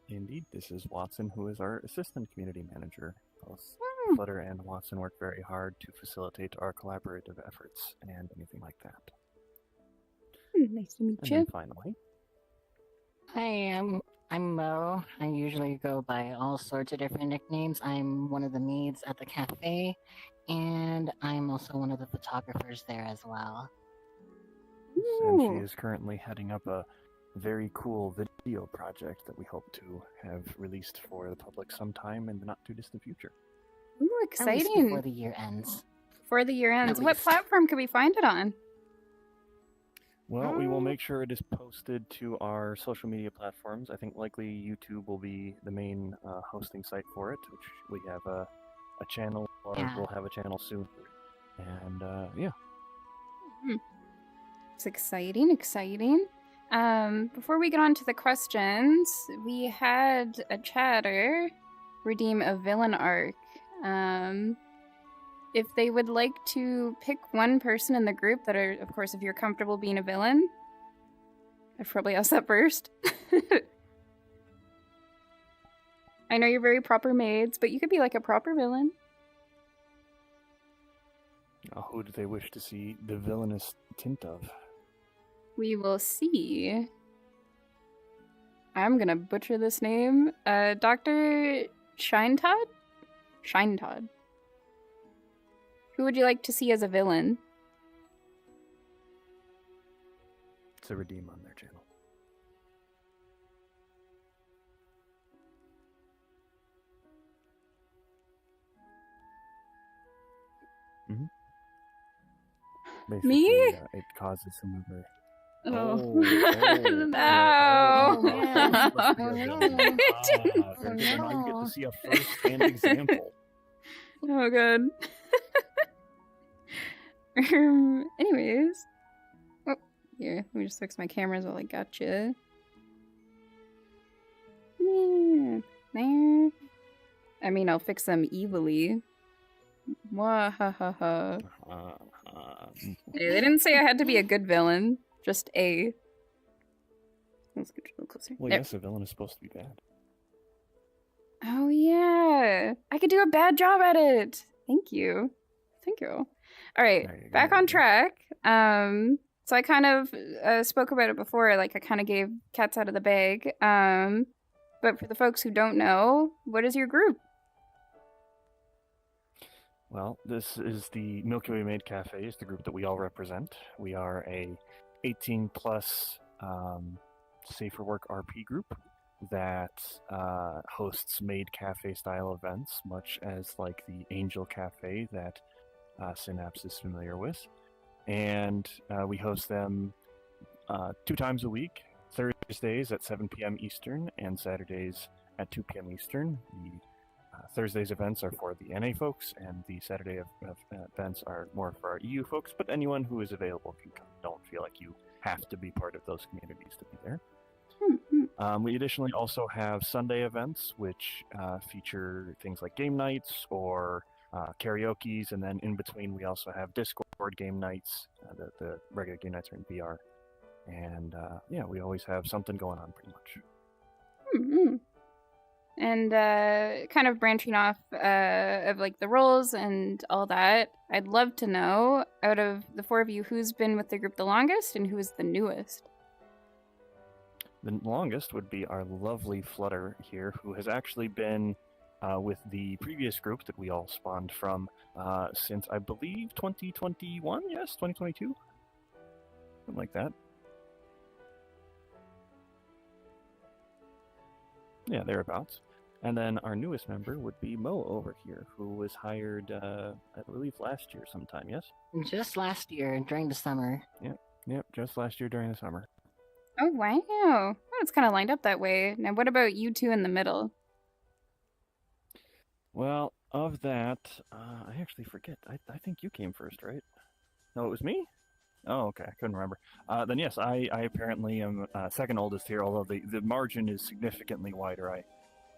indeed, this is Watson, who is our assistant community manager. Both Flutter and Watson work very hard to facilitate our collaborative efforts and anything like that. Nice to meet And you. then finally, Hi, I'm Mo. I usually go by all sorts of different nicknames. I'm one of the maids at the cafe, and I'm also one of the photographers there as well. and she is currently heading up a very cool video project that we hope to have released for the public sometime in the not too distant future. Ooh, At least exciting. before the year ends. Before the year ends. At What least. platform can we find it on? Well, we will make sure it is posted to our social media platforms. I think likely YouTube will be the main hosting site for it, which we have a channel, or Yeah. we'll have a channel soon. And yeah. It's exciting, exciting. Before we get on to the questions, we had a chatter redeem a villain arc. If they would like to pick one person in the group that are, of course, if you're comfortable being a villain, I'd probably ask that first. I know you're very proper maids, but you could be like a proper villain. Who do they wish to see the villainous tint of? We will see. I'm gonna butcher this name. Dr. Shinetod? Shinetod. Who would you like to see as a villain? It's a redeem on their channel. Mm-hmm. Basically, Me? It causes whomever. Oh. No. Very good. Now you get to see a first-hand example. Oh, good. Anyways. Oh, here, let me just fix my cameras while I got you. Yeah, there. I mean, I'll fix them evilly. Wahahaha. Hey, they didn't say I had to be a good villain, just a. Let's get a little closer. Well, There. yes, a villain is supposed to be bad. Oh yeah, I could do a bad job at it. Thank you. All right, back on track. So I kind of spoke about it before. Like I kind of gave cats out of the bag. But for the folks who don't know, what is your group? Well, this is the Milky Way Maid Cafe, is the group that we all represent. We are a 18 plus safer work RP group that hosts maid cafe style events, much as like the Angel Cafe that Synapse is familiar with. And we host them 2 times a week, Thursdays at 7 p.m. Eastern and Saturdays at 2 p.m. Eastern. The Thursdays events are for the NA folks, and the Saturday events are more for our EU folks, but anyone who is available can come. Don't feel like you have to be part of those communities to be there. We additionally also have Sunday events, which feature things like game nights or karaoke's, and then in between we also have Discord game nights. The regular game nights are in VR. And yeah, we always have something going on pretty much. And kind of branching off of like the roles and all that, I'd love to know, out of the 4 of you, who's been with the group the longest and who is the newest? The longest would be our lovely Flutter here, who has actually been with the previous group that we all spawned from since, I believe, 2021? Yes, 2022? Something like that. Yeah, thereabouts. And then our newest member would be Mo over here, who was hired, I believe, last year sometime, yes? Just last year, during the summer. Yep, just last year during the summer. Oh, wow. Oh, it's kind of lined up that way. Now, what about you two in the middle? Well, of that, I actually forget. I think you came first, right? No, it was me? Oh, okay. I couldn't remember. Then yes, I apparently am second oldest here, although the margin is significantly wider.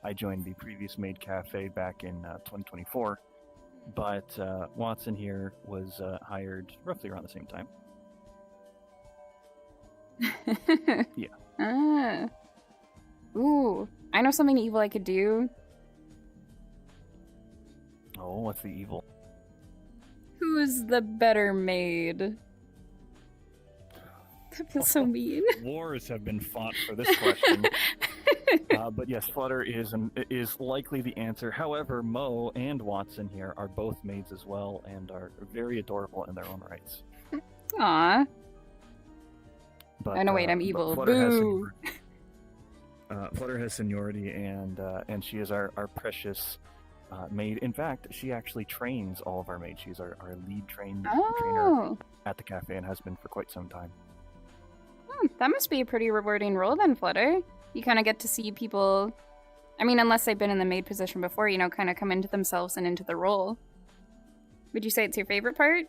I joined the previous maid cafe back in 2024, but Watson here was hired roughly around the same time. Yeah. Ah. Ooh, I know something evil I could do. Oh, what's the evil? Who's the better maid? That feels so mean. Wars have been fought for this question. But yes, Flutter is likely the answer. However, Mo and Watson here are both maids as well and are very adorable in their own rights. Aw. But, I know, wait, I'm evil. Flutter Boo! Flutter has seniority, and she is our precious maid. In fact, she actually trains all of our maids. She's our lead trainer at the cafe and has been for quite some time. That must be a pretty rewarding role then, Flutter. You kind of get to see people, I mean, unless they've been in the maid position before, kind of come into themselves and into the role. Would you say it's your favorite part?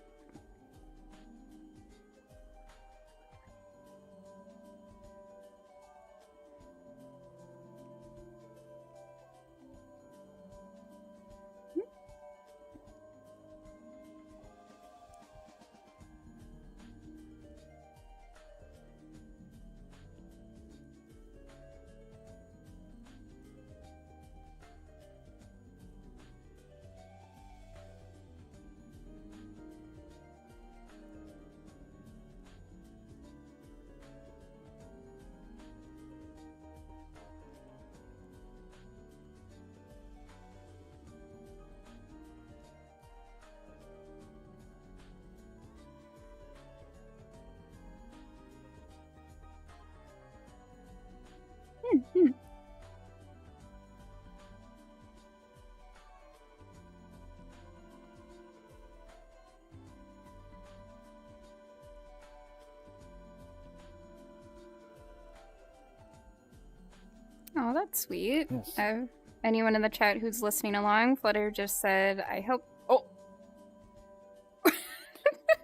Oh, that's sweet. Yes. Anyone in the chat who's listening along, Flutter just said, I hope... Oh!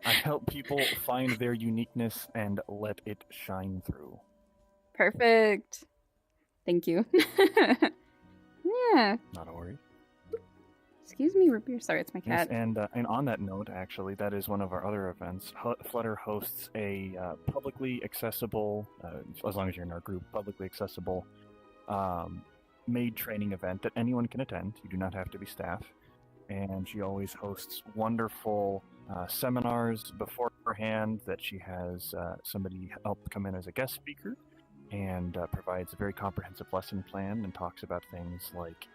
I help people find their uniqueness and let it shine through. Perfect. Thank you. Yeah. Not a worry. Excuse me, Root Beer. Sorry, it's my Yes, cat. and on that note, actually, that is one of our other events. Flutter hosts a publicly accessible, as long as you're in our group, publicly accessible maid training event that anyone can attend. You do not have to be staff. And she always hosts wonderful seminars beforehand that she has somebody help come in as a guest speaker and provides a very comprehensive lesson plan and talks about things like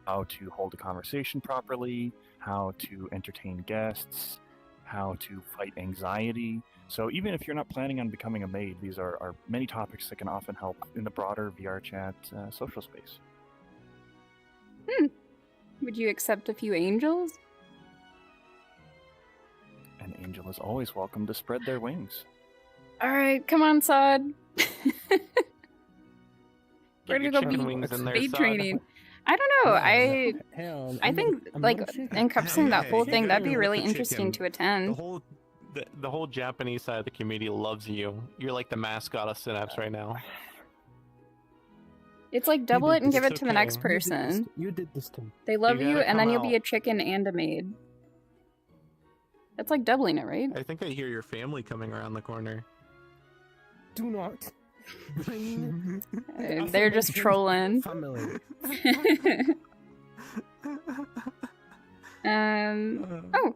how to hold a conversation properly, how to entertain guests, how to fight anxiety. So even if you're not planning on becoming a maid, these are many topics that can often help in the broader VR chat social space. Would you accept a few angels? An angel is always welcome to spread their wings. All right, come on, Sod. We're your gonna go chicken be wings in there, speed Sod. training. I don't know. I think like encompassing that whole thing, that'd be really interesting to attend. The whole Japanese side of the community loves you. You're like the mascot of Synapse right now. It's like double it and give it It's to the okay. next person. You did this to me. They love You you, gotta and then come you'll be out. a chicken and a maid. That's like doubling it, right? I think I hear your family coming around the corner. Do not bring. They're just trolling. Family. Oh,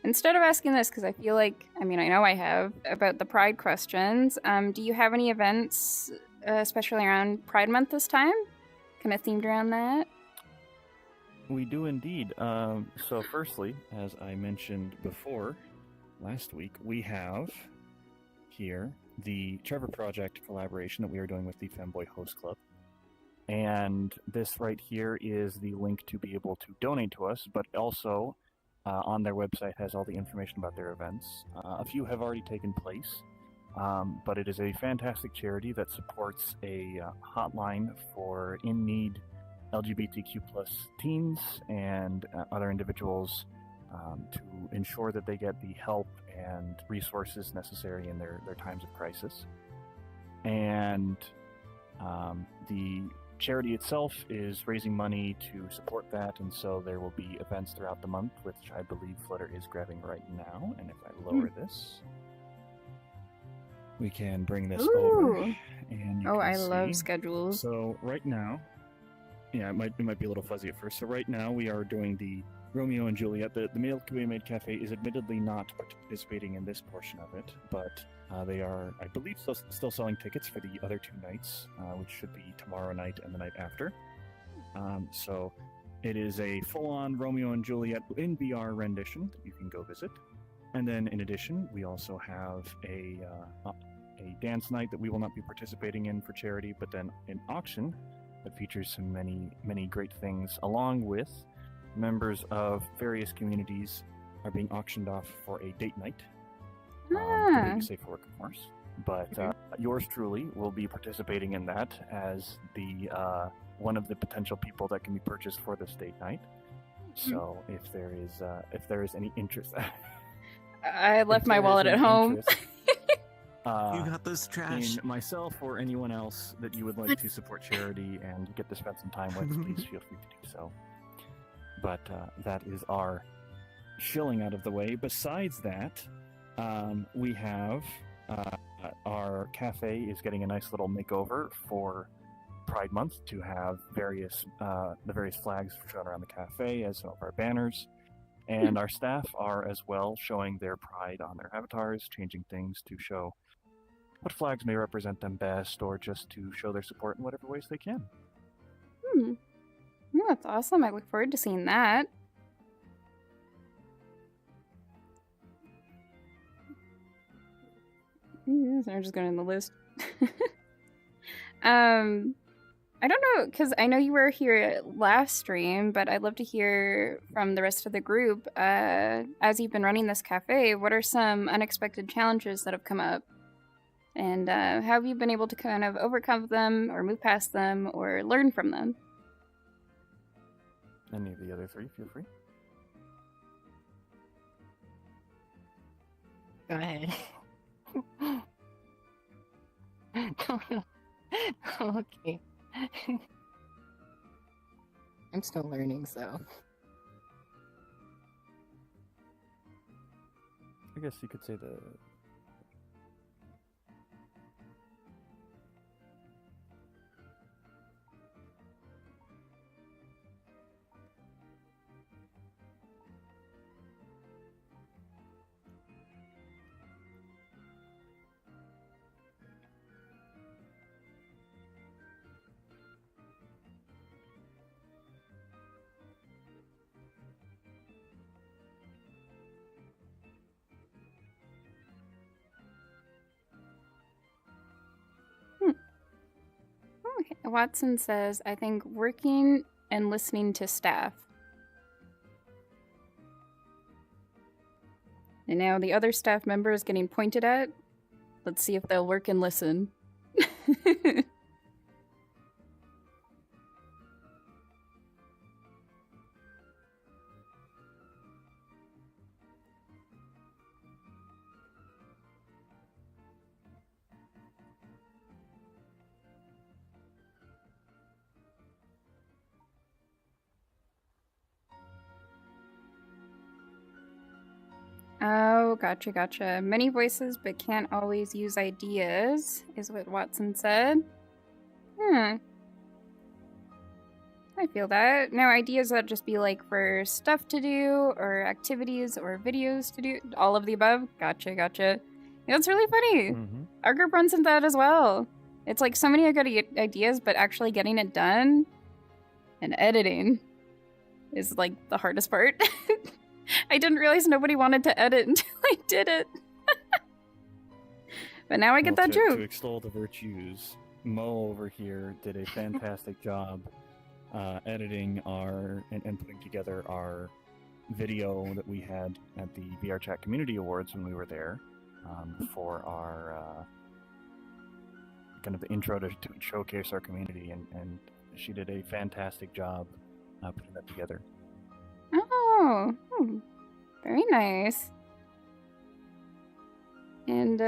instead of asking this, because I feel like, I mean, I know I have, about the Pride questions, do you have any events, especially around Pride Month this time? Kind of themed around that? We do indeed. So firstly, as I mentioned before, last week, we have here the Trevor Project collaboration that we are doing with the Femboy Host Club. And this right here is the link to be able to donate to us, but also on their website has all the information about their events. A few have already taken place, but it is a fantastic charity that supports a hotline for in-need LGBTQ plus teens and other individuals to ensure that they get the help and resources necessary in their times of crisis. And the charity itself is raising money to support that, and so there will be events throughout the month, which I believe Flutter is grabbing right now. And if I lower this, we can bring this over. And you Oh, can I love see. schedules. So right now, yeah, it might be a little fuzzy at first. So right now we are doing the Romeo and Juliet. The Male Career Maid Cafe is admittedly not participating in this portion of it, but they are, I believe, still selling tickets for the other 2 nights, which should be tomorrow night and the night after. So it is a full-on Romeo and Juliet in VR rendition that you can go visit. And then in addition, we also have a dance night that we will not be participating in for charity, but then an auction that features some many great things, along with members of various communities are being auctioned off for a date night. Completely safe for work, of course. But yours truly will be participating in that as the one of the potential people that can be purchased for this date night. So if there is any interest, I left my wallet at home. You got this trash. In myself or anyone else that you would like to support charity and get to spend some time with, please feel free to do so. But that is our shilling out of the way. Besides that, we have our cafe is getting a nice little makeover for Pride Month to have the various flags shown around the cafe as some of our banners. And our staff are as well showing their pride on their avatars, changing things to show what flags may represent them best, or just to show their support in whatever ways they can. Oh, that's awesome. I look forward to seeing that. Yes, I'm just going in the list. I don't know, because I know you were here last stream, but I'd love to hear from the rest of the group. As you've been running this cafe, what are some unexpected challenges that have come up? And how have you been able to kind of overcome them, or move past them, or learn from them? Any of the other 3, feel free. Go ahead. Okay. I'm still learning, so. I guess you could say the Watson says, I think working and listening to staff. And now the other staff member is getting pointed at. Let's see if they'll work and listen. Oh, gotcha. Many voices, but can't always use ideas, is what Watson said. I feel that. Now, ideas that just be like for stuff to do, or activities, or videos to do. All of the above. Gotcha. Yeah, that's really funny. Our group runs into that as well. It's like so many good ideas, but actually getting it done and editing is like the hardest part. I didn't realize nobody wanted to edit until I did it. But now I get that joke. To extol the virtues, Mo over here did a fantastic job editing and putting together our video that we had at the VR Chat Community Awards when we were there for our kind of the intro to showcase our community, and she did a fantastic job putting that together. Oh, very nice. And,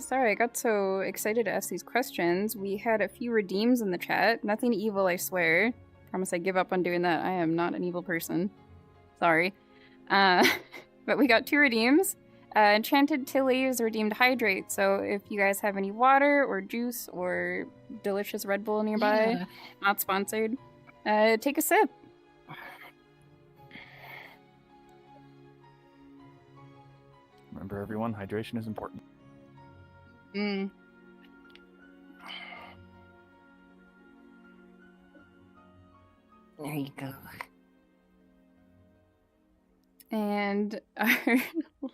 sorry, I got so excited to ask these questions. We had a few redeems in the chat. Nothing evil, I swear. Promise I give up on doing that. I am not an evil person. Sorry. But we got 2 redeems. Enchanted Tilly is redeemed Hydrate, so if you guys have any water or juice or delicious Red Bull nearby, not sponsored, take a sip. Remember, everyone, hydration is important. There you go. And our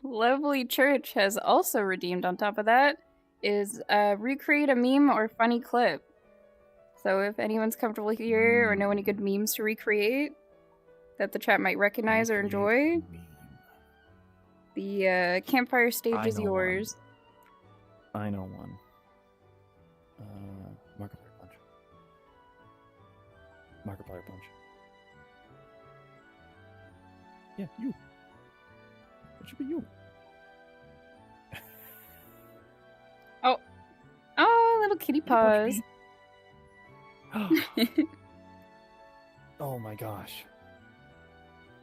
lovely church has also redeemed on top of that, is recreate a meme or funny clip. So if anyone's comfortable here or know any good memes to recreate that the chat might recognize or enjoy, the campfire stage is yours. I know one. Markiplier punch. Yeah, you. It should be you. Oh, little kitty paws. Oh my gosh.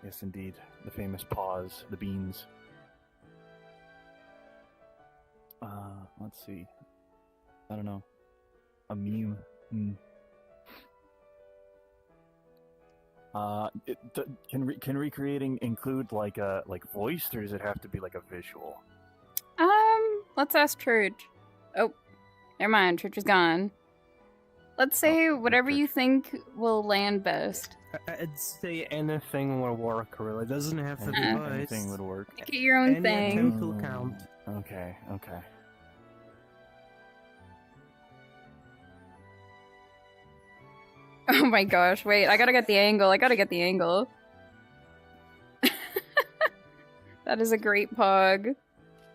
Yes, indeed. The famous paws, the beans. Let's see. I don't know. A meme. Can recreating include like voice, or does it have to be like a visual? Let's ask Church. Oh, never mind. Church is gone. Let's say whatever you think will land best. I'd say anything will work, really. It doesn't have to be voice. Anything would work. Make it your own Any thing. attempt will count. Okay. Oh my gosh, wait, I gotta get the angle. That is a great pog.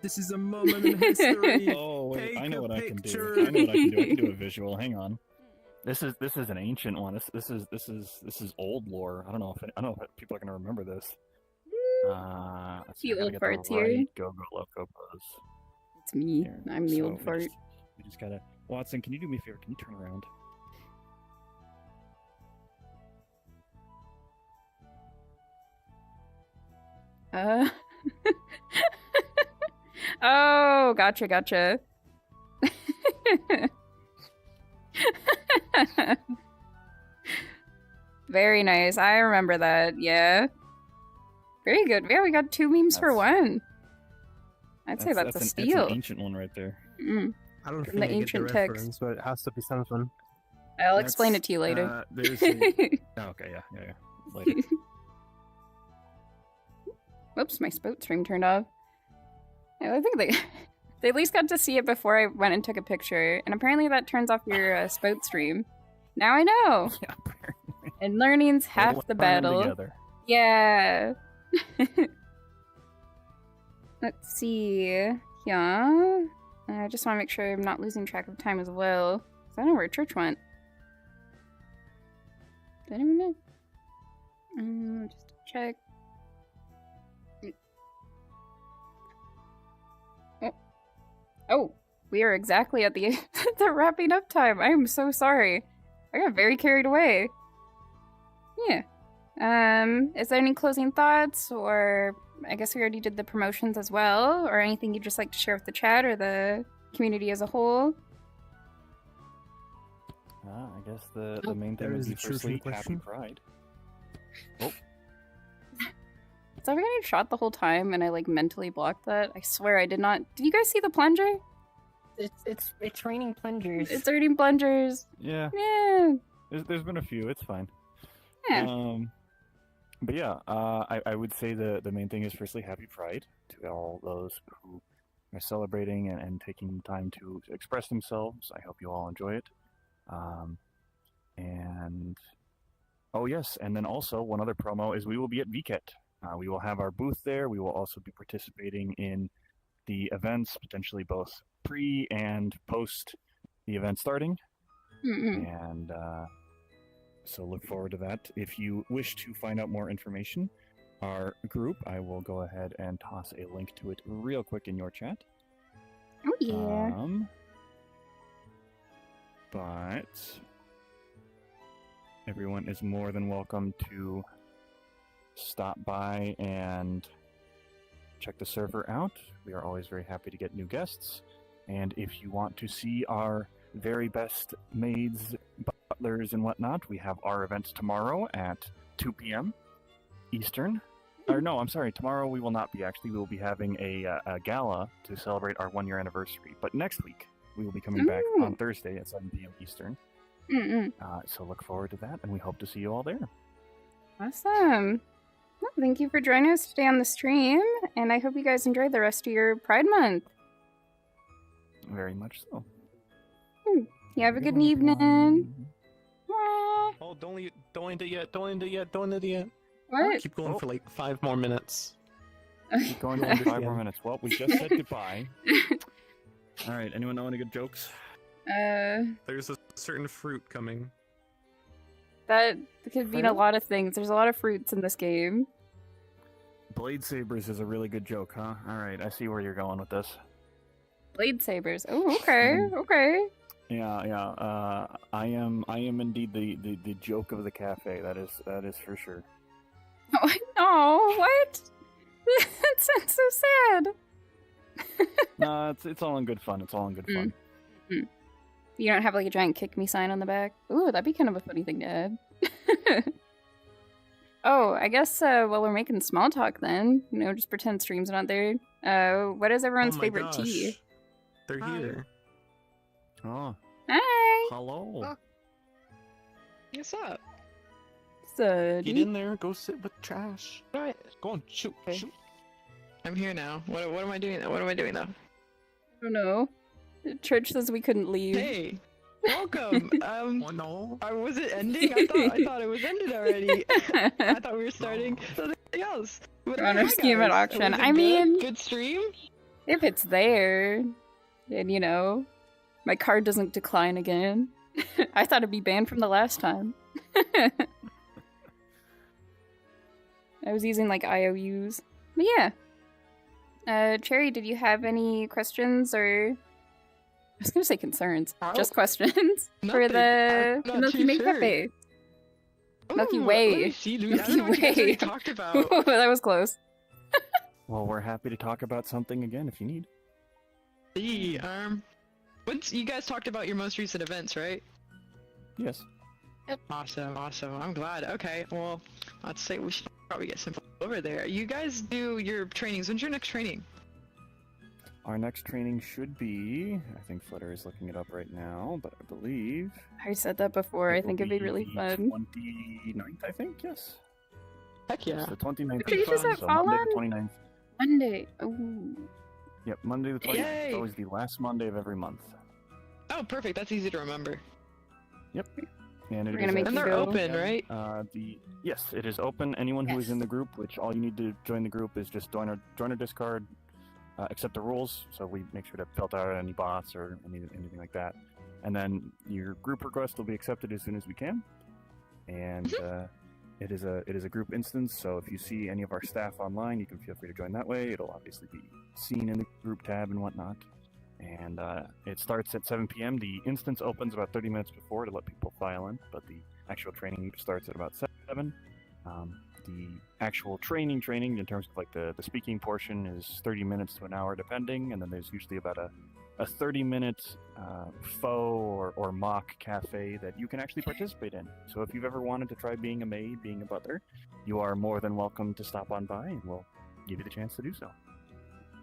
This is a moment in history. Oh wait, Take I know a what I can do. picture. I can do a visual. Hang on. This is an ancient one. This is old lore. I don't know if people are gonna remember this. Few old farts here. Go-go loco pose. It's me. Here. I'm the So old fart. We just gotta. Watson, can you do me a favor? Can you turn around? Oh, gotcha. Very nice. I remember that. Yeah. Very good. Yeah, we got 2 memes for one. I'd say that's a steal. That's an ancient one right there. I don't From think the I ancient get the text. reference, but it has to be something. I'll explain it to you later. There's okay, yeah. Later. Whoops, my spout stream turned off. Yeah, I think they at least got to see it before I went and took a picture, and apparently that turns off your spout stream Now I know. Yeah, apparently. And learning's half the Learn battle. together. Yeah. Let's see. Yeah. I just want to make sure I'm not losing track of time as well. 'Cause I don't know where church went. Did anyone know? Just to check. Oh, we are exactly at the the wrapping up time. I am so sorry. I got very carried away. Yeah. Is there any closing thoughts, or I guess we already did the promotions as well, or anything you'd just like to share with the chat or the community as a whole? I guess the main thing there would is be the truth firstly in the Happy question. Pride. Oh, So I'm getting shot the whole time, and I like mentally blocked that. I swear I did not. Did you guys see the plunger? It's raining plungers. It's raining plungers. yeah. Yeah. There's been a few. It's fine. Yeah. But yeah, I would say the main thing is firstly Happy Pride to all those who are celebrating and taking time to express themselves. I hope you all enjoy it. And oh yes, and then also one other promo is we will be at VCAT. We will have our booth there. We will also be participating in the events, potentially both pre and post the event starting. And so look forward to that. If you wish to find out more information, our group, I will go ahead and toss a link to it real quick in your chat. Oh yeah. But everyone is more than welcome to stop by and check the server out. We are always very happy to get new guests. And if you want to see our very best maids, butlers, and whatnot, we have our event tomorrow at 2 p.m. Eastern. Or no, I'm sorry, tomorrow we will not be actually. We will be having a gala to celebrate our 1-year anniversary. But next week, we will be coming back on Thursday at 7 p.m. Eastern. So look forward to that, and we hope to see you all there. Awesome. Well, thank you for joining us today on the stream, and I hope you guys enjoyed the rest of your Pride Month. Very much so. You have a good evening. Oh, don't end it yet. Don't end it yet. Don't end it yet. What? Keep going for like 5 more minutes. Keep going for 5 more minutes. Well, we just said goodbye. All right. Anyone know any good jokes? There's a certain fruit coming. That could mean a lot of things. There's a lot of fruits in this game. Blade sabers is a really good joke, huh? All right. I see where you're going with this. Blade sabers. Oh, okay. Okay. Yeah. I am indeed the joke of the cafe. That is for sure. Oh, no, what? That sounds so sad. No, it's all in good fun. It's all in good fun. You don't have like a giant kick me sign on the back? Ooh, that'd be kind of a funny thing to add. Oh, I guess while we're making small talk then, just pretend stream's not there. What is everyone's favorite tea? They're here. Oh. Hi. Hello. What's up? Get in there. Go sit with trash. Right. Go on. Shoot. Okay. Shoot. I'm here now. What am I doing? What am I doing though? I don't know. The church says we couldn't leave. Hey, welcome. Oh, no. Was it ending? I thought it was ended already. I thought we were starting something else. Honor scheme at auction. Was it I good? mean, Good stream. If it's there, and my card doesn't decline again. I thought it'd be banned from the last time. I was using like IOUs. But yeah. Cherry, did you have any questions or I was gonna say concerns. Just questions for the Milky Way Cafe. Milky Way. Milky Way. Talked about. That was close. Well, we're happy to talk about something again if you need. You guys talked about your most recent events, right? Yes. Awesome. I'm glad. Okay, well, I'd say we should probably get some over there. You guys do your trainings. When's your next training? Our next training should be, I think Flutter is looking it up right now, but I believe... I said that before. I think it'd be really fun. 29th, I think, yes. Heck yeah. It's the 29th. What days does that fall Monday on? the 29th. Monday. Ooh. Yep, Monday the 29th. Yay! It's always the last Monday of every month. Oh, perfect. That's easy to remember. Yep. And We're gonna make And you they're go. open, right? Yes, it is open. Anyone who is in the group, which all you need to join the group is just join our Discord, accept the rules. So we make sure to filter out any bots or anything like that. And then your group request will be accepted as soon as we can. And it is a group instance. So if you see any of our staff online, you can feel free to join that way. It'll obviously be seen in the group tab and whatnot. And it starts at 7 p.m. The instance opens about 30 minutes before to let people file in, but the actual training starts at about 7. The actual training in terms of like the speaking portion is 30 minutes to an hour depending, and then there's usually about a 30-minute faux or mock cafe that you can actually participate in. So if you've ever wanted to try being a maid, being a butler, you are more than welcome to stop on by, and we'll give you the chance to do so.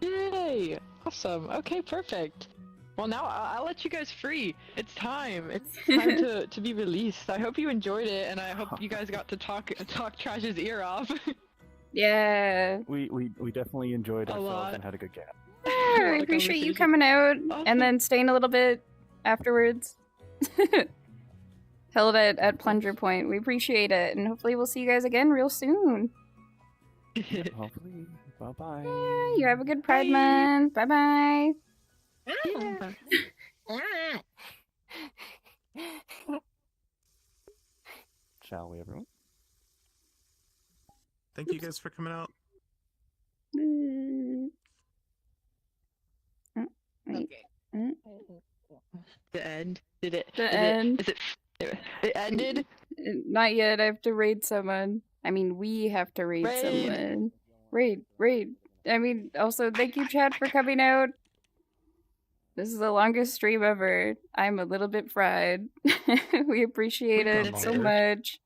Yay! Awesome. Okay, perfect. Well, now I'll let you guys free. It's time. It's time to be released. I hope you enjoyed it, and I hope you guys got to talk Trash's ear off. Yeah. We definitely enjoyed A ourselves lot. and had a good gap. Yeah, we appreciate you coming out and then staying a little bit afterwards. Held at Plunger Point. We appreciate it, and hopefully we'll see you guys again real soon. Hopefully. Bye-bye. Yeah, you have a good Pride Month. Bye-bye. Shall we, everyone? Thank you guys for coming out. The end. Did it? The end. It ended? Not yet. I have to raid someone. I mean, we have to raid someone. Raid. I mean, also, thank you, Chad, for coming out. This is the longest stream ever. I'm a little bit fried. We appreciate it so much.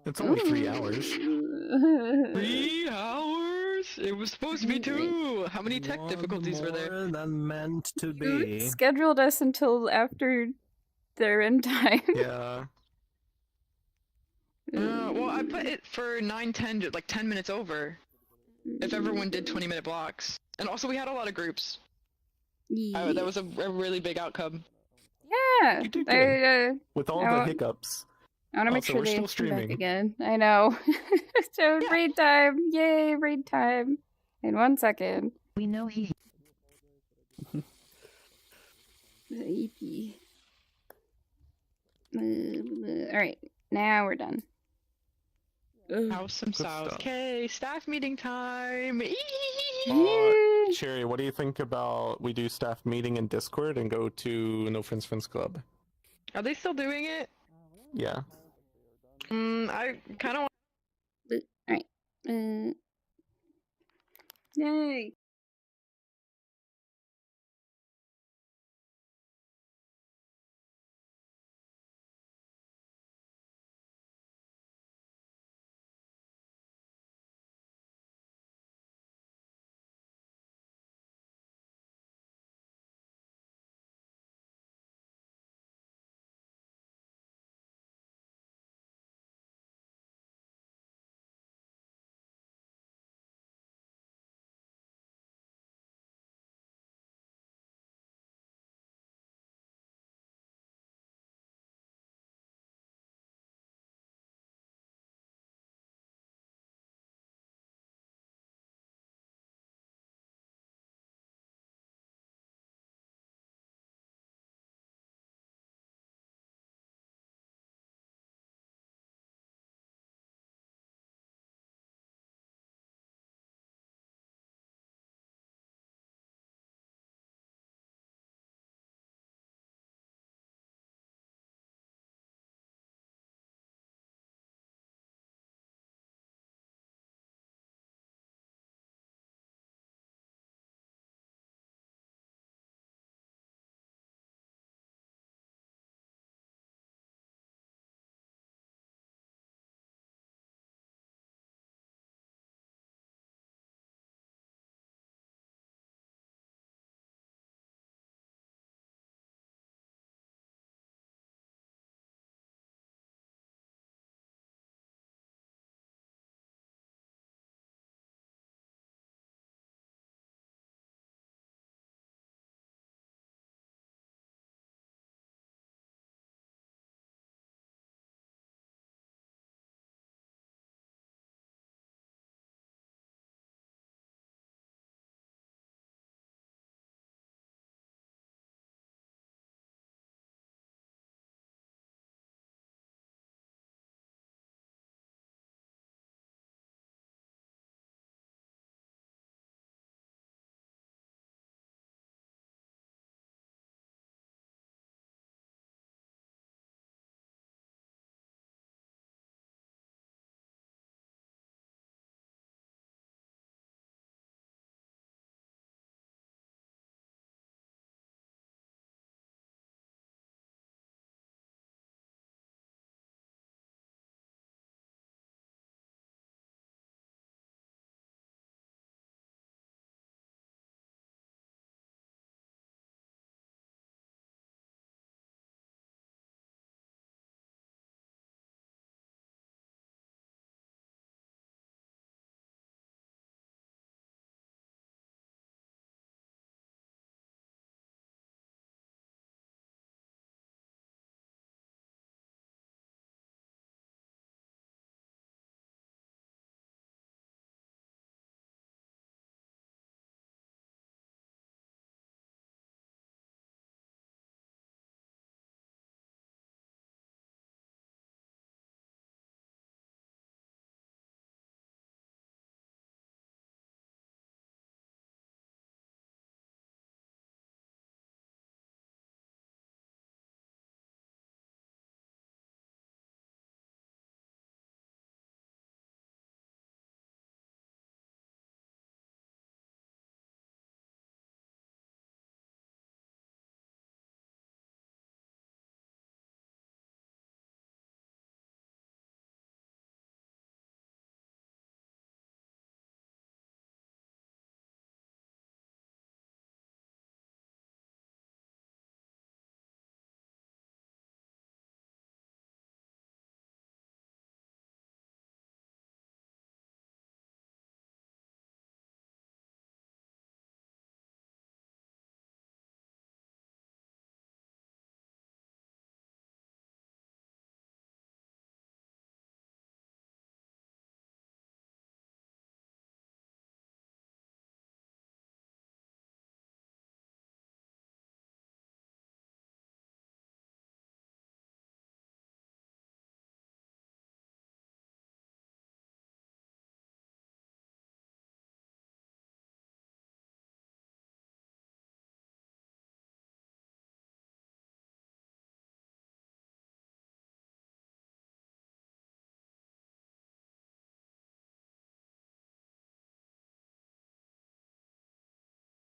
It's only 3 hours. 3 hours? It was supposed to be 2. How many tech difficulties were there? More than meant to You be. scheduled us until after their end time. Yeah. Well, I put it for 9:10, like 10 minutes over. If everyone did 20-minute blocks. And also, we had a lot of groups. That was a really big outcome. Yeah. You did good. With all I the hiccups. I want to make Also, sure we're they still come streaming. back again. I know. So raid time. Yay, raid time. In 1 second. We know he. Yippee. Alright, now we're done. House some sauce. Okay, staff meeting time. Cherry, what do you think about we do staff meeting in Discord and go to No Friends Friends Club? Are they still doing it? Yeah. I kind of want. Alright. Yay.